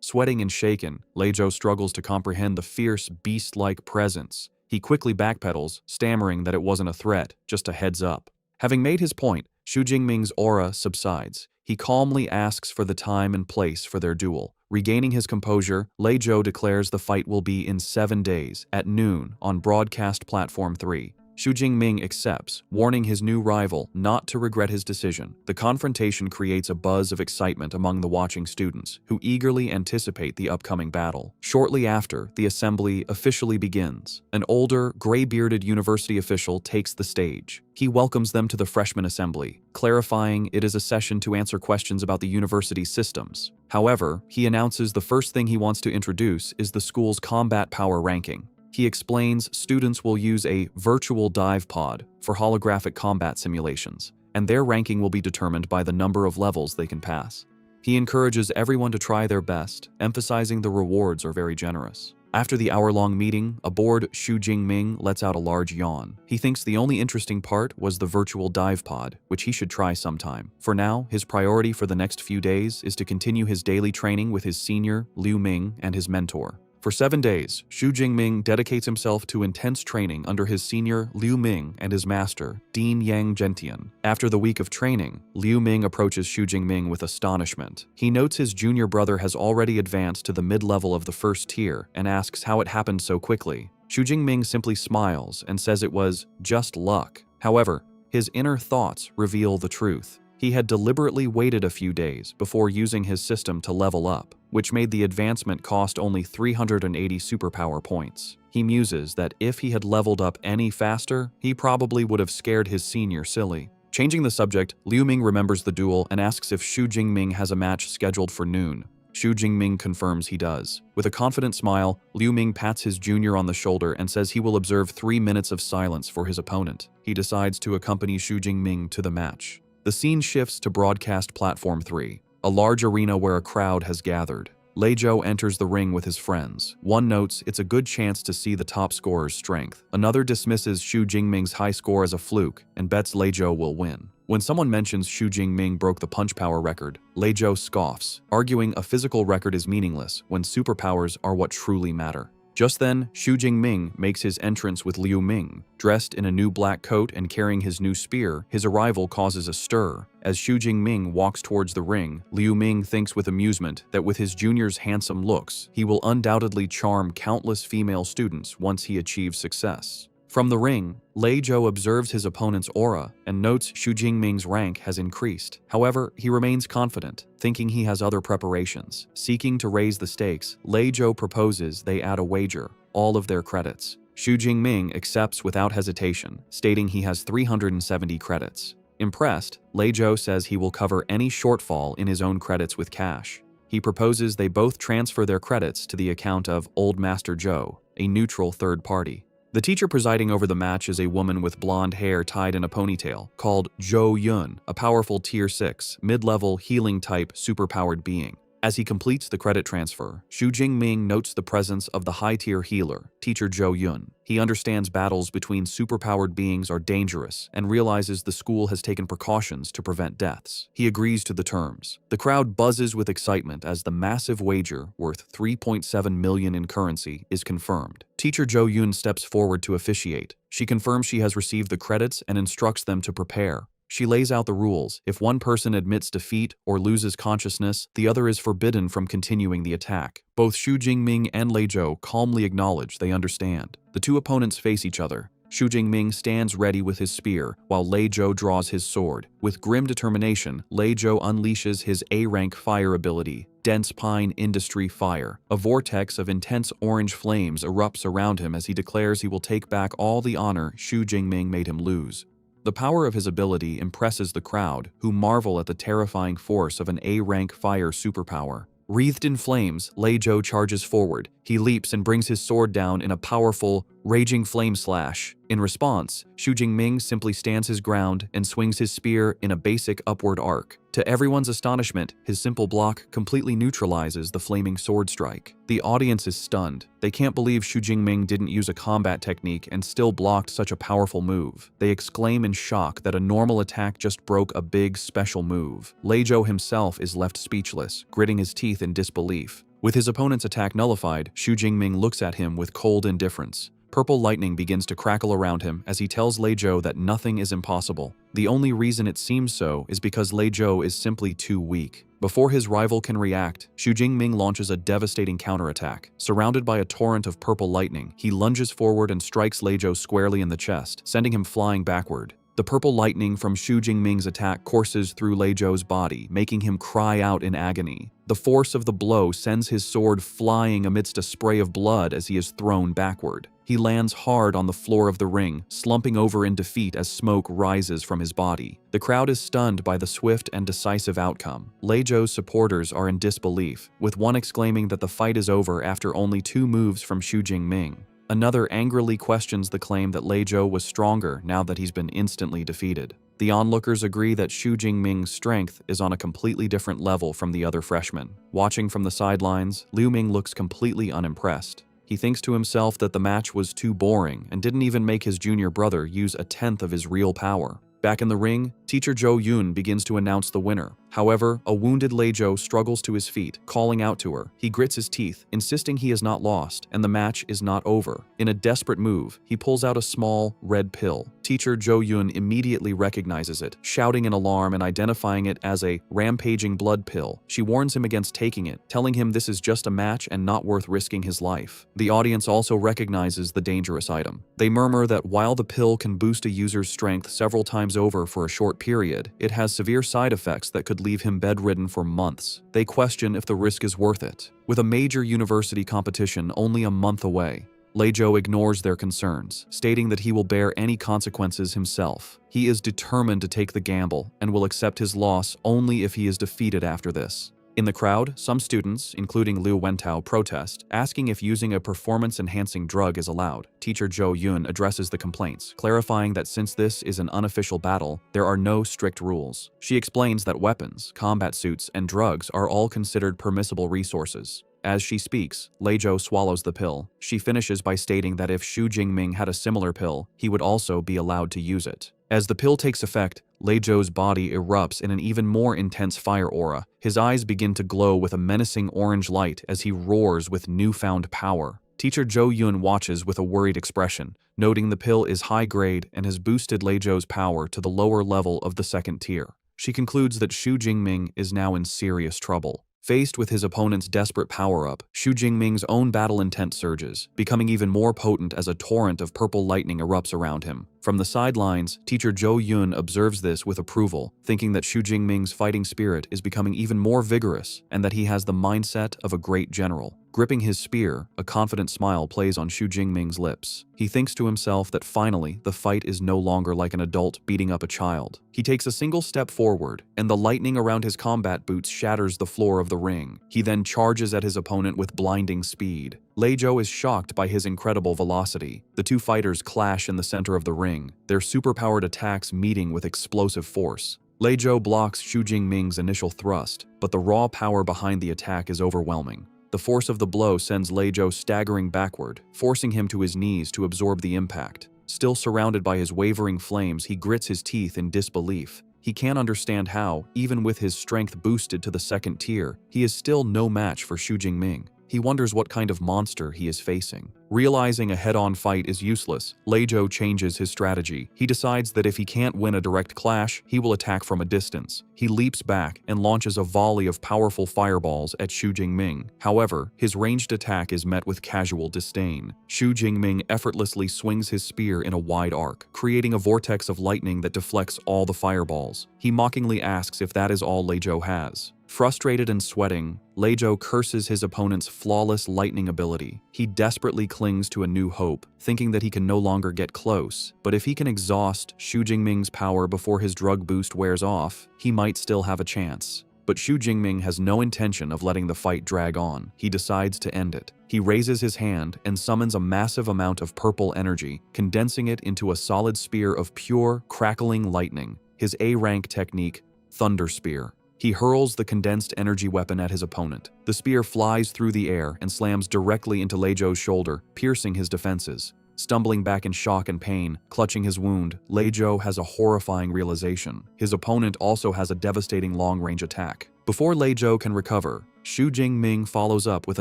Sweating and shaken, Lei Zhou struggles to comprehend the fierce, beast-like presence. He quickly backpedals, stammering that it wasn't a threat, just a heads up. Having made his point, Xu Jingming's aura subsides. He calmly asks for the time and place for their duel. Regaining his composure, Lei Zhou declares the fight will be in 7 days, at noon, on Broadcast Platform 3. Xu Jingming accepts, warning his new rival not to regret his decision. The confrontation creates a buzz of excitement among the watching students, who eagerly anticipate the upcoming battle. Shortly after, the assembly officially begins. An older, gray-bearded university official takes the stage. He welcomes them to the freshman assembly, clarifying it is a session to answer questions about the university's systems. However, he announces the first thing he wants to introduce is the school's combat power ranking. He explains students will use a virtual dive pod for holographic combat simulations, and their ranking will be determined by the number of levels they can pass. He encourages everyone to try their best, emphasizing the rewards are very generous. After the hour-long meeting, aboard Xu Jingming lets out a large yawn. He thinks the only interesting part was the virtual dive pod, which he should try sometime. For now, his priority for the next few days is to continue his daily training with his senior, Liu Ming, and his mentor. For 7 days, Xu Jingming dedicates himself to intense training under his senior Liu Ming and his master, Dean Yang Gentian. After the week of training, Liu Ming approaches Xu Jingming with astonishment. He notes his junior brother has already advanced to the mid-level of the first tier and asks how it happened so quickly. Xu Jingming simply smiles and says it was just luck. However, his inner thoughts reveal the truth. He had deliberately waited a few days before using his system to level up, which made the advancement cost only 380 superpower points. He muses that if he had leveled up any faster, he probably would have scared his senior silly. Changing the subject, Liu Ming remembers the duel and asks if Xu Jingming has a match scheduled for noon. Xu Jingming confirms he does. With a confident smile, Liu Ming pats his junior on the shoulder and says he will observe 3 minutes of silence for his opponent. He decides to accompany Xu Jingming to the match. The scene shifts to Broadcast Platform 3. a large arena where a crowd has gathered. Lei Zhou enters the ring with his friends. One notes it's a good chance to see the top scorer's strength. Another dismisses Xu Jingming's high score as a fluke and bets Lei Zhou will win. When someone mentions Xu Jingming broke the punch power record, Lei Zhou scoffs, arguing a physical record is meaningless when superpowers are what truly matter. Just then, Xu Jingming makes his entrance with Liu Ming. Dressed in a new black coat and carrying his new spear, his arrival causes a stir. As Xu Jingming walks towards the ring, Liu Ming thinks with amusement that with his junior's handsome looks, he will undoubtedly charm countless female students once he achieves success. From the ring, Lei Zhou observes his opponent's aura and notes Xu Jingming's rank has increased. However, he remains confident, thinking he has other preparations. Seeking to raise the stakes, Lei Zhou proposes they add a wager, all of their credits. Xu Jingming accepts without hesitation, stating he has 370 credits. Impressed, Lei Zhou says he will cover any shortfall in his own credits with cash. He proposes they both transfer their credits to the account of Old Master Zhou, a neutral third party. The teacher presiding over the match is a woman with blonde hair tied in a ponytail, called Zhou Yun, a powerful Tier 6, mid-level healing-type superpowered being. As he completes the credit transfer, Xu Jingming notes the presence of the high-tier healer, Teacher Zhou Yun. He understands battles between superpowered beings are dangerous and realizes the school has taken precautions to prevent deaths. He agrees to the terms. The crowd buzzes with excitement as the massive wager, worth 3.7 million in currency, is confirmed. Teacher Zhou Yun steps forward to officiate. She confirms she has received the credits and instructs them to prepare. She lays out the rules. If one person admits defeat or loses consciousness, the other is forbidden from continuing the attack. Both Xu Jingming and Lei Zhou calmly acknowledge they understand. The two opponents face each other. Xu Jingming stands ready with his spear, while Lei Zhou draws his sword. With grim determination, Lei Zhou unleashes his A-rank fire ability, Dense Pine Industry Fire. A vortex of intense orange flames erupts around him as he declares he will take back all the honor Xu Jingming made him lose. The power of his ability impresses the crowd, who marvel at the terrifying force of an A-rank fire superpower. Wreathed in flames, Lei Zhou charges forward. He leaps and brings his sword down in a powerful, raging flame slash. In response, Xu Jingming simply stands his ground and swings his spear in a basic upward arc. To everyone's astonishment, his simple block completely neutralizes the flaming sword strike. The audience is stunned. They can't believe Xu Jingming didn't use a combat technique and still blocked such a powerful move. They exclaim in shock that a normal attack just broke a big, special move. Lei Zhou himself is left speechless, gritting his teeth in disbelief. With his opponent's attack nullified, Xu Jingming looks at him with cold indifference. Purple lightning begins to crackle around him as he tells Lei Zhou that nothing is impossible. The only reason it seems so is because Lei Zhou is simply too weak. Before his rival can react, Xu Jingming launches a devastating counterattack. Surrounded by a torrent of purple lightning, he lunges forward and strikes Lei Zhou squarely in the chest, sending him flying backward. The purple lightning from Xu Jingming's attack courses through Lei Zhou's body, making him cry out in agony. The force of the blow sends his sword flying amidst a spray of blood as he is thrown backward. He lands hard on the floor of the ring, slumping over in defeat as smoke rises from his body. The crowd is stunned by the swift and decisive outcome. Lei Zhou's supporters are in disbelief, with one exclaiming that the fight is over after only 2 moves from Xu Jingming. Another angrily questions the claim that Lei Zhou was stronger now that he's been instantly defeated. The onlookers agree that Xu Jingming's strength is on a completely different level from the other freshmen. Watching from the sidelines, Liu Ming looks completely unimpressed. He thinks to himself that the match was too boring and didn't even make his junior brother use a tenth of his real power. Back in the ring, Teacher Zhou Yun begins to announce the winner. However, a wounded Lei Zhou struggles to his feet, calling out to her. He grits his teeth, insisting he has not lost, and the match is not over. In a desperate move, he pulls out a small, red pill. Teacher Zhou Yun immediately recognizes it, shouting in alarm and identifying it as a rampaging blood pill. She warns him against taking it, telling him this is just a match and not worth risking his life. The audience also recognizes the dangerous item. They murmur that while the pill can boost a user's strength several times over for a short period, it has severe side effects that could leave him bedridden for months. They question if the risk is worth it. With a major university competition only a month away, Lei Zhou ignores their concerns, stating that he will bear any consequences himself. He is determined to take the gamble and will accept his loss only if he is defeated after this. In the crowd, some students, including Liu Wentao, protest, asking if using a performance-enhancing drug is allowed. Teacher Zhou Yun addresses the complaints, clarifying that since this is an unofficial battle, there are no strict rules. She explains that weapons, combat suits, and drugs are all considered permissible resources. As she speaks, Lei Zhou swallows the pill. She finishes by stating that if Xu Jingming had a similar pill, he would also be allowed to use it. As the pill takes effect, Lei Zhou's body erupts in an even more intense fire aura. His eyes begin to glow with a menacing orange light as he roars with newfound power. Teacher Zhou Yun watches with a worried expression, noting the pill is high grade and has boosted Lei Zhou's power to the lower level of the second tier. She concludes that Xu Jingming is now in serious trouble. Faced with his opponent's desperate power-up, Xu Jingming's own battle intent surges, becoming even more potent as a torrent of purple lightning erupts around him. From the sidelines, teacher Zhou Yun observes this with approval, thinking that Xu Jingming's fighting spirit is becoming even more vigorous and that he has the mindset of a great general. Gripping his spear, a confident smile plays on Xu Jingming's lips. He thinks to himself that finally, the fight is no longer like an adult beating up a child. He takes a single step forward, and the lightning around his combat boots shatters the floor of the ring. He then charges at his opponent with blinding speed. Lei Zhou is shocked by his incredible velocity. The two fighters clash in the center of the ring, their superpowered attacks meeting with explosive force. Lei Zhou blocks Xu Jingming's initial thrust, but the raw power behind the attack is overwhelming. The force of the blow sends Lei Zhou staggering backward, forcing him to his knees to absorb the impact. Still surrounded by his wavering flames, he grits his teeth in disbelief. He can't understand how, even with his strength boosted to the second tier, he is still no match for Xu Jingming. He wonders what kind of monster he is facing. Realizing a head-on fight is useless, Lei Zhou changes his strategy. He decides that if he can't win a direct clash, he will attack from a distance. He leaps back and launches a volley of powerful fireballs at Xu Jingming. However, his ranged attack is met with casual disdain. Xu Jingming effortlessly swings his spear in a wide arc, creating a vortex of lightning that deflects all the fireballs. He mockingly asks if that is all Lei Zhou has. Frustrated and sweating, Lei Zhou curses his opponent's flawless lightning ability. He desperately clings to a new hope, thinking that he can no longer get close. But if he can exhaust Xu Jingming's power before his drug boost wears off, he might still have a chance. But Xu Jingming has no intention of letting the fight drag on. He decides to end it. He raises his hand and summons a massive amount of purple energy, condensing it into a solid spear of pure, crackling lightning. His A-rank technique, Thunder Spear. He hurls the condensed energy weapon at his opponent. The spear flies through the air and slams directly into Lei Zhou's shoulder, piercing his defenses. Stumbling back in shock and pain, clutching his wound, Lei Zhou has a horrifying realization. His opponent also has a devastating long-range attack. Before Lei Zhou can recover, Xu Jingming follows up with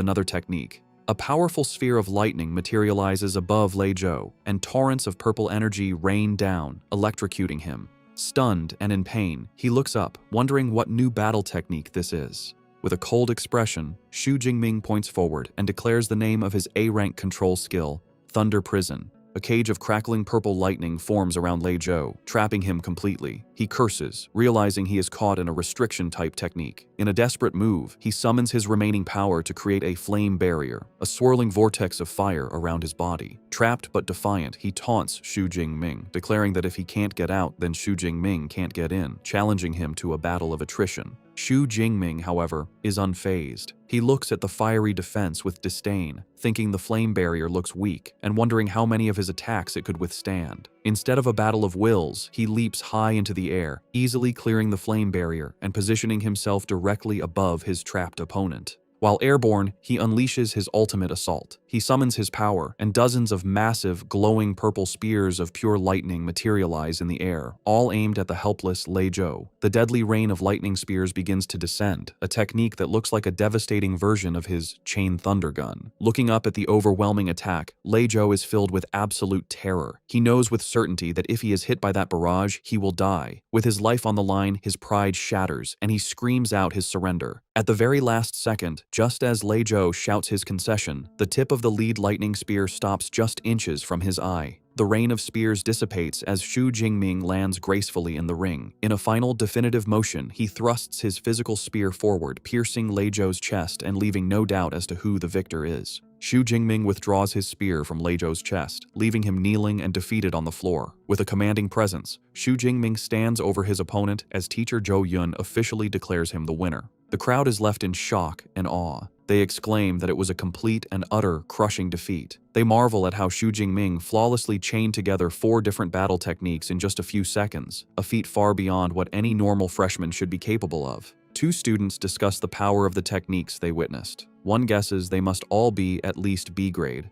another technique. A powerful sphere of lightning materializes above Lei Zhou, and torrents of purple energy rain down, electrocuting him. Stunned and in pain, he looks up, wondering what new battle technique this is. With a cold expression, Xu Jingming points forward and declares the name of his A-rank control skill, Thunder Prison. A cage of crackling purple lightning forms around Lei Zhou, trapping him completely. He curses, realizing he is caught in a restriction-type technique. In a desperate move, he summons his remaining power to create a flame barrier, a swirling vortex of fire around his body. Trapped but defiant, he taunts Xu Jingming, declaring that if he can't get out, then Xu Jingming can't get in, challenging him to a battle of attrition. Xu Jingming, however, is unfazed. He looks at the fiery defense with disdain, thinking the flame barrier looks weak and wondering how many of his attacks it could withstand. Instead of a battle of wills, he leaps high into the air, easily clearing the flame barrier and positioning himself directly above his trapped opponent. While airborne, he unleashes his ultimate assault. He summons his power, and dozens of massive, glowing purple spears of pure lightning materialize in the air, all aimed at the helpless Lei Zhou. The deadly rain of lightning spears begins to descend, a technique that looks like a devastating version of his chain thunder gun. Looking up at the overwhelming attack, Lei Zhou is filled with absolute terror. He knows with certainty that if he is hit by that barrage, he will die. With his life on the line, his pride shatters, and he screams out his surrender. At the very last second, just as Lei Zhou shouts his concession, the tip of the lead lightning spear stops just inches from his eye. The rain of spears dissipates as Xu Jingming lands gracefully in the ring. In a final definitive motion, he thrusts his physical spear forward, piercing Lei Zhou's chest and leaving no doubt as to who the victor is. Xu Jingming withdraws his spear from Lei Zhou's chest, leaving him kneeling and defeated on the floor. With a commanding presence, Xu Jingming stands over his opponent as teacher Zhou Yun officially declares him the winner. The crowd is left in shock and awe. They exclaim that it was a complete and utter crushing defeat. They marvel at how Xu Jingming flawlessly chained together 4 different battle techniques in just a few seconds, a feat far beyond what any normal freshman should be capable of. 2 students discuss the power of the techniques they witnessed. One guesses they must all be at least B grade.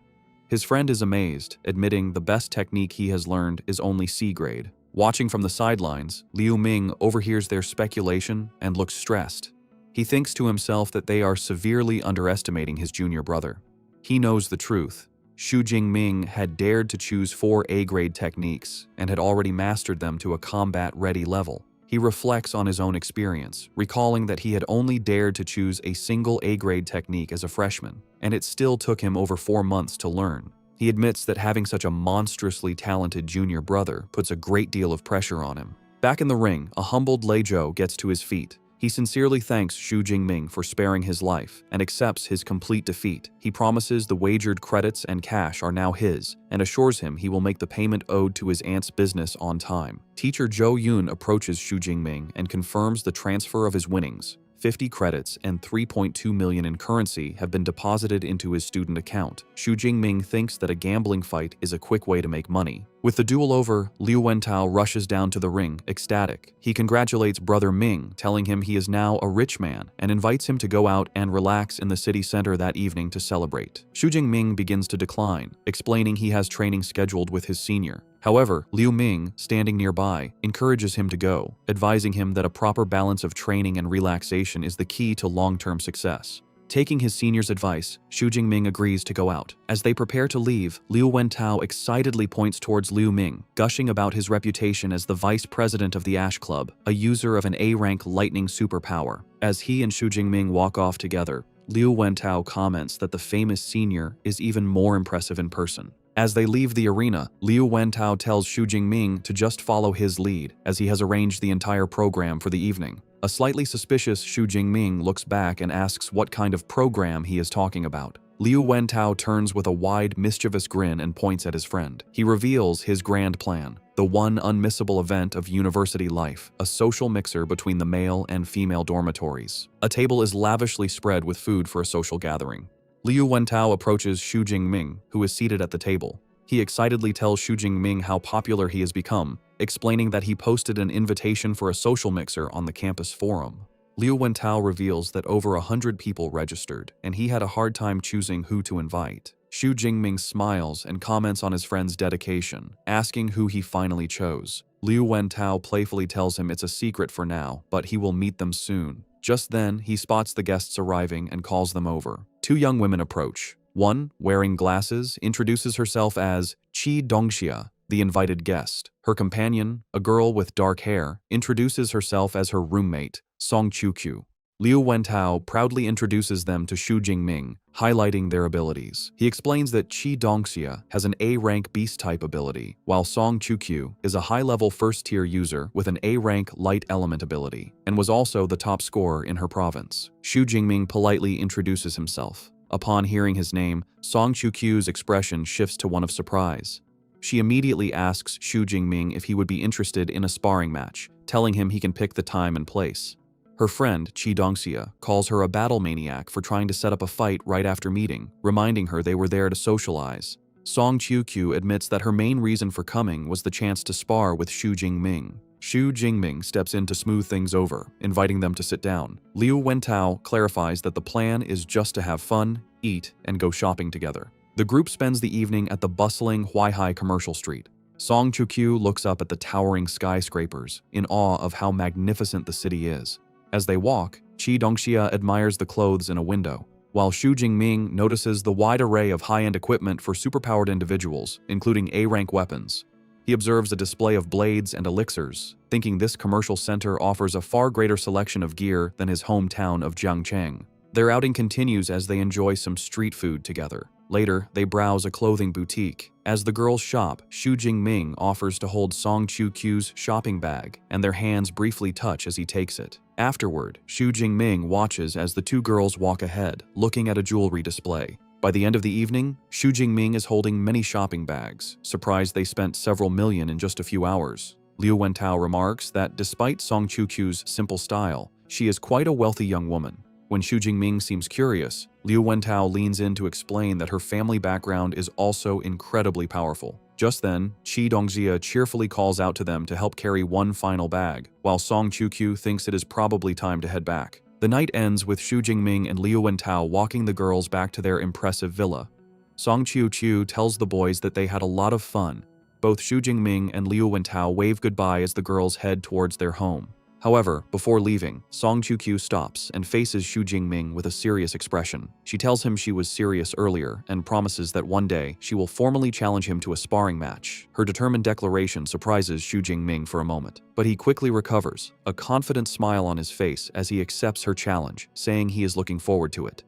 His friend is amazed, admitting the best technique he has learned is only C grade. Watching from the sidelines, Liu Ming overhears their speculation and looks stressed. He thinks to himself that they are severely underestimating his junior brother. He knows the truth. Xu Jingming had dared to choose 4 A-grade techniques and had already mastered them to a combat-ready level. He reflects on his own experience, recalling that he had only dared to choose a single A-grade technique as a freshman, and it still took him over 4 months to learn. He admits that having such a monstrously talented junior brother puts a great deal of pressure on him. Back in the ring, a humbled Lei Zhou gets to his feet. He sincerely thanks Xu Jingming for sparing his life and accepts his complete defeat. He promises the wagered credits and cash are now his and assures him he will make the payment owed to his aunt's business on time. Teacher Zhou Yun approaches Xu Jingming and confirms the transfer of his winnings. 50 credits and 3.2 million in currency have been deposited into his student account. Xu Jingming thinks that a gambling fight is a quick way to make money. With the duel over, Liu Wentao rushes down to the ring, ecstatic. He congratulates brother Ming, telling him he is now a rich man, and invites him to go out and relax in the city center that evening to celebrate. Xu Jingming begins to decline, explaining he has training scheduled with his senior. However, Liu Ming, standing nearby, encourages him to go, advising him that a proper balance of training and relaxation is the key to long-term success. Taking his senior's advice, Xu Jingming agrees to go out. As they prepare to leave, Liu Wentao excitedly points towards Liu Ming, gushing about his reputation as the vice president of the Ash Club, a user of an A-rank lightning superpower. As he and Xu Jingming walk off together, Liu Wentao comments that the famous senior is even more impressive in person. As they leave the arena, Liu Wentao tells Xu Jingming to just follow his lead, as he has arranged the entire program for the evening. A slightly suspicious Xu Jingming looks back and asks what kind of program he is talking about. Liu Wentao turns with a wide, mischievous grin and points at his friend. He reveals his grand plan, the one unmissable event of university life, a social mixer between the male and female dormitories. A table is lavishly spread with food for a social gathering. Liu Wentao approaches Xu Jingming, who is seated at the table. He excitedly tells Xu Jingming how popular he has become, explaining that he posted an invitation for a social mixer on the campus forum. Liu Wentao reveals that over 100 people registered, and he had a hard time choosing who to invite. Xu Jingming smiles and comments on his friend's dedication, asking who he finally chose. Liu Wentao playfully tells him it's a secret for now, but he will meet them soon. Just then, he spots the guests arriving and calls them over. 2 young women approach. One, wearing glasses, introduces herself as Qi Dongxia, the invited guest. Her companion, a girl with dark hair, introduces herself as her roommate, Song Qiuqiu. Liu Wentao proudly introduces them to Xu Jingming, highlighting their abilities. He explains that Qi Dongxia has an A-rank beast-type ability, while Song Qiuqiu is a high-level first-tier user with an A-rank light element ability, and was also the top scorer in her province. Xu Jingming politely introduces himself. Upon hearing his name, Song Qiuqiu's expression shifts to one of surprise. She immediately asks Xu Jingming if he would be interested in a sparring match, telling him he can pick the time and place. Her friend, Qi Dongxia, calls her a battle maniac for trying to set up a fight right after meeting, reminding her they were there to socialize. Song Qiuqiu admits that her main reason for coming was the chance to spar with Xu Jingming. Xu Jingming steps in to smooth things over, inviting them to sit down. Liu Wentao clarifies that the plan is just to have fun, eat, and go shopping together. The group spends the evening at the bustling Huaihai commercial street. Song Qiuqiu looks up at the towering skyscrapers, in awe of how magnificent the city is. As they walk, Qi Dongxia admires the clothes in a window, while Xu Jingming notices the wide array of high-end equipment for superpowered individuals, including A-rank weapons. He observes a display of blades and elixirs, thinking this commercial center offers a far greater selection of gear than his hometown of Jiangcheng. Their outing continues as they enjoy some street food together. Later, they browse a clothing boutique. As the girls shop, Xu Jingming offers to hold Song Chu-Q's shopping bag, and their hands briefly touch as he takes it. Afterward, Xu Jingming watches as the two girls walk ahead, looking at a jewelry display. By the end of the evening, Xu Jingming is holding many shopping bags, surprised they spent several million in just a few hours. Liu Wentao remarks that despite Song Chu-Q's simple style, she is quite a wealthy young woman. When Xu Jingming seems curious, Liu Wentao leans in to explain that her family background is also incredibly powerful. Just then, Qi Dongxia cheerfully calls out to them to help carry one final bag, while Song Chu-Q thinks it is probably time to head back. The night ends with Xu Jingming and Liu Wentao walking the girls back to their impressive villa. Song Chu-Q tells the boys that they had a lot of fun. Both Xu Jingming and Liu Wentao wave goodbye as the girls head towards their home. However, before leaving, Song Chu-Q stops and faces Xu Jingming with a serious expression. She tells him she was serious earlier and promises that one day she will formally challenge him to a sparring match. Her determined declaration surprises Xu Jingming for a moment, but he quickly recovers, a confident smile on his face as he accepts her challenge, saying he is looking forward to it.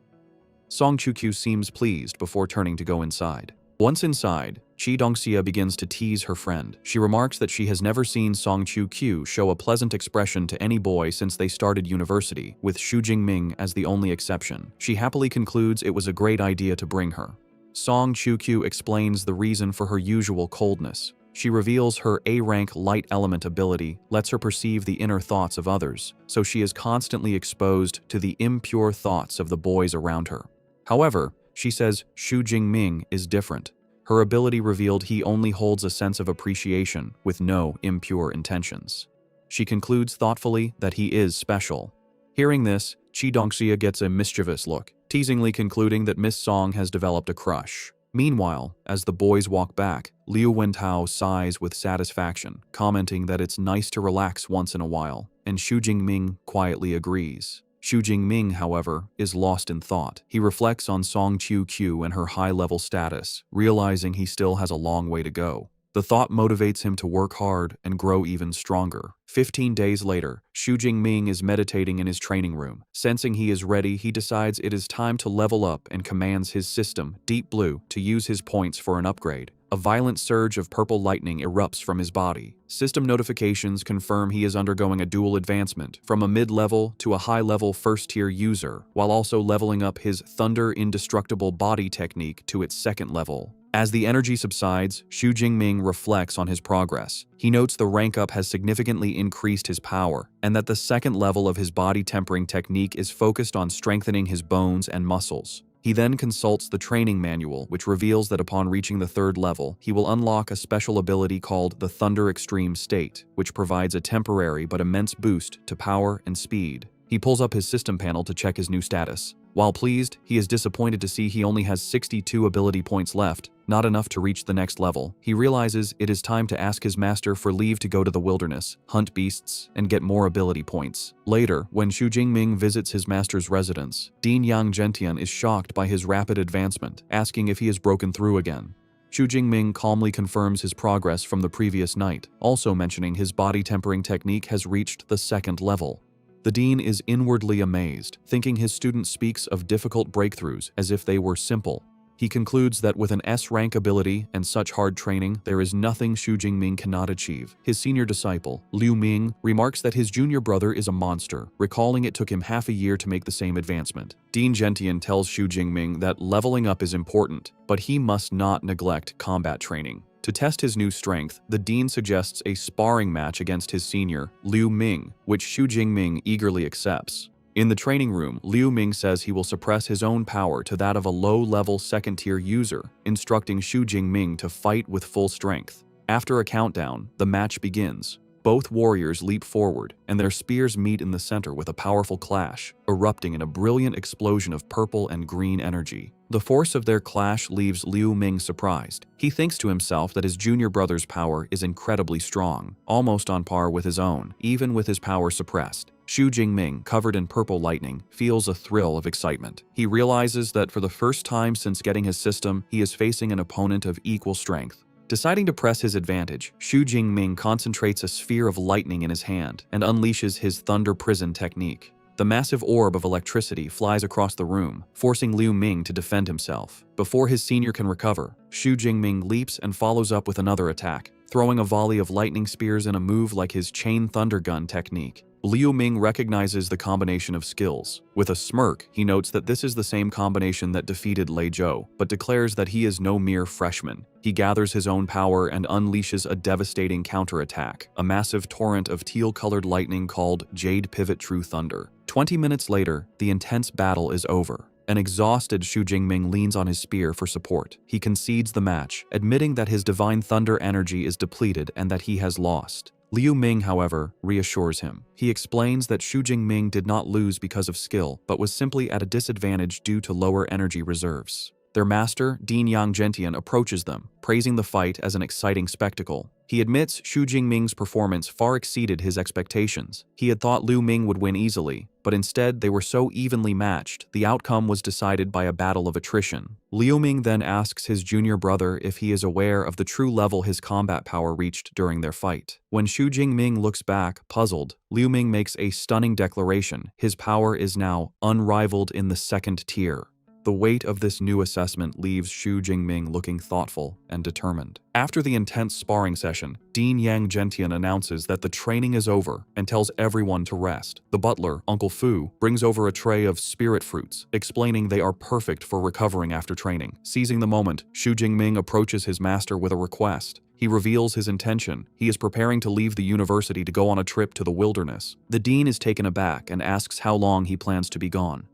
Song Chu-Q seems pleased before turning to go inside. Once inside, Qi Dongxia begins to tease her friend. She remarks that she has never seen Song Chu-Q show a pleasant expression to any boy since they started university, with Xu Jingming as the only exception. She happily concludes it was a great idea to bring her. Song Chu-Q explains the reason for her usual coldness. She reveals her A-rank light element ability lets her perceive the inner thoughts of others, so she is constantly exposed to the impure thoughts of the boys around her. However, she says Xu Jingming is different. Her ability revealed he only holds a sense of appreciation with no impure intentions. She concludes thoughtfully that he is special. Hearing this, Qi Dongxia gets a mischievous look, teasingly concluding that Miss Song has developed a crush. Meanwhile, as the boys walk back, Liu Wentao sighs with satisfaction, commenting that it's nice to relax once in a while, and Xu Jingming quietly agrees. Xu Jingming, however, is lost in thought. He reflects on Song Chu-Q and her high-level status, realizing he still has a long way to go. The thought motivates him to work hard and grow even stronger. 15 days later, Xu Jingming is meditating in his training room. Sensing he is ready, he decides it is time to level up and commands his system, Deep Blue, to use his points for an upgrade. A violent surge of purple lightning erupts from his body. System notifications confirm he is undergoing a dual advancement, from a mid-level to a high-level first-tier user, while also leveling up his Thunder Indestructible Body technique to its second level. As the energy subsides, Xu Jingming reflects on his progress. He notes the rank up has significantly increased his power, and that the second level of his body tempering technique is focused on strengthening his bones and muscles. He then consults the training manual, which reveals that upon reaching the third level, he will unlock a special ability called the Thunder Extreme State, which provides a temporary but immense boost to power and speed. He pulls up his system panel to check his new status. While pleased, he is disappointed to see he only has 62 ability points left, not enough to reach the next level. He realizes it is time to ask his master for leave to go to the wilderness, hunt beasts, and get more ability points. Later, when Xu Jingming visits his master's residence, Dean Yang Gentian is shocked by his rapid advancement, asking if he has broken through again. Xu Jingming calmly confirms his progress from the previous night, also mentioning his body tempering technique has reached the second level. The dean is inwardly amazed, thinking his student speaks of difficult breakthroughs as if they were simple. He concludes that with an S-rank ability and such hard training, there is nothing Xu Jingming cannot achieve. His senior disciple, Liu Ming, remarks that his junior brother is a monster, recalling it took him half a year to make the same advancement. Dean Gentian tells Xu Jingming that leveling up is important, but he must not neglect combat training. To test his new strength, the dean suggests a sparring match against his senior, Liu Ming, which Xu Jingming eagerly accepts. In the training room, Liu Ming says he will suppress his own power to that of a low-level second-tier user, instructing Xu Jingming to fight with full strength. After a countdown, the match begins. Both warriors leap forward, and their spears meet in the center with a powerful clash, erupting in a brilliant explosion of purple and green energy. The force of their clash leaves Liu Ming surprised. He thinks to himself that his junior brother's power is incredibly strong, almost on par with his own, even with his power suppressed. Xu Jingming, covered in purple lightning, feels a thrill of excitement. He realizes that for the first time since getting his system, he is facing an opponent of equal strength. Deciding to press his advantage, Xu Jingming concentrates a sphere of lightning in his hand and unleashes his Thunder Prison technique. The massive orb of electricity flies across the room, forcing Liu Ming to defend himself. Before his senior can recover, Xu Jingming leaps and follows up with another attack, throwing a volley of lightning spears in a move like his chain thunder gun technique. Liu Ming recognizes the combination of skills. With a smirk, he notes that this is the same combination that defeated Lei Zhou, but declares that he is no mere freshman. He gathers his own power and unleashes a devastating counterattack, a massive torrent of teal-colored lightning called Jade Pivot True Thunder. 20 minutes later, the intense battle is over. An exhausted Xu Jingming leans on his spear for support. He concedes the match, admitting that his divine thunder energy is depleted and that he has lost. Liu Ming, however, reassures him. He explains that Xu Jingming did not lose because of skill, but was simply at a disadvantage due to lower energy reserves. Their master, Dean Yang Gentian, approaches them, praising the fight as an exciting spectacle. He admits Xu Jingming's performance far exceeded his expectations. He had thought Liu Ming would win easily, but instead they were so evenly matched, the outcome was decided by a battle of attrition. Liu Ming then asks his junior brother if he is aware of the true level his combat power reached during their fight. When Xu Jingming looks back, puzzled, Liu Ming makes a stunning declaration. His power is now unrivaled in the second tier. The weight of this new assessment leaves Xu Jingming looking thoughtful and determined. After the intense sparring session, Dean Yang Gentian announces that the training is over and tells everyone to rest. The butler, Uncle Fu, brings over a tray of spirit fruits, explaining they are perfect for recovering after training. Seizing the moment, Xu Jingming approaches his master with a request. He reveals his intention. He is preparing to leave the university to go on a trip to the wilderness. The dean is taken aback and asks how long he plans to be gone.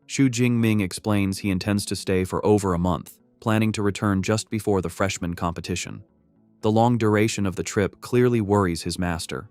Xu Jingming explains he intends to stay for over a month, planning to return just before the freshman competition. The long duration of the trip clearly worries his master.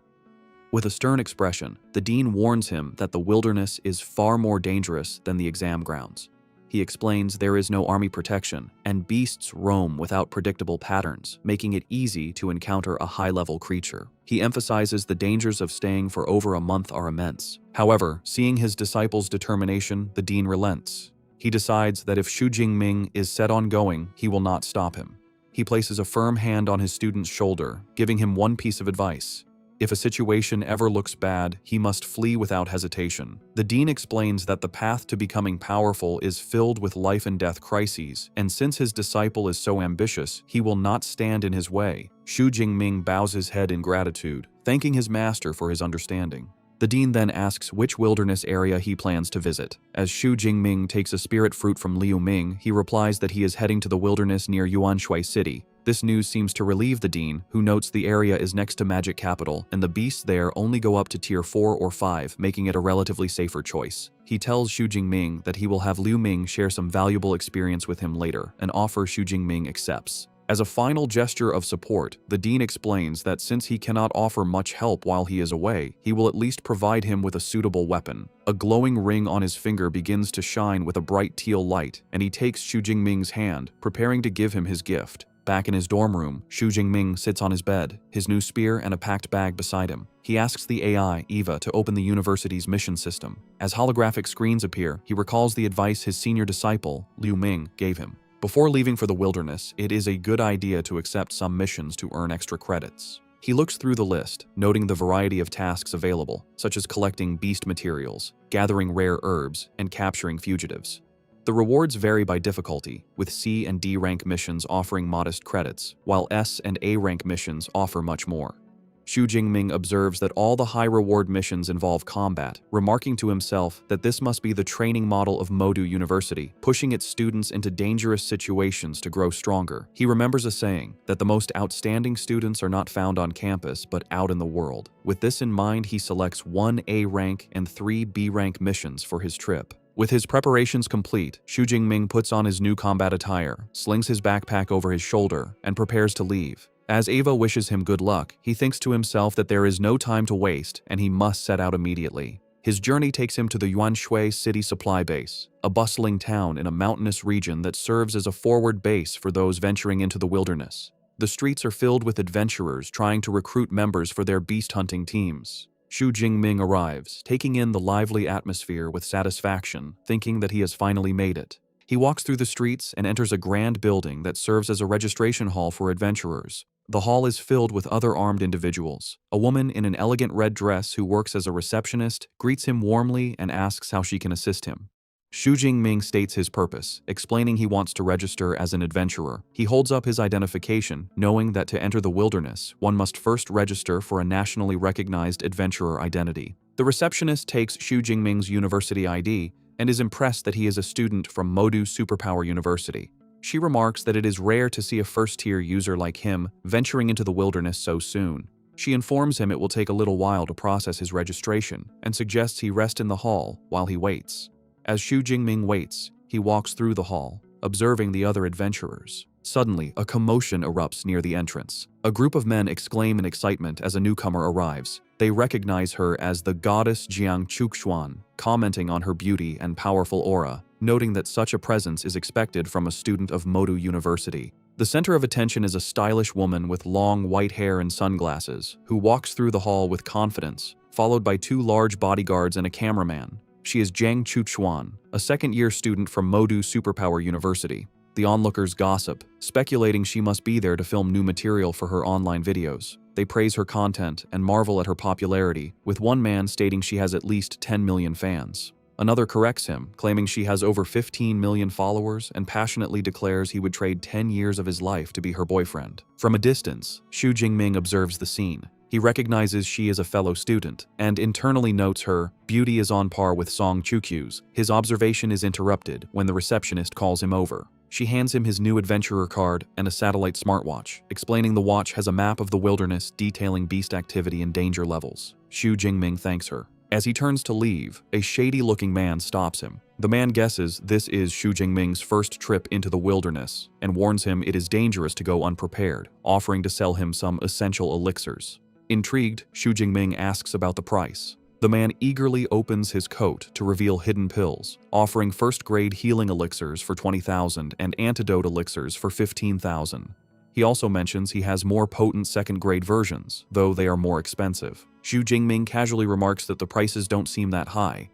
With a stern expression, the dean warns him that the wilderness is far more dangerous than the exam grounds. He explains there is no army protection, and beasts roam without predictable patterns, making it easy to encounter a high-level creature. He emphasizes the dangers of staying for over a month are immense. However, seeing his disciple's determination, the dean relents. He decides that if Xu Jingming is set on going, he will not stop him. He places a firm hand on his student's shoulder, giving him one piece of advice. If a situation ever looks bad, he must flee without hesitation. The dean explains that the path to becoming powerful is filled with life and death crises, and since his disciple is so ambitious, he will not stand in his way. Xu Jingming bows his head in gratitude, thanking his master for his understanding. The dean then asks which wilderness area he plans to visit. As Xu Jingming takes a spirit fruit from Liu Ming, he replies that he is heading to the wilderness near Yuanshui City. This news seems to relieve the dean, who notes the area is next to Magic Capital, and the beasts there only go up to tier 4 or 5, making it a relatively safer choice. He tells Xu Jingming that he will have Liu Ming share some valuable experience with him later, an offer Xu Jingming accepts. As a final gesture of support, the dean explains that since he cannot offer much help while he is away, he will at least provide him with a suitable weapon. A glowing ring on his finger begins to shine with a bright teal light, and he takes Xu Jingming's hand, preparing to give him his gift. Back in his dorm room, Xu Jingming sits on his bed, his new spear and a packed bag beside him. He asks the AI, Eva, to open the university's mission system. As holographic screens appear, he recalls the advice his senior disciple, Liu Ming, gave him. Before leaving for the wilderness, it is a good idea to accept some missions to earn extra credits. He looks through the list, noting the variety of tasks available, such as collecting beast materials, gathering rare herbs, and capturing fugitives. The rewards vary by difficulty, with C and D rank missions offering modest credits, while S and A rank missions offer much more. Xu Jingming observes that all the high-reward missions involve combat, remarking to himself that this must be the training model of Modu University, pushing its students into dangerous situations to grow stronger. He remembers a saying that the most outstanding students are not found on campus but out in the world. With this in mind, he selects 1 A rank and 3 B rank missions for his trip. With his preparations complete, Xu Jingming puts on his new combat attire, slings his backpack over his shoulder, and prepares to leave. As Ava wishes him good luck, he thinks to himself that there is no time to waste and he must set out immediately. His journey takes him to the Yuanshui City Supply Base, a bustling town in a mountainous region that serves as a forward base for those venturing into the wilderness. The streets are filled with adventurers trying to recruit members for their beast hunting teams. Xu Jingming arrives, taking in the lively atmosphere with satisfaction, thinking that he has finally made it. He walks through the streets and enters a grand building that serves as a registration hall for adventurers. The hall is filled with other armed individuals. A woman in an elegant red dress who works as a receptionist greets him warmly and asks how she can assist him. Xu Jingming states his purpose, explaining he wants to register as an adventurer. He holds up his identification, knowing that to enter the wilderness, one must first register for a nationally recognized adventurer identity. The receptionist takes Xu Jingming's university ID and is impressed that he is a student from Modu Superpower University. She remarks that it is rare to see a first-tier user like him venturing into the wilderness so soon. She informs him it will take a little while to process his registration and suggests he rest in the hall while he waits. As Xu Jingming waits, he walks through the hall, observing the other adventurers. Suddenly, a commotion erupts near the entrance. A group of men exclaim in excitement as a newcomer arrives. They recognize her as the goddess Jiang Chuxuan, commenting on her beauty and powerful aura, noting that such a presence is expected from a student of Modu University. The center of attention is a stylish woman with long white hair and sunglasses, who walks through the hall with confidence, followed by two large bodyguards and a cameraman. She is Jiang Chuxuan, a second-year student from Modu Superpower University. The onlookers gossip, speculating she must be there to film new material for her online videos. They praise her content and marvel at her popularity, with one man stating she has at least 10 million fans. Another corrects him, claiming she has over 15 million followers and passionately declares he would trade 10 years of his life to be her boyfriend. From a distance, Xu Jingming observes the scene. He recognizes she is a fellow student, and internally notes her beauty is on par with Song Chukyu's. His observation is interrupted when the receptionist calls him over. She hands him his new adventurer card and a satellite smartwatch, explaining the watch has a map of the wilderness detailing beast activity and danger levels. Xu Jingming thanks her. As he turns to leave, a shady-looking man stops him. The man guesses this is Xu Jingming's first trip into the wilderness and warns him it is dangerous to go unprepared, offering to sell him some essential elixirs. Intrigued, Xu Jingming asks about the price. The man eagerly opens his coat to reveal hidden pills, offering first-grade healing elixirs for 20,000 and antidote elixirs for 15,000. He also mentions he has more potent second-grade versions, though they are more expensive. Xu Jingming casually remarks that the prices don't seem that high.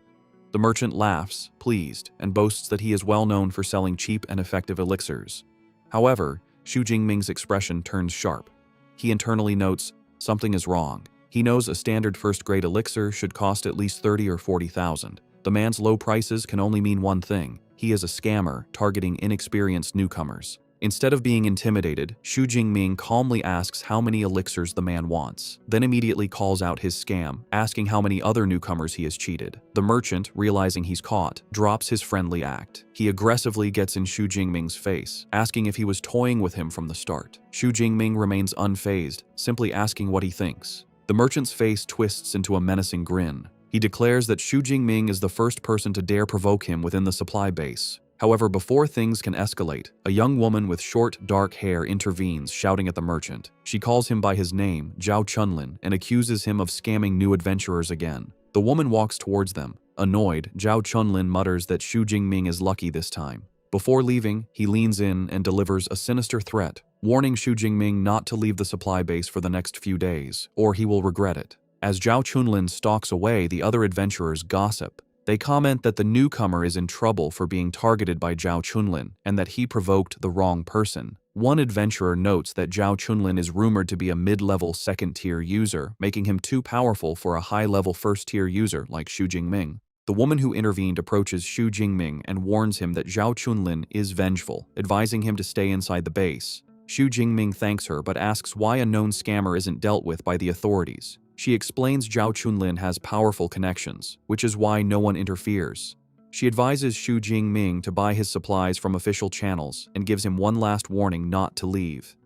The merchant laughs, pleased, and boasts that he is well known for selling cheap and effective elixirs. However, Xu Jingming's expression turns sharp. He internally notes, something is wrong. He knows a standard first-grade elixir should cost at least 30 or 40,000. The man's low prices can only mean one thing. He is a scammer targeting inexperienced newcomers. Instead of being intimidated, Xu Jingming calmly asks how many elixirs the man wants, then immediately calls out his scam, asking how many other newcomers he has cheated. The merchant, realizing he's caught, drops his friendly act. He aggressively gets in Xu Jingming's face, asking if he was toying with him from the start. Xu Jingming remains unfazed, simply asking what he thinks. The merchant's face twists into a menacing grin. He declares that Xu Jingming is the first person to dare provoke him within the supply base. However, before things can escalate, a young woman with short, dark hair intervenes, shouting at the merchant. She calls him by his name, Zhao Chunlin, and accuses him of scamming new adventurers again. The woman walks towards them. Annoyed, Zhao Chunlin mutters that Xu Jingming is lucky this time. Before leaving, he leans in and delivers a sinister threat, warning Xu Jingming not to leave the supply base for the next few days, or he will regret it. As Zhao Chunlin stalks away, the other adventurers gossip. They comment that the newcomer is in trouble for being targeted by Zhao Chunlin and that he provoked the wrong person. One adventurer notes that Zhao Chunlin is rumored to be a mid-level second-tier user, making him too powerful for a high-level first-tier user like Xu Jingming. The woman who intervened approaches Xu Jingming and warns him that Zhao Chunlin is vengeful, advising him to stay inside the base. Xu Jingming thanks her but asks why a known scammer isn't dealt with by the authorities. She explains Zhao Chunlin has powerful connections, which is why no one interferes. She advises Xu Jingming to buy his supplies from official channels and gives him one last warning not to leave.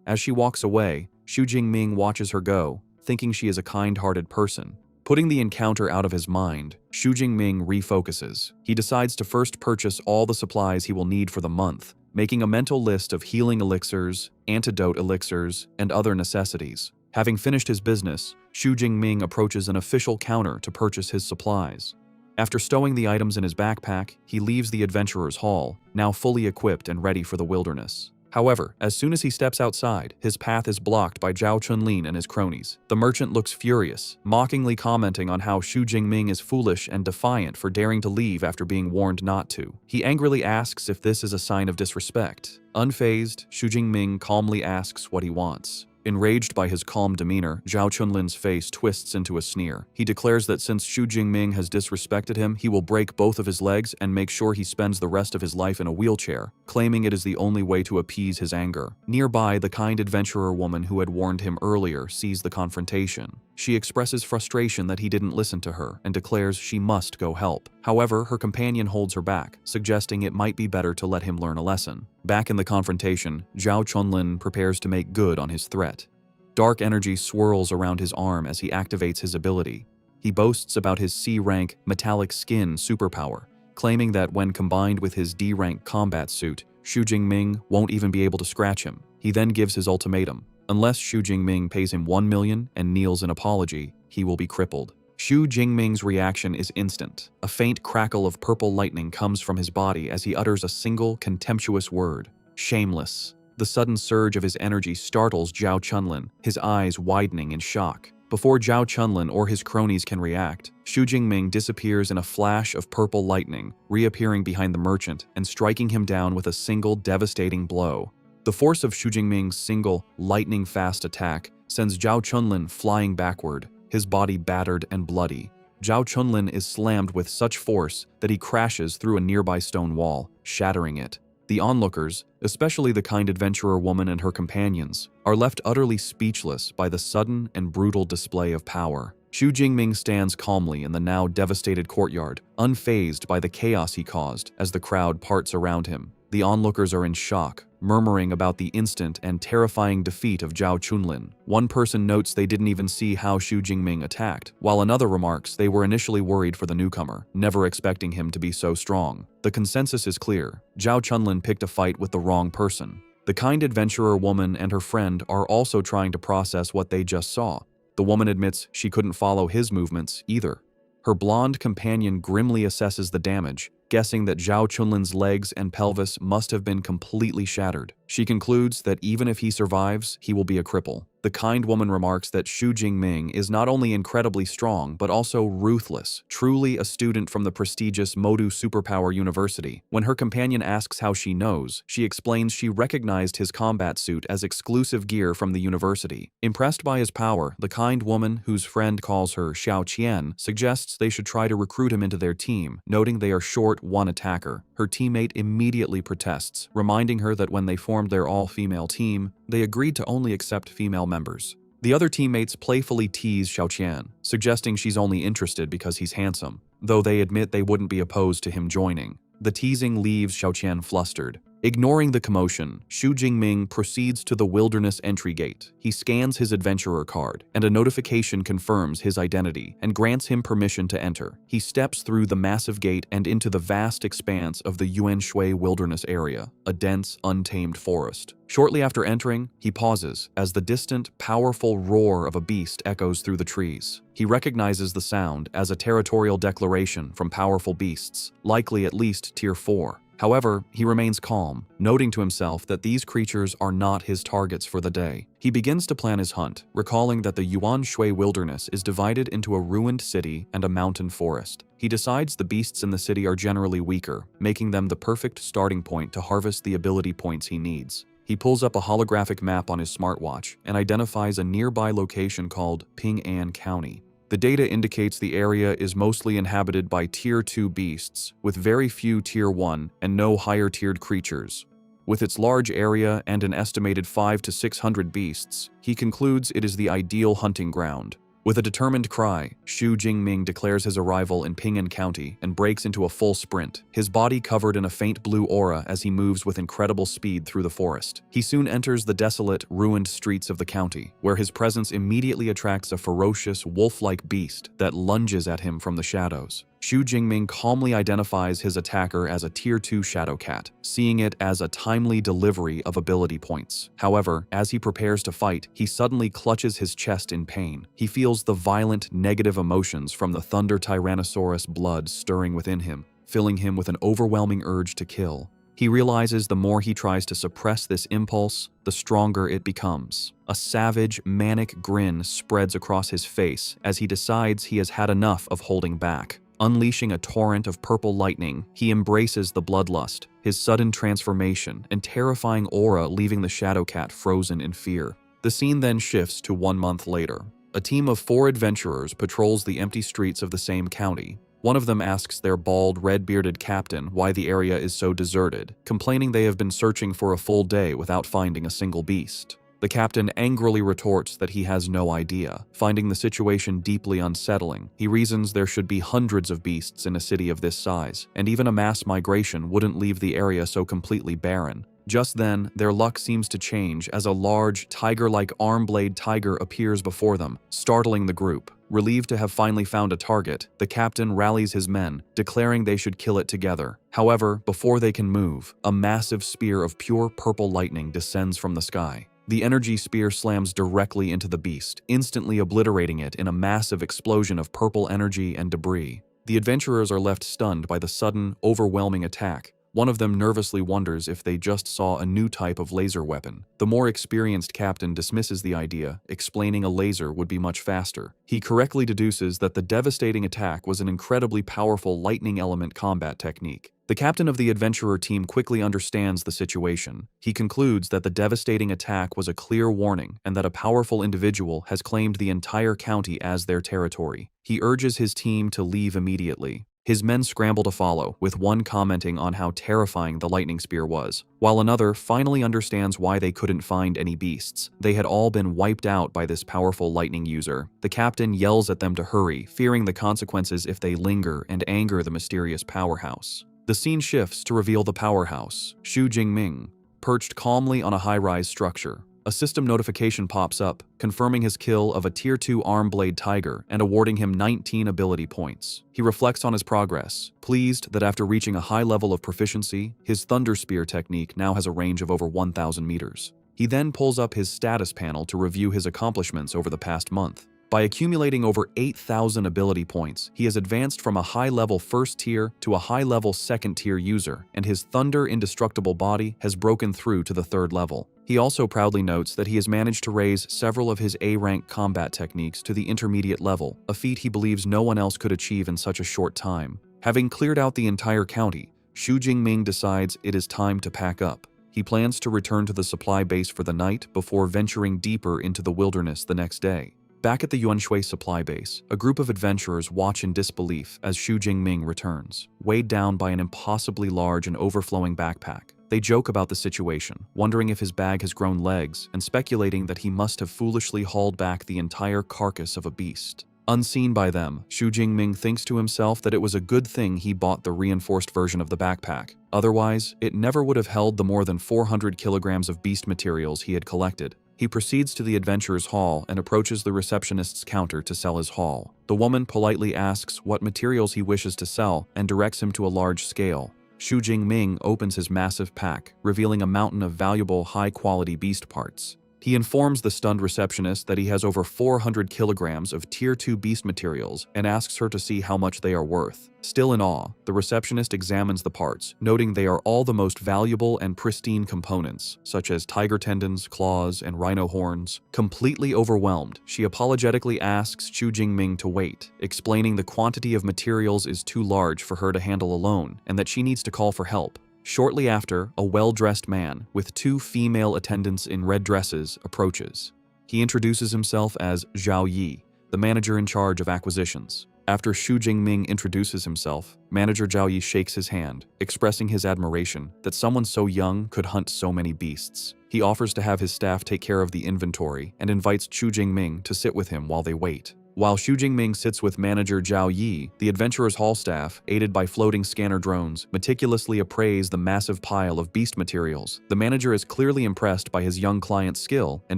As she walks away, Xu Jingming watches her go, thinking she is a kind-hearted person. Putting the encounter out of his mind, Xu Jingming refocuses. He decides to first purchase all the supplies he will need for the month, making a mental list of healing elixirs, antidote elixirs, and other necessities. Having finished his business, Xu Jingming approaches an official counter to purchase his supplies. After stowing the items in his backpack, he leaves the adventurer's hall, now fully equipped and ready for the wilderness. However, as soon as he steps outside, his path is blocked by Zhao Chunlin and his cronies. The merchant looks furious, mockingly commenting on how Xu Jingming is foolish and defiant for daring to leave after being warned not to. He angrily asks if this is a sign of disrespect. Unfazed, Xu Jingming calmly asks what he wants. Enraged by his calm demeanor, Zhao Chunlin's face twists into a sneer. He declares that since Xu Jingming has disrespected him, he will break both of his legs and make sure he spends the rest of his life in a wheelchair, claiming it is the only way to appease his anger. Nearby, the kind adventurer woman who had warned him earlier sees the confrontation. She expresses frustration that he didn't listen to her and declares she must go help. However, her companion holds her back, suggesting it might be better to let him learn a lesson. Back in the confrontation, Zhao Chunlin prepares to make good on his threat. Dark energy swirls around his arm as he activates his ability. He boasts about his C-rank metallic skin superpower, claiming that when combined with his D-rank combat suit, Xu Jingming won't even be able to scratch him. He then gives his ultimatum. Unless Xu Jingming pays him 1 million and kneels in apology, he will be crippled. Xu Jingming's reaction is instant. A faint crackle of purple lightning comes from his body as he utters a single contemptuous word: shameless. The sudden surge of his energy startles Zhao Chunlin, his eyes widening in shock. Before Zhao Chunlin or his cronies can react, Xu Jingming disappears in a flash of purple lightning, reappearing behind the merchant and striking him down with a single devastating blow. The force of Xu Jingming's single, lightning-fast attack sends Zhao Chunlin flying backward, his body battered and bloody. Zhao Chunlin is slammed with such force that he crashes through a nearby stone wall, shattering it. The onlookers, especially the kind adventurer woman and her companions, are left utterly speechless by the sudden and brutal display of power. Xu Jingming stands calmly in the now devastated courtyard, unfazed by the chaos he caused as the crowd parts around him. The onlookers are in shock, murmuring about the instant and terrifying defeat of Zhao Chunlin. One person notes they didn't even see how Xu Jingming attacked, while another remarks they were initially worried for the newcomer, never expecting him to be so strong. The consensus is clear: Zhao Chunlin picked a fight with the wrong person. The kind adventurer woman and her friend are also trying to process what they just saw. The woman admits she couldn't follow his movements either. Her blonde companion grimly assesses the damage, guessing that Zhao Chunlin's legs and pelvis must have been completely shattered. She concludes that even if he survives, he will be a cripple. The kind woman remarks that Xu Jingming is not only incredibly strong, but also ruthless, truly a student from the prestigious Modu Superpower University. When her companion asks how she knows, she explains she recognized his combat suit as exclusive gear from the university. Impressed by his power, the kind woman, whose friend calls her Xiao Qian, suggests they should try to recruit him into their team, noting they are short one attacker. Her teammate immediately protests, reminding her that when they formed their all-female team, they agreed to only accept female members. The other teammates playfully tease Xiao Qian, suggesting she's only interested because he's handsome, though they admit they wouldn't be opposed to him joining. The teasing leaves Xiao Qian flustered. Ignoring the commotion, Xu Jingming proceeds to the wilderness entry gate. He scans his adventurer card, and a notification confirms his identity and grants him permission to enter. He steps through the massive gate and into the vast expanse of the Yuanshui wilderness area, a dense, untamed forest. Shortly after entering, he pauses as the distant, powerful roar of a beast echoes through the trees. He recognizes the sound as a territorial declaration from powerful beasts, likely at least Tier 4. However, he remains calm, noting to himself that these creatures are not his targets for the day. He begins to plan his hunt, recalling that the Yuan Shui wilderness is divided into a ruined city and a mountain forest. He decides the beasts in the city are generally weaker, making them the perfect starting point to harvest the ability points he needs. He pulls up a holographic map on his smartwatch and identifies a nearby location called Ping'an County. The data indicates the area is mostly inhabited by Tier 2 beasts, with very few Tier 1 and no higher-tiered creatures. With its large area and an estimated 500 to 600 beasts, he concludes it is the ideal hunting ground. With a determined cry, Xu Jingming declares his arrival in Ping'an County and breaks into a full sprint, his body covered in a faint blue aura as he moves with incredible speed through the forest. He soon enters the desolate, ruined streets of the county, where his presence immediately attracts a ferocious, wolf-like beast that lunges at him from the shadows. Xu Jingming calmly identifies his attacker as a Tier 2 Shadow Cat, seeing it as a timely delivery of ability points. However, as he prepares to fight, he suddenly clutches his chest in pain. He feels the violent, negative emotions from the Thunder Tyrannosaurus blood stirring within him, filling him with an overwhelming urge to kill. He realizes the more he tries to suppress this impulse, the stronger it becomes. A savage, manic grin spreads across his face as he decides he has had enough of holding back. Unleashing a torrent of purple lightning, he embraces the bloodlust, his sudden transformation and terrifying aura leaving the Shadow Cat frozen in fear. The scene then shifts to 1 month later. A team of 4 adventurers patrols the empty streets of the same county. One of them asks their bald, red-bearded captain why the area is so deserted, complaining they have been searching for a full day without finding a single beast. The captain angrily retorts that he has no idea. Finding the situation deeply unsettling, he reasons there should be hundreds of beasts in a city of this size, and even a mass migration wouldn't leave the area so completely barren. Just then, their luck seems to change as a large, tiger-like arm-blade tiger appears before them, startling the group. Relieved to have finally found a target, the captain rallies his men, declaring they should kill it together. However, before they can move, a massive spear of pure purple lightning descends from the sky. The energy spear slams directly into the beast, instantly obliterating it in a massive explosion of purple energy and debris. The adventurers are left stunned by the sudden, overwhelming attack. One of them nervously wonders if they just saw a new type of laser weapon. The more experienced captain dismisses the idea, explaining a laser would be much faster. He correctly deduces that the devastating attack was an incredibly powerful lightning element combat technique. The captain of the adventurer team quickly understands the situation. He concludes that the devastating attack was a clear warning and that a powerful individual has claimed the entire county as their territory. He urges his team to leave immediately. His men scramble to follow, with one commenting on how terrifying the lightning spear was, while another finally understands why they couldn't find any beasts. They had all been wiped out by this powerful lightning user. The captain yells at them to hurry, fearing the consequences if they linger and anger the mysterious powerhouse. The scene shifts to reveal the powerhouse, Xu Jingming, perched calmly on a high-rise structure. A system notification pops up, confirming his kill of a Tier 2 arm-blade tiger and awarding him 19 ability points. He reflects on his progress, pleased that after reaching a high level of proficiency, his Thunder Spear technique now has a range of over 1,000 meters. He then pulls up his status panel to review his accomplishments over the past month. By accumulating over 8,000 ability points, he has advanced from a high-level first tier to a high-level second tier user, and his Thunder Indestructible body has broken through to the 3rd level. He also proudly notes that he has managed to raise several of his A-rank combat techniques to the intermediate level, a feat he believes no one else could achieve in such a short time. Having cleared out the entire county, Xu Jingming decides it is time to pack up. He plans to return to the supply base for the night before venturing deeper into the wilderness the next day. Back at the Yuanshui supply base, a group of adventurers watch in disbelief as Xu Jingming returns, weighed down by an impossibly large and overflowing backpack. They joke about the situation, wondering if his bag has grown legs and speculating that he must have foolishly hauled back the entire carcass of a beast. Unseen by them, Xu Jingming thinks to himself that it was a good thing he bought the reinforced version of the backpack. Otherwise, it never would have held the more than 400 kilograms of beast materials he had collected. He proceeds to the adventurer's hall and approaches the receptionist's counter to sell his haul. The woman politely asks what materials he wishes to sell and directs him to a large scale. Xu Jingming opens his massive pack, revealing a mountain of valuable, high-quality beast parts. He informs the stunned receptionist that he has over 400 kilograms of Tier 2 beast materials and asks her to see how much they are worth. Still in awe, the receptionist examines the parts, noting they are all the most valuable and pristine components, such as tiger tendons, claws, and rhino horns. Completely overwhelmed, she apologetically asks Xu Jingming to wait, explaining the quantity of materials is too large for her to handle alone and that she needs to call for help. Shortly after, a well-dressed man, with 2 female attendants in red dresses, approaches. He introduces himself as Zhao Yi, the manager in charge of acquisitions. After Xu Jingming introduces himself, Manager Zhao Yi shakes his hand, expressing his admiration that someone so young could hunt so many beasts. He offers to have his staff take care of the inventory and invites Xu Jingming to sit with him while they wait. While Xu Jingming sits with manager Zhao Yi, the adventurer's hall staff, aided by floating scanner drones, meticulously appraise the massive pile of beast materials. The manager is clearly impressed by his young client's skill and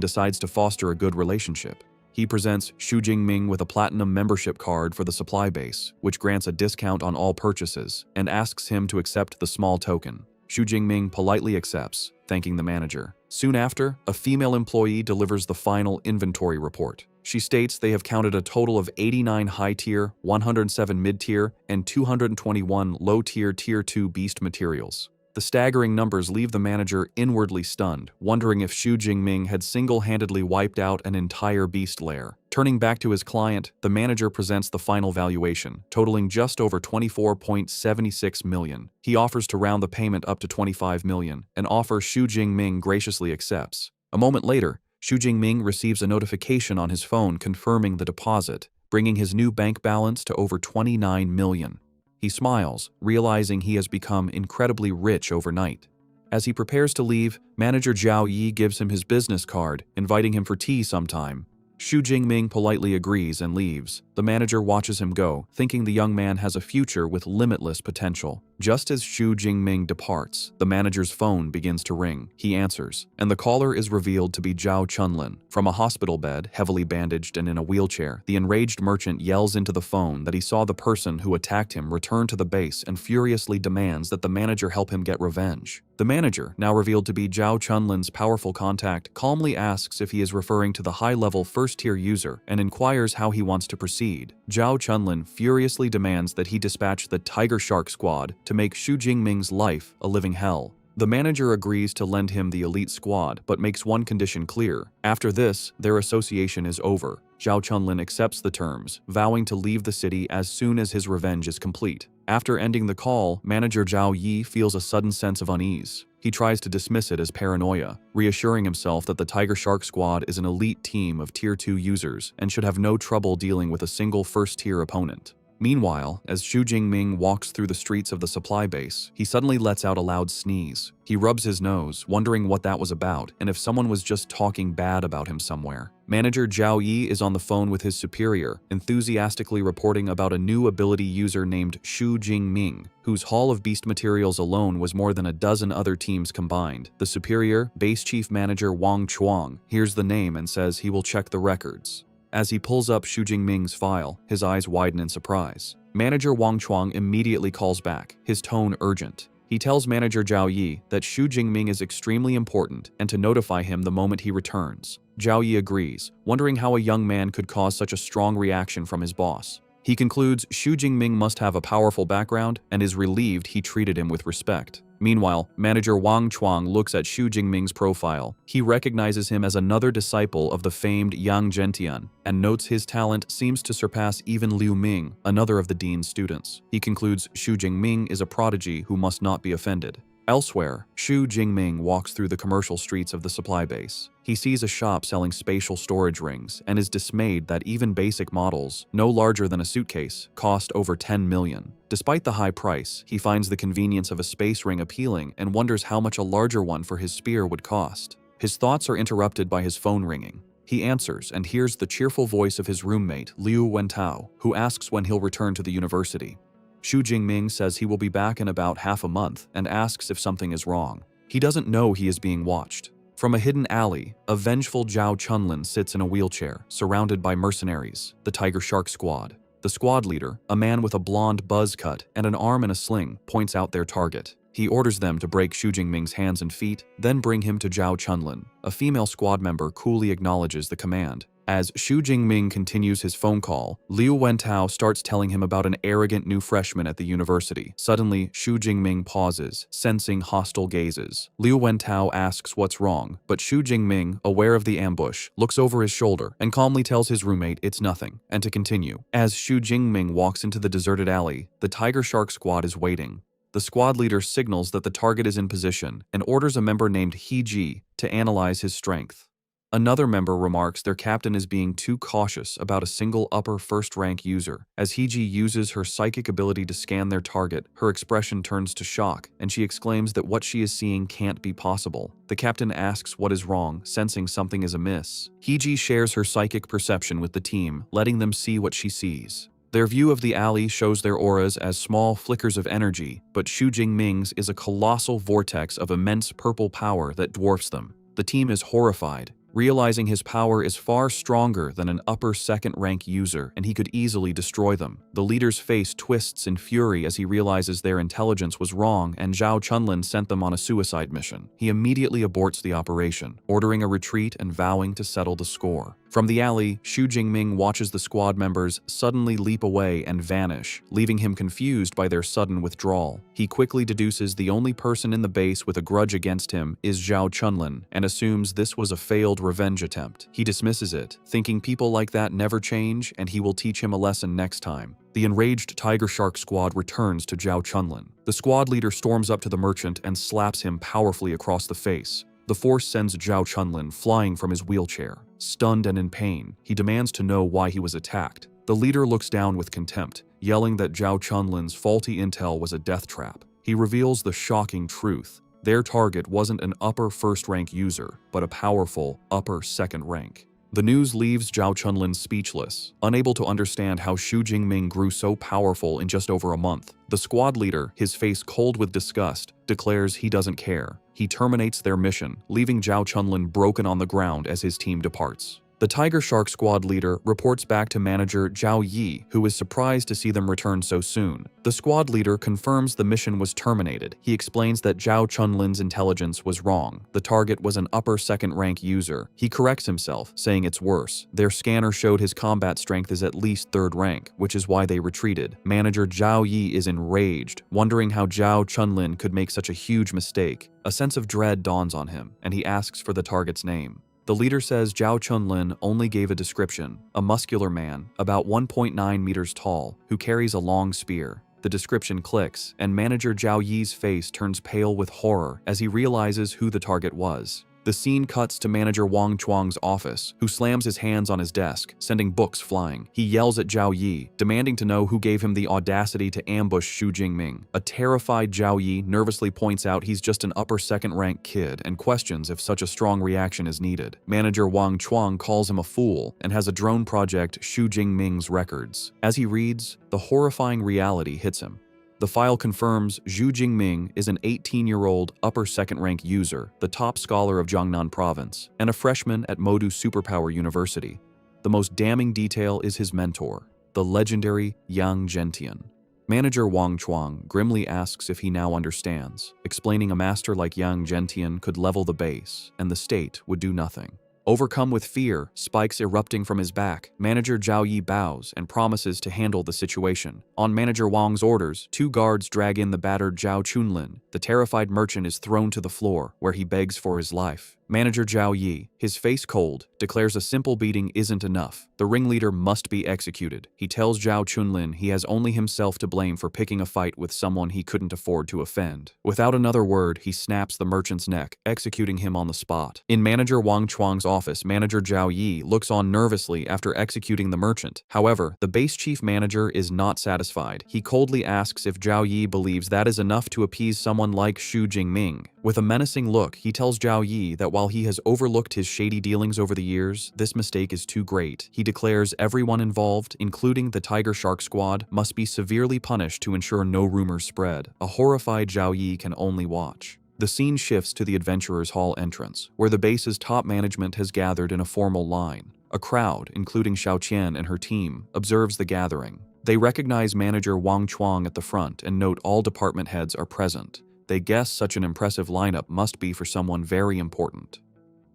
decides to foster a good relationship. He presents Xu Jingming with a platinum membership card for the supply base, which grants a discount on all purchases, and asks him to accept the small token. Xu Jingming politely accepts, thanking the manager. Soon after, a female employee delivers the final inventory report. She states they have counted a total of 89 high-tier, 107 mid-tier, and 221 low-tier Tier 2 beast materials. The staggering numbers leave the manager inwardly stunned, wondering if Xu Jingming had single-handedly wiped out an entire beast lair. Turning back to his client, the manager presents the final valuation, totaling just over 24.76 million. He offers to round the payment up to 25 million, an offer Xu Jingming graciously accepts. A moment later, Xu Jingming receives a notification on his phone confirming the deposit, bringing his new bank balance to over 29 million. He smiles, realizing he has become incredibly rich overnight. As he prepares to leave, manager Zhao Yi gives him his business card, inviting him for tea sometime. Xu Jingming politely agrees and leaves. The manager watches him go, thinking the young man has a future with limitless potential. Just as Xu Jingming departs, the manager's phone begins to ring. He answers, and the caller is revealed to be Zhao Chunlin. From a hospital bed, heavily bandaged and in a wheelchair, the enraged merchant yells into the phone that he saw the person who attacked him return to the base and furiously demands that the manager help him get revenge. The manager, now revealed to be Zhao Chunlin's powerful contact, calmly asks if he is referring to the high-level first-tier user and inquires how he wants to proceed. Zhao Chunlin furiously demands that he dispatch the Tiger Shark Squad to make Xu Jingming's life a living hell. The manager agrees to lend him the elite squad, but makes one condition clear. After this, their association is over. Zhao Chunlin accepts the terms, vowing to leave the city as soon as his revenge is complete. After ending the call, manager Zhao Yi feels a sudden sense of unease. He tries to dismiss it as paranoia, reassuring himself that the Tiger Shark Squad is an elite team of Tier 2 users and should have no trouble dealing with a single first-tier opponent. Meanwhile, as Xu Jingming walks through the streets of the supply base, he suddenly lets out a loud sneeze. He rubs his nose, wondering what that was about and if someone was just talking bad about him somewhere. Manager Zhao Yi is on the phone with his superior, enthusiastically reporting about a new ability user named Xu Jingming, whose haul of beast materials alone was more than a dozen other teams combined. The superior, base chief manager Wang Chuang, hears the name and says he will check the records. As he pulls up Xu Jingming's file, his eyes widen in surprise. Manager Wang Chuang immediately calls back, his tone urgent. He tells manager Zhao Yi that Xu Jingming is extremely important and to notify him the moment he returns. Zhao Yi agrees, wondering how a young man could cause such a strong reaction from his boss. He concludes Xu Jingming must have a powerful background and is relieved he treated him with respect. Meanwhile, manager Wang Chuang looks at Xu Jingming's profile. He recognizes him as another disciple of the famed Yang Zhentian and notes his talent seems to surpass even Liu Ming, another of the dean's students. He concludes Xu Jingming is a prodigy who must not be offended. Elsewhere, Xu Jingming walks through the commercial streets of the supply base. He sees a shop selling spatial storage rings and is dismayed that even basic models, no larger than a suitcase, cost over 10 million. Despite the high price, he finds the convenience of a space ring appealing and wonders how much a larger one for his spear would cost. His thoughts are interrupted by his phone ringing. He answers and hears the cheerful voice of his roommate, Liu Wentao, who asks when he'll return to the university. Xu Jingming says he will be back in about half a month and asks if something is wrong. He doesn't know he is being watched. From a hidden alley, a vengeful Zhao Chunlin sits in a wheelchair, surrounded by mercenaries, the Tiger Shark Squad. The squad leader, a man with a blonde buzz cut and an arm in a sling, points out their target. He orders them to break Xu Jingming's hands and feet, then bring him to Zhao Chunlin. A female squad member coolly acknowledges the command. As Xu Jingming continues his phone call, Liu Wentao starts telling him about an arrogant new freshman at the university. Suddenly, Xu Jingming pauses, sensing hostile gazes. Liu Wentao asks what's wrong, but Xu Jingming, aware of the ambush, looks over his shoulder and calmly tells his roommate it's nothing, and to continue. As Xu Jingming walks into the deserted alley, the Tiger Shark Squad is waiting. The squad leader signals that the target is in position and orders a member named He-ji to analyze his strength. Another member remarks their captain is being too cautious about a single upper first-rank user. As He-ji uses her psychic ability to scan their target, her expression turns to shock, and she exclaims that what she is seeing can't be possible. The captain asks what is wrong, sensing something is amiss. He-ji shares her psychic perception with the team, letting them see what she sees. Their view of the alley shows their auras as small flickers of energy, but Xu Jingming's is a colossal vortex of immense purple power that dwarfs them. The team is horrified, realizing his power is far stronger than an upper second-rank user and he could easily destroy them. The leader's face twists in fury as he realizes their intelligence was wrong and Zhao Chunlin sent them on a suicide mission. He immediately aborts the operation, ordering a retreat and vowing to settle the score. From the alley, Xu Jingming watches the squad members suddenly leap away and vanish, leaving him confused by their sudden withdrawal. He quickly deduces the only person in the base with a grudge against him is Zhao Chunlin and assumes this was a failed revenge attempt. He dismisses it, thinking people like that never change and he will teach him a lesson next time. The enraged Tiger Shark Squad returns to Zhao Chunlin. The squad leader storms up to the merchant and slaps him powerfully across the face. The force sends Zhao Chunlin flying from his wheelchair. Stunned and in pain, he demands to know why he was attacked. The leader looks down with contempt, yelling that Zhao Chunlin's faulty intel was a death trap. He reveals the shocking truth. Their target wasn't an upper first-rank user, but a powerful upper second rank. The news leaves Zhao Chunlin speechless, unable to understand how Xu Jingming grew so powerful in just over a month. The squad leader, his face cold with disgust, declares he doesn't care. He terminates their mission, leaving Zhao Chunlin broken on the ground as his team departs. The Tiger Shark squad leader reports back to manager Zhao Yi, who is surprised to see them return so soon. The squad leader confirms the mission was terminated. He explains that Zhao Chunlin's intelligence was wrong. The target was an upper second-rank user. He corrects himself, saying it's worse. Their scanner showed his combat strength is at least third rank, which is why they retreated. Manager Zhao Yi is enraged, wondering how Zhao Chunlin could make such a huge mistake. A sense of dread dawns on him, and he asks for the target's name. The leader says Zhao Chunlin only gave a description, a muscular man, about 1.9 meters tall, who carries a long spear. The description clicks, and manager Zhao Yi's face turns pale with horror as he realizes who the target was. The scene cuts to manager Wang Chuang's office, who slams his hands on his desk, sending books flying. He yells at Zhao Yi, demanding to know who gave him the audacity to ambush Xu Jingming. A terrified Zhao Yi nervously points out he's just an upper second-rank kid and questions if such a strong reaction is needed. Manager Wang Chuang calls him a fool and has a drone project Xu Jingming's records. As he reads, the horrifying reality hits him. The file confirms Xu Jingming is an 18-year-old upper second-rank user, the top scholar of Jiangnan province, and a freshman at Modu Superpower University. The most damning detail is his mentor, the legendary Yang Zhentian. Manager Wang Chuang grimly asks if he now understands, explaining a master like Yang Zhentian could level the base, and the state would do nothing. Overcome with fear, spikes erupting from his back, manager Zhao Yi bows and promises to handle the situation. On manager Wang's orders, 2 guards drag in the battered Zhao Chunlin. The terrified merchant is thrown to the floor, where he begs for his life. Manager Zhao Yi, his face cold, declares a simple beating isn't enough. The ringleader must be executed. He tells Zhao Chunlin he has only himself to blame for picking a fight with someone he couldn't afford to offend. Without another word, he snaps the merchant's neck, executing him on the spot. In manager Wang Chuang's office, manager Zhao Yi looks on nervously after executing the merchant. However, the base chief manager is not satisfied. He coldly asks if Zhao Yi believes that is enough to appease someone like Xu Jingming. With a menacing look, he tells Zhao Yi that while he has overlooked his shady dealings over the years, this mistake is too great. He declares everyone involved, including the Tiger Shark squad, must be severely punished to ensure no rumors spread. A horrified Zhao Yi can only watch. The scene shifts to the Adventurers Hall entrance, where the base's top management has gathered in a formal line. A crowd, including Xiao Qian and her team, observes the gathering. They recognize manager Wang Chuang at the front and note all department heads are present. They guess such an impressive lineup must be for someone very important.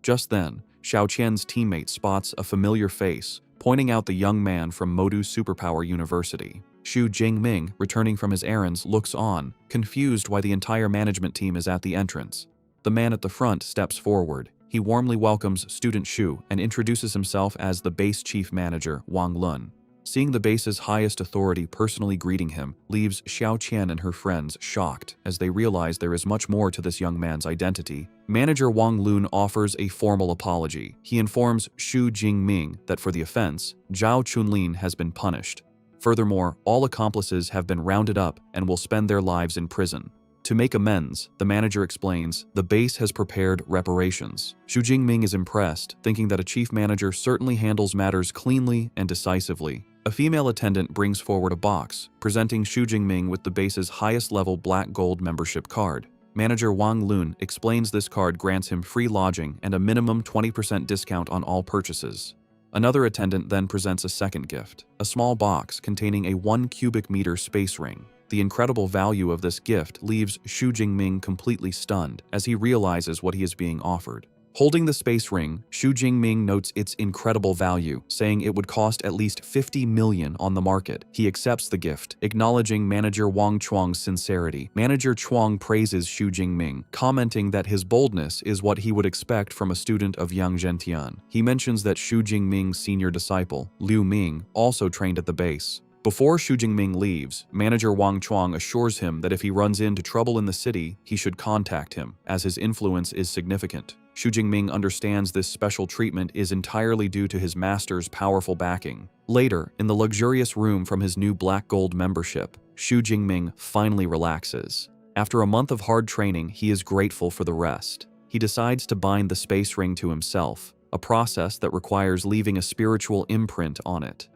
Just then, Xiao Qian's teammate spots a familiar face, pointing out the young man from Modu Superpower University. Xu Jingming, returning from his errands, looks on, confused why the entire management team is at the entrance. The man at the front steps forward. He warmly welcomes student Xu and introduces himself as the base chief manager, Wang Lun. Seeing the base's highest authority personally greeting him leaves Xiao Qian and her friends shocked as they realize there is much more to this young man's identity. Manager Wang Lun offers a formal apology. He informs Xu Jingming that for the offense, Zhao Chunlin has been punished. Furthermore, all accomplices have been rounded up and will spend their lives in prison. To make amends, the manager explains, the base has prepared reparations. Xu Jingming is impressed, thinking that a chief manager certainly handles matters cleanly and decisively. A female attendant brings forward a box, presenting Xu Jingming with the base's highest-level black gold membership card. Manager Wang Lun explains this card grants him free lodging and a minimum 20% discount on all purchases. Another attendant then presents a second gift, a small box containing a 1 cubic meter space ring. The incredible value of this gift leaves Xu Jingming completely stunned as he realizes what he is being offered. Holding the space ring, Xu Jingming notes its incredible value, saying it would cost at least 50 million on the market. He accepts the gift, acknowledging manager Wang Chuang's sincerity. Manager Chuang praises Xu Jingming, commenting that his boldness is what he would expect from a student of Yang Zhentian. He mentions that Xu Jingming's senior disciple, Liu Ming, also trained at the base. Before Xu Jingming leaves, manager Wang Chuang assures him that if he runs into trouble in the city, he should contact him, as his influence is significant. Xu Jingming understands this special treatment is entirely due to his master's powerful backing. Later, in the luxurious room from his new black gold membership, Xu Jingming finally relaxes. After a month of hard training, he is grateful for the rest. He decides to bind the space ring to himself, a process that requires leaving a spiritual imprint on it.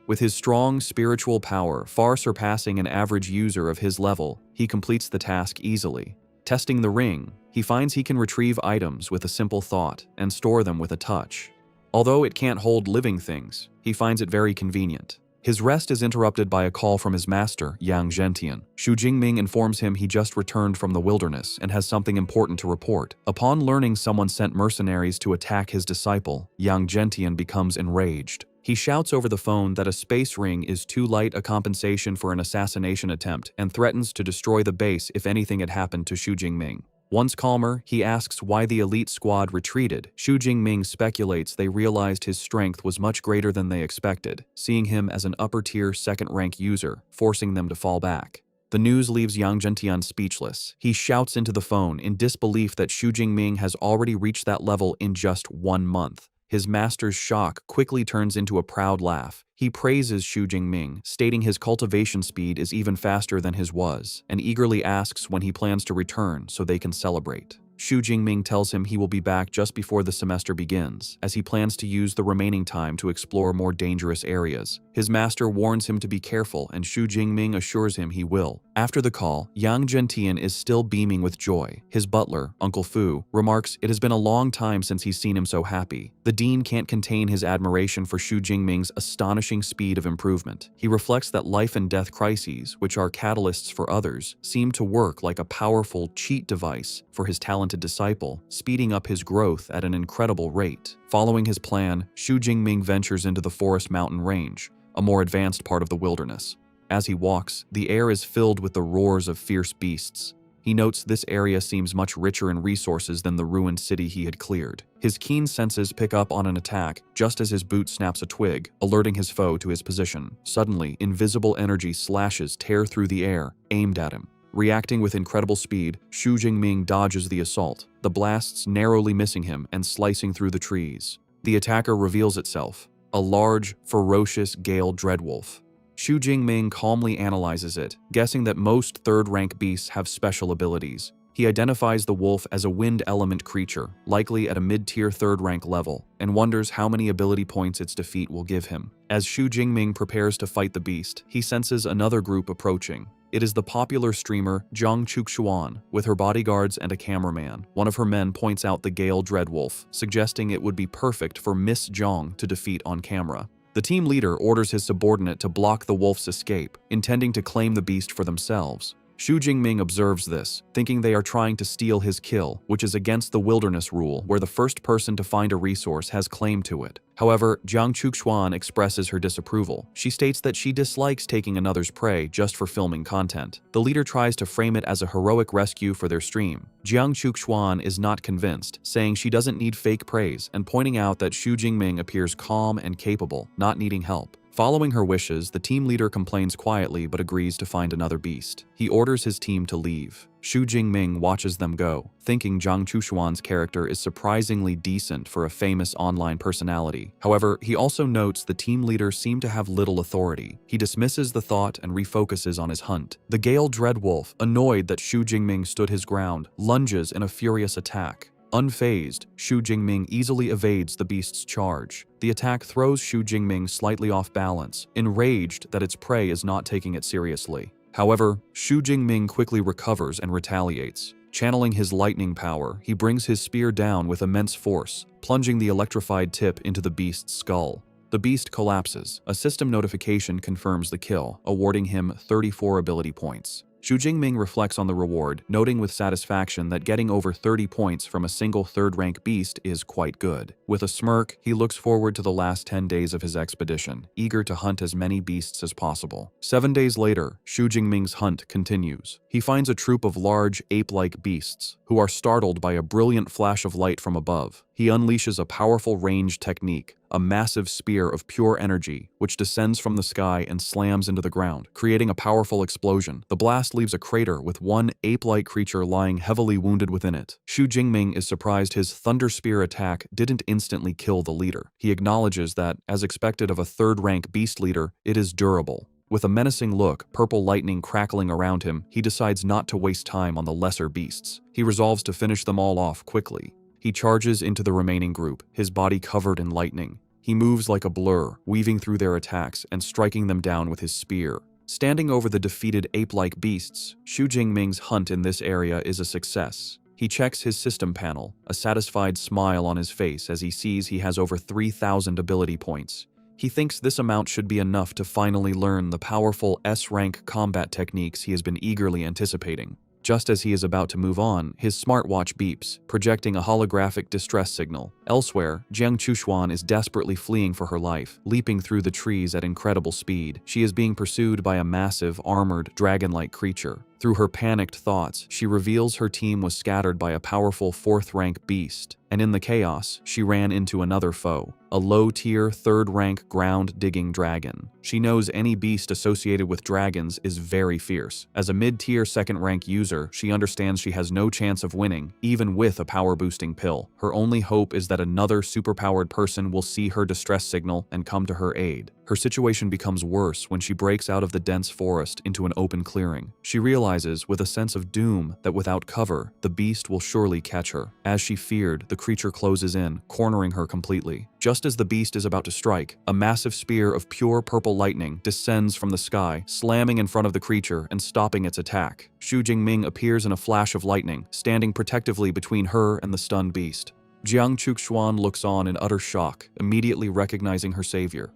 With his strong spiritual power far surpassing an average user of his level, he completes the task easily. Testing the ring, he finds he can retrieve items with a simple thought and store them with a touch. Although it can't hold living things, he finds it very convenient. His rest is interrupted by a call from his master, Yang Zhentian. Xu Jingming informs him he just returned from the wilderness and has something important to report. Upon learning someone sent mercenaries to attack his disciple, Yang Zhentian becomes enraged. He shouts over the phone that a space ring is too light a compensation for an assassination attempt and threatens to destroy the base if anything had happened to Xu Jingming. Once calmer, he asks why the elite squad retreated. Xu Jingming speculates they realized his strength was much greater than they expected, seeing him as an upper-tier second-rank user, forcing them to fall back. The news leaves Yang Zhentian speechless. He shouts into the phone in disbelief that Xu Jingming has already reached that level in just 1 month. His master's shock quickly turns into a proud laugh. He praises Xu Jingming, stating his cultivation speed is even faster than his was, and eagerly asks when he plans to return so they can celebrate. Xu Jingming tells him he will be back just before the semester begins, as he plans to use the remaining time to explore more dangerous areas. His master warns him to be careful, and Xu Jingming assures him he will. After the call, Yang Zhentian is still beaming with joy. His butler, Uncle Fu, remarks it has been a long time since he's seen him so happy. The dean can't contain his admiration for Xu Jingming's astonishing speed of improvement. He reflects that life and death crises, which are catalysts for others, seem to work like a powerful cheat device for his talented disciple, speeding up his growth at an incredible rate. Following his plan, Xu Jingming ventures into the forest mountain range, a more advanced part of the wilderness. As he walks, the air is filled with the roars of fierce beasts. He notes this area seems much richer in resources than the ruined city he had cleared. His keen senses pick up on an attack just as his boot snaps a twig, alerting his foe to his position. Suddenly, invisible energy slashes tear through the air, aimed at him. Reacting with incredible speed, Xu Jingming dodges the assault, the blasts narrowly missing him and slicing through the trees. The attacker reveals itself, a large, ferocious Gale Dreadwolf. Xu Jingming calmly analyzes it, guessing that most third-rank beasts have special abilities. He identifies the wolf as a wind element creature, likely at a mid-tier third-rank level, and wonders how many ability points its defeat will give him. As Xu Jingming prepares to fight the beast, he senses another group approaching. It is the popular streamer Zhang Chuxuan, with her bodyguards and a cameraman. One of her men points out the Gale Dreadwolf, suggesting it would be perfect for Miss Zhang to defeat on camera. The team leader orders his subordinate to block the wolf's escape, intending to claim the beast for themselves. Xu Jingming observes this, thinking they are trying to steal his kill, which is against the wilderness rule where the first person to find a resource has claim to it. However, Zhang Chuxuan expresses her disapproval. She states that she dislikes taking another's prey just for filming content. The leader tries to frame it as a heroic rescue for their stream. Zhang Chuxuan is not convinced, saying she doesn't need fake praise and pointing out that Xu Jingming appears calm and capable, not needing help. Following her wishes, the team leader complains quietly but agrees to find another beast. He orders his team to leave. Xu Jingming watches them go, thinking Zhang Chuxuan's character is surprisingly decent for a famous online personality. However, he also notes the team leader seemed to have little authority. He dismisses the thought and refocuses on his hunt. The Gale Dreadwolf, annoyed that Xu Jingming stood his ground, lunges in a furious attack. Unfazed, Xu Jingming easily evades the beast's charge. The attack throws Xu Jingming slightly off balance, enraged that its prey is not taking it seriously. However, Xu Jingming quickly recovers and retaliates. Channeling his lightning power, he brings his spear down with immense force, plunging the electrified tip into the beast's skull. The beast collapses. A system notification confirms the kill, awarding him 34 ability points. Xu Jingming reflects on the reward, noting with satisfaction that getting over 30 points from a single third-rank beast is quite good. With a smirk, he looks forward to the last 10 days of his expedition, eager to hunt as many beasts as possible. 7 days later, Xu Jingming's hunt continues. He finds a troop of large, ape-like beasts, who are startled by a brilliant flash of light from above. He unleashes a powerful range technique, a massive spear of pure energy, which descends from the sky and slams into the ground, creating a powerful explosion. The blast leaves a crater with one ape-like creature lying heavily wounded within it. Xu Jingming is surprised his Thunder Spear attack didn't instantly kill the leader. He acknowledges that, as expected of a third-rank beast leader, it is durable. With a menacing look, purple lightning crackling around him, he decides not to waste time on the lesser beasts. He resolves to finish them all off quickly. He charges into the remaining group, his body covered in lightning. He moves like a blur, weaving through their attacks and striking them down with his spear. Standing over the defeated ape-like beasts, Xu Jingming's hunt in this area is a success. He checks his system panel, a satisfied smile on his face as he sees he has over 3,000 ability points. He thinks this amount should be enough to finally learn the powerful S-rank combat techniques he has been eagerly anticipating. Just as he is about to move on, his smartwatch beeps, projecting a holographic distress signal. Elsewhere, Jiang Chuxuan is desperately fleeing for her life, leaping through the trees at incredible speed. She is being pursued by a massive, armored, dragon-like creature. Through her panicked thoughts, she reveals her team was scattered by a powerful 4th-rank beast, and in the chaos, she ran into another foe, a low-tier 3rd-rank ground-digging dragon. She knows any beast associated with dragons is very fierce. As a mid-tier 2nd-rank user, she understands she has no chance of winning, even with a power-boosting pill. Her only hope is that another superpowered person will see her distress signal and come to her aid. Her situation becomes worse when she breaks out of the dense forest into an open clearing. She realizes, with a sense of doom, that without cover, the beast will surely catch her. As she feared, the creature closes in, cornering her completely. Just as the beast is about to strike, a massive spear of pure purple lightning descends from the sky, slamming in front of the creature and stopping its attack. Xu Jingming appears in a flash of lightning, standing protectively between her and the stunned beast. Jiang Chuxuan looks on in utter shock, immediately recognizing her savior.